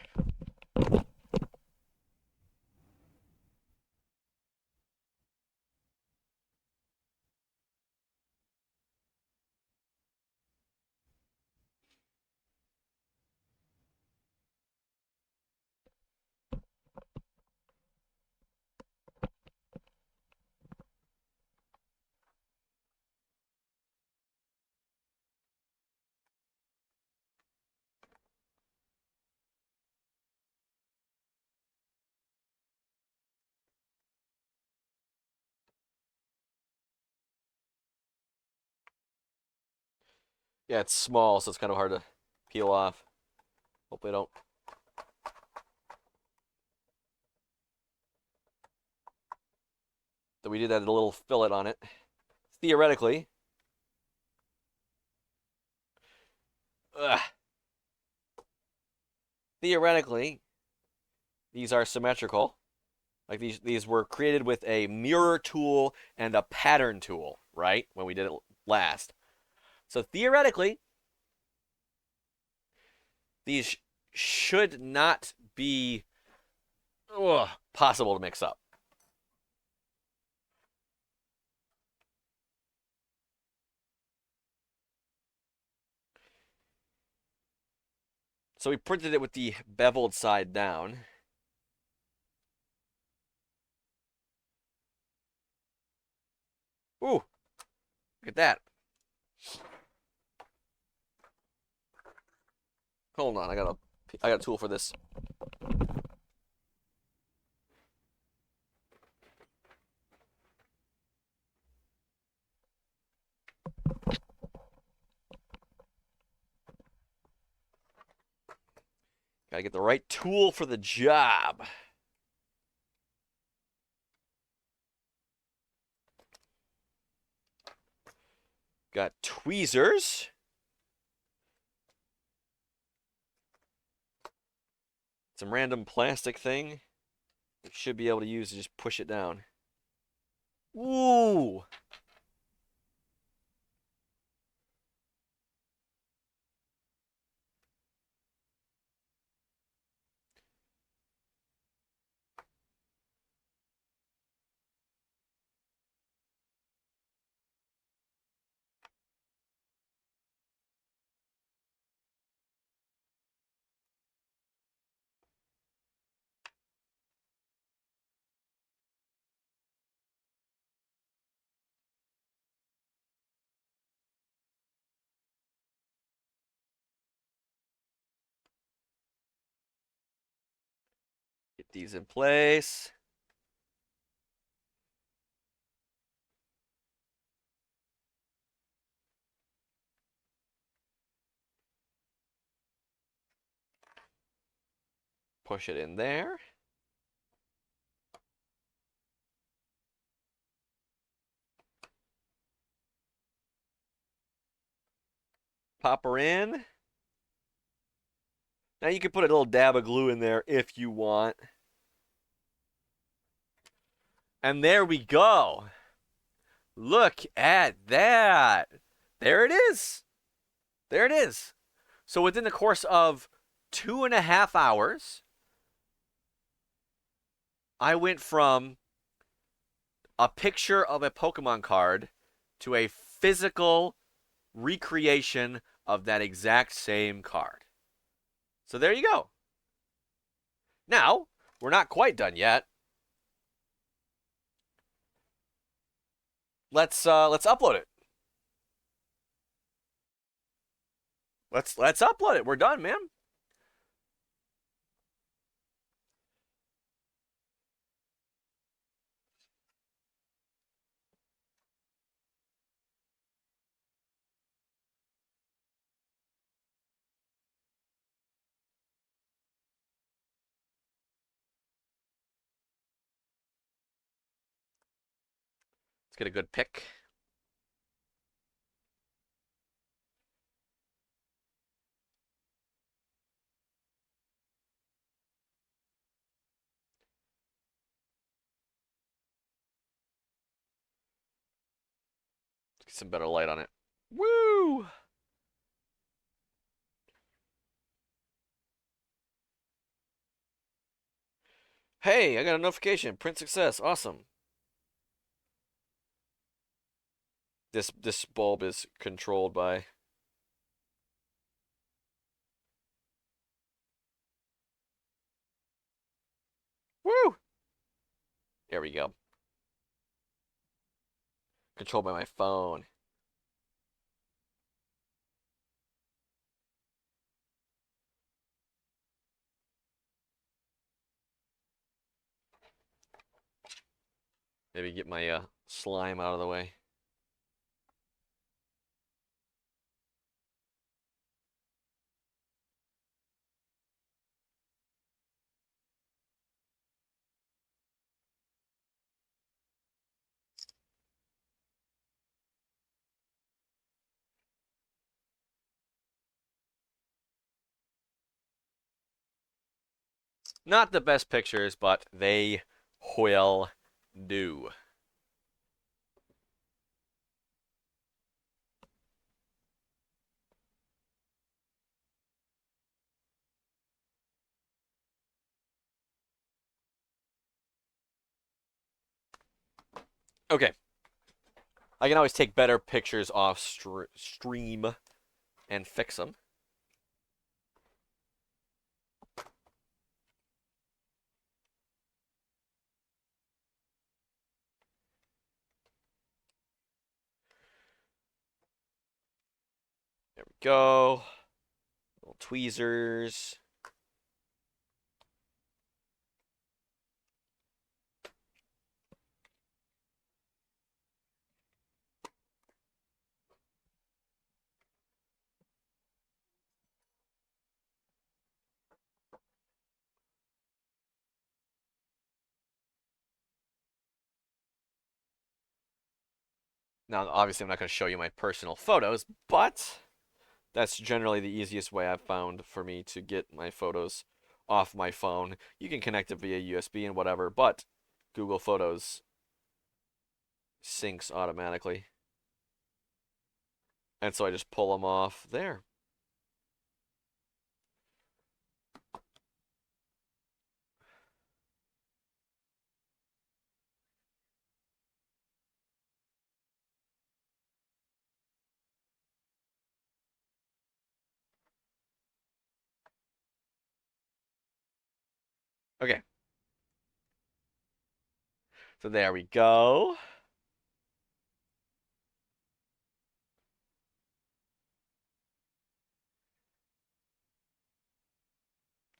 Yeah, it's small, so it's kind of hard to peel off. Hopefully I don't. So we did that little fillet on it. Theoretically, ugh, theoretically, these are symmetrical. Like these were created with a mirror tool and a pattern tool, right? When we did it last. So theoretically, these should not be possible to mix up. So we printed it with the beveled side down. Ooh, look at that. Hold on, I got a tool for this. Gotta get the right tool for the job. Got tweezers. Some random plastic thing. You should be able to use to just push it down. Ooh. Get these in place. Push it in there. Pop her in. Now you can put a little dab of glue in there if you want. And there we go. Look at that. There it is. There it is. So within the course of 2.5 hours, I went from a picture of a Pokemon card to a physical recreation of that exact same card. So there you go. Now, we're not quite done yet. Let's upload it. Let's upload it. We're done, man. Let's get a good pick. Get some better light on it. Woo! Hey, I got a notification. Print success. Awesome. This bulb is controlled by. Woo! There we go. Controlled by my phone. Maybe get my slime out of the way. Not the best pictures, but they will do. Okay. I can always take better pictures off stream and fix them. There we go. Little tweezers. Now, obviously, I'm not going to show you my personal photos, but that's generally the easiest way I've found for me to get my photos off my phone. You can connect it via USB and whatever, but Google Photos syncs automatically. And so I just pull them off there. Okay. So there we go.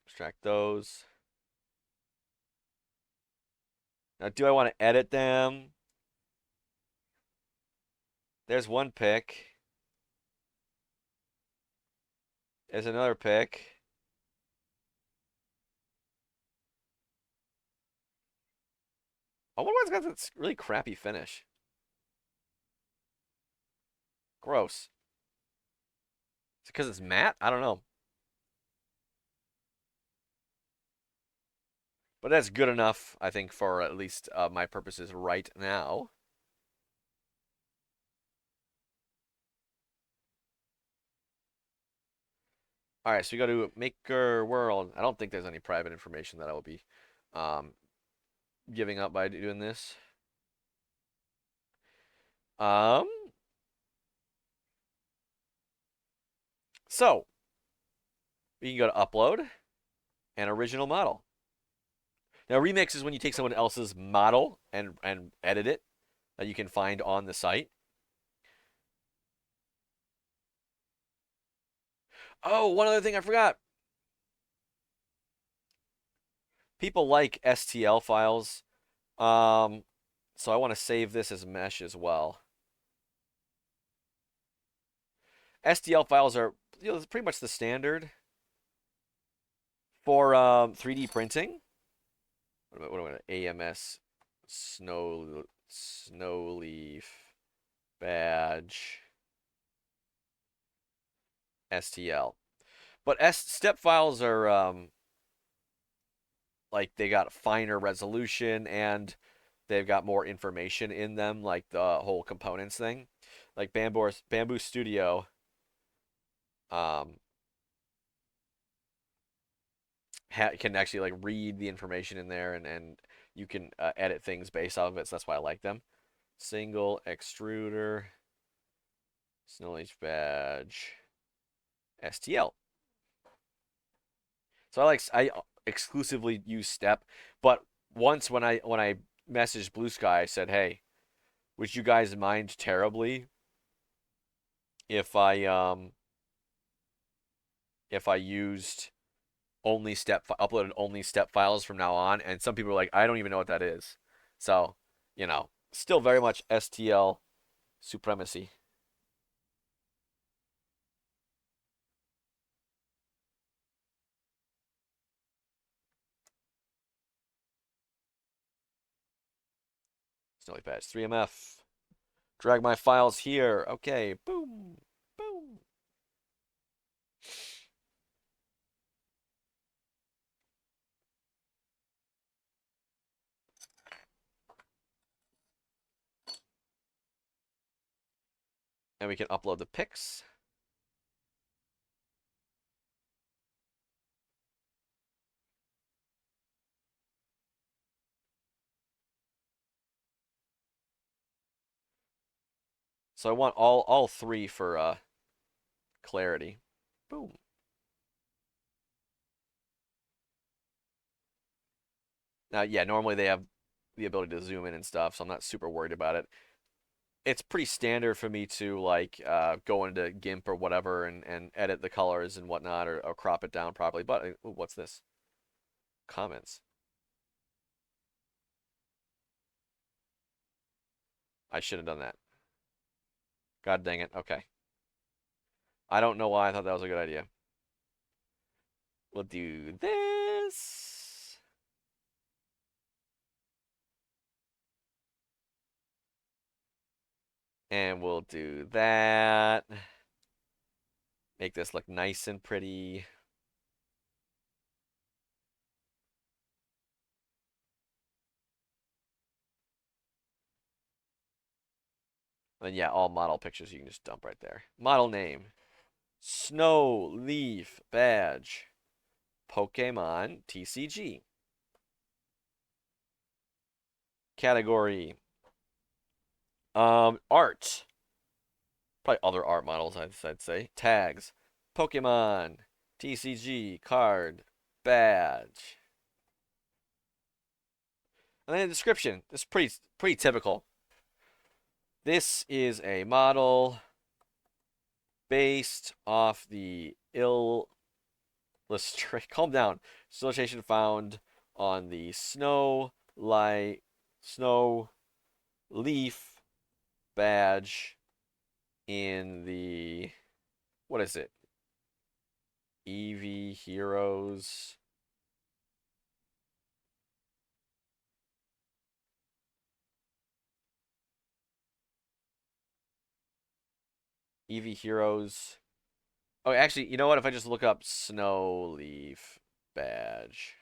Extract those. Now, do I want to edit them? There's one pick. There's another pick. I wonder why it's got this really crappy finish. Gross. Is it because it's matte? I don't know. But that's good enough, I think, for at least my purposes right now. All right, so we go to Maker World. I don't think there's any private information that I will be um, giving up by doing this. Um, so we can go to Upload and Original Model. Now, remix is when you take someone else's model and edit it that you can find on the site. Oh, one other thing I forgot. People like STL files. Um, so I want to save this as mesh as well. STL files are pretty much the standard for 3D printing. What am I? AMS snow leaf badge STL. But step files are like they got finer resolution and they've got more information in them, like the whole components thing. Like Bamboo Studio um, can actually like read the information in there and you can edit things based off of it. So that's why I like them. Single extruder, snow leaf badge, STL. So I exclusively use Step, but once when I messaged Blue Sky, I said, "Hey, would you guys mind terribly if I used only uploaded only step files from now on?" And some people were like, "I don't even know what that is." So, still very much STL supremacy. Snowy Patch 3MF. Drag my files here. Okay, boom, boom. And we can upload the pics. So I want all three for clarity. Boom. Now, yeah, normally they have the ability to zoom in and stuff, so I'm not super worried about it. It's pretty standard for me to like go into GIMP or whatever and edit the colors and whatnot or crop it down properly. But ooh, what's this? Comments. I should have done that. God dang it. Okay. I don't know why I thought that was a good idea. We'll do this. And we'll do that. Make this look nice and pretty. And yeah, all model pictures you can just dump right there. Model name. Snow Leaf Badge. Pokemon TCG. Category. Art. Probably other art models, I'd say. Tags. Pokemon. TCG. Card. Badge. And then the description. This is pretty typical. This is a model based off the illustration. Calm down. Illustration found on the Snow Light snow leaf badge in the, what is it? Eevee Heroes. Eevee Heroes. Oh, actually, you know what? If I just look up Snow Leaf badge,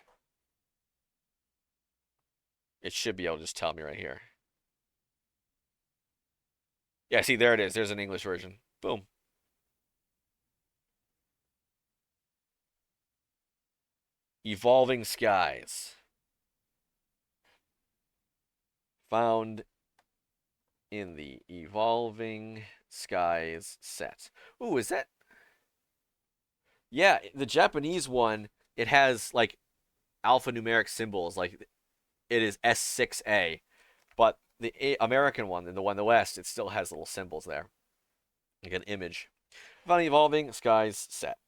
it should be able to just tell me right here. Yeah, see, there it is. There's an English version. Boom. Evolving Skies. Found in the Evolving Skies set. Ooh, is that? Yeah, the Japanese one, it has like alphanumeric symbols. Like it is S6A. But the American one and the one in the West, it still has little symbols there. Like an image. Found the Evolving Skies set.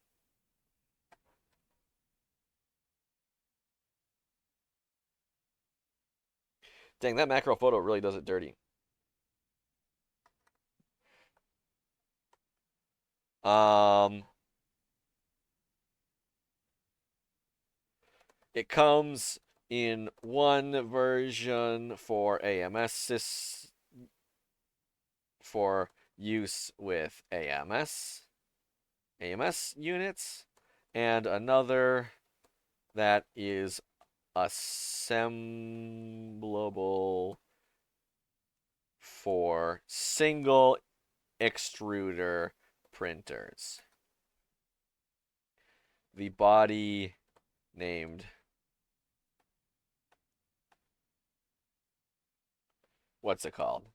Dang, that macro photo really does it dirty. Um, it comes in one version for AMS for use with AMS units, and another that is assemblable for single extruder printers. The body named, what's it called?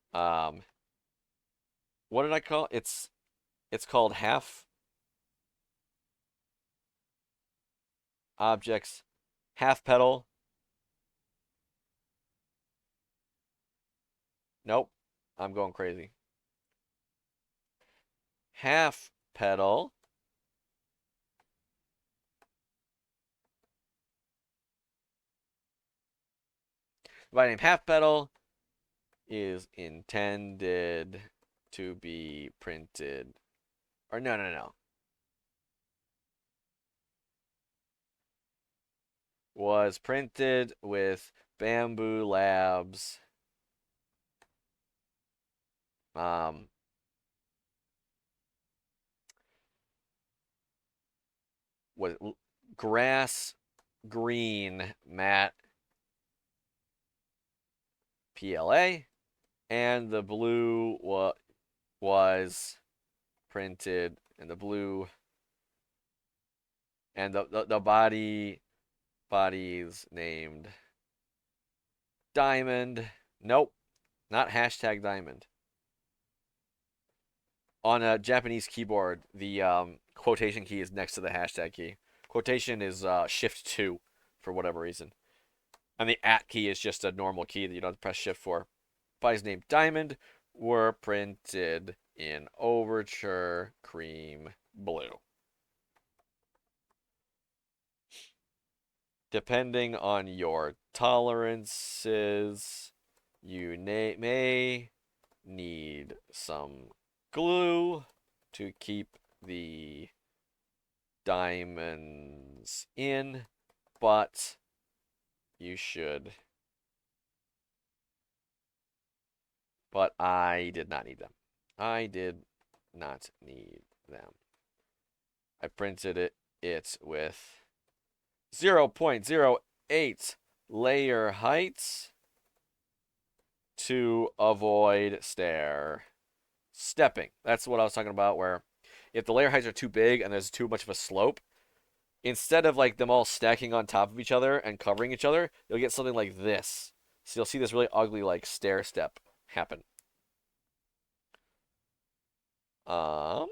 What did I call it? It's called half objects, half pedal. Nope, I'm going crazy. Half pedal. The body named half pedal is intended to be printed. Or no, no, no. Was printed with Bamboo Labs um was grass green matte PLA, and the blue was printed, and the blue and the body's named Diamond. Nope, not hashtag Diamond. On a Japanese keyboard, the quotation key is next to the hashtag key. Quotation is Shift 2 for whatever reason. And the @ key is just a normal key that you don't have to press Shift for. Body's name Diamond were printed in Overture Cream Blue. Depending on your tolerances, you may need some glue to keep the diamonds in, but you should. But I did not need them. I did not need them. I printed it with 0.08 layer heights to avoid stepping. That's what I was talking about, where if the layer heights are too big and there's too much of a slope, instead of like them all stacking on top of each other and covering each other, you'll get something like this. So you'll see this really ugly like stair step happen. Um,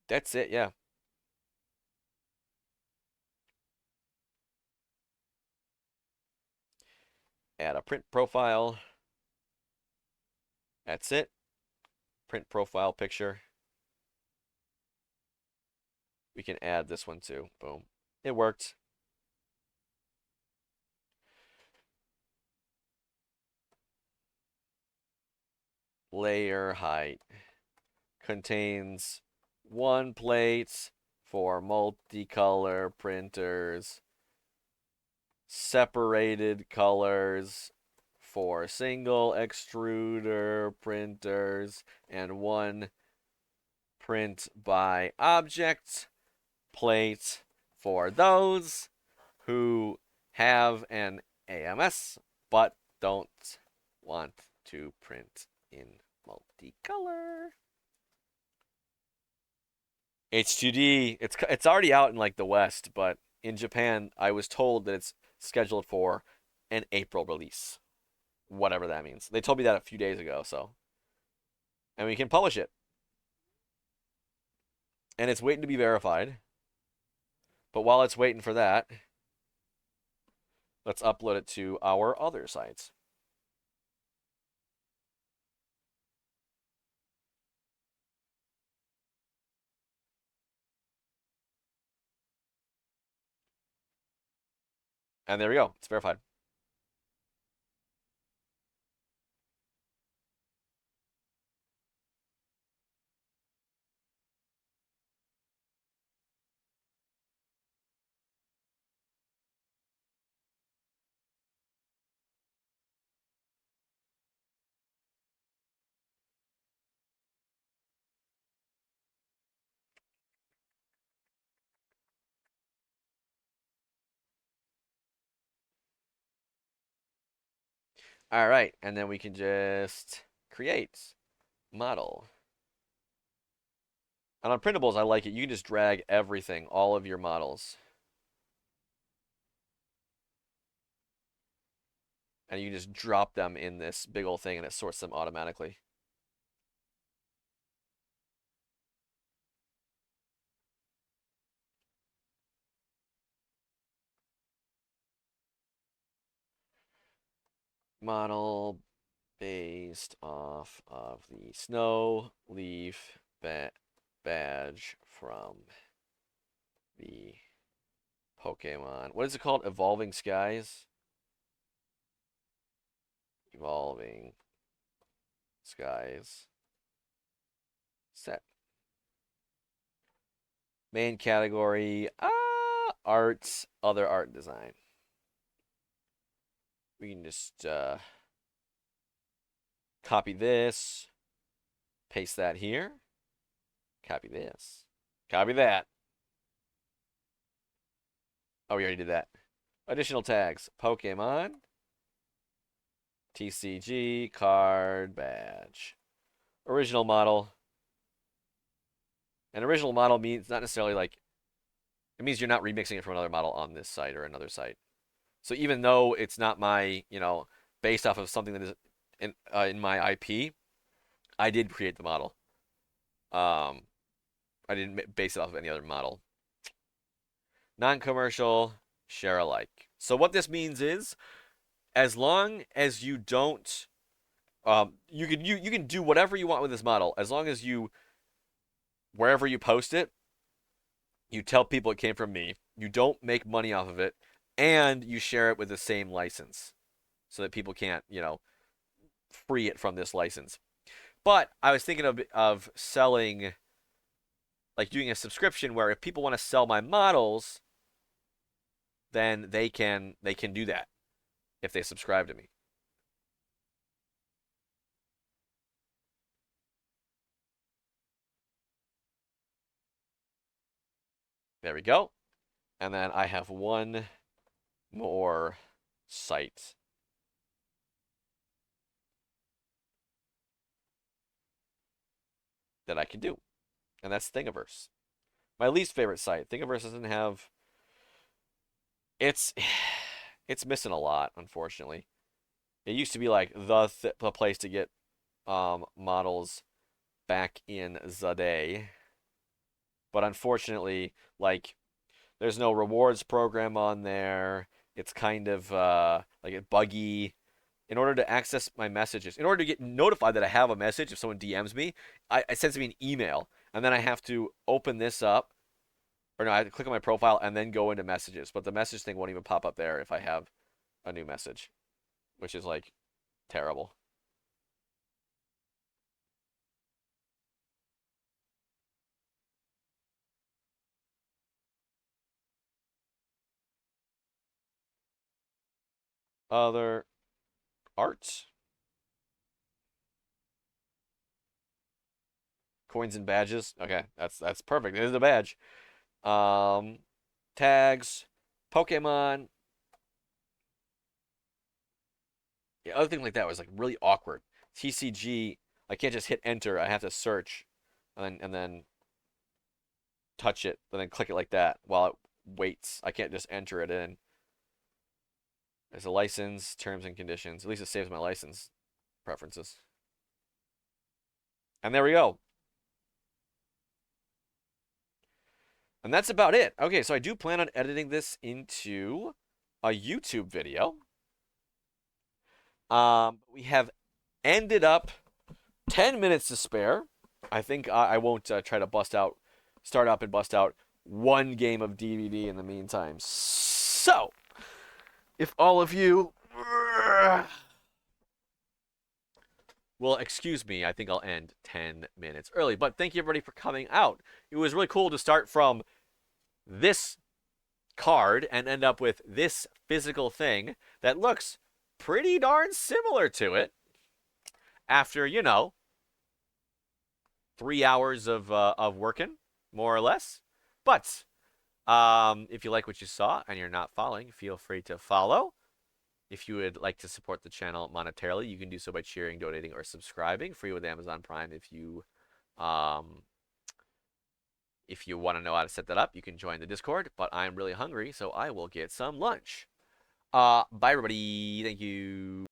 that's it, yeah. Add a print profile. That's it. Print profile picture. We can add this one too. Boom. It worked. layer height contains one plate for multicolor printers, separated colors for single extruder printers, and one print by object plate for those who have an AMS but don't want to print in multicolor. H2D, it's already out in like the West, but in Japan, I was told that it's scheduled for an April release, whatever that means. They told me that a few days ago, so and we can publish it, and it's waiting to be verified. But while it's waiting for that, let's upload it to our other sites. And there we go. It's verified. All right, and then we can just create model. And on printables, I like it. You can just drag everything, all of your models. And you can just drop them in this big old thing and it sorts them automatically. Model based off of the snow leaf badge from the Pokemon. What is it called? Evolving Skies? Evolving Skies set. Main category, arts, other art design. We can just copy this, paste that here, copy this, copy that. Oh, we already did that. Additional tags, Pokemon, TCG, card, badge. Original model. An original model means not necessarily like, it means you're not remixing it from another model on this site or another site. So even though it's not my, based off of something that is in my IP, I did create the model. Um, I didn't base it off of any other model. Non-commercial, share alike. So what this means is, as long as you don't, you can do whatever you want with this model, as long as you, wherever you post it, you tell people it came from me. You don't make money off of it, and you share it with the same license, so that people can't, free it from this license. But I was thinking of selling, like doing a subscription where if people want to sell my models, then they can do that if they subscribe to me. There we go. And then I have one more site that I can do, and that's Thingiverse. My least favorite site. Thingiverse doesn't have. It's it's missing a lot, unfortunately. It used to be like the place to get models back in the day, but unfortunately, like there's no rewards program on there. It's kind of like a buggy. In order to access my messages, in order to get notified that I have a message, if someone DMs me, it sends me an email, and then I have to open this up, or no, I have to click on my profile and then go into messages. But the message thing won't even pop up there if I have a new message, which is like terrible. other art. Coins and badges. Okay, that's perfect. There's the badge. Um, tags, Pokemon. Yeah, other thing like that was like really awkward. TCG. I can't just hit enter. I have to search, and then touch it, and then click it like that while it waits. I can't just enter it in. There's a license, terms and conditions. At least it saves my license preferences. And there we go. And that's about it. Okay, so I do plan on editing this into a YouTube video. We have ended up 10 minutes to spare. I think I won't try to start up and bust out one game of DVD in the meantime. So, if all of you will excuse me, I think I'll end 10 minutes early. But thank you everybody for coming out. It was really cool to start from this card and end up with this physical thing that looks pretty darn similar to it after, 3 hours of working, more or less. But if you like what you saw and you're not following, feel free to follow. If you would like to support the channel monetarily, you can do so by cheering, donating, or subscribing. Free with Amazon Prime. If you want to know how to set that up, you can join the Discord. But I'm really hungry, so I will get some lunch. Bye, everybody. Thank you.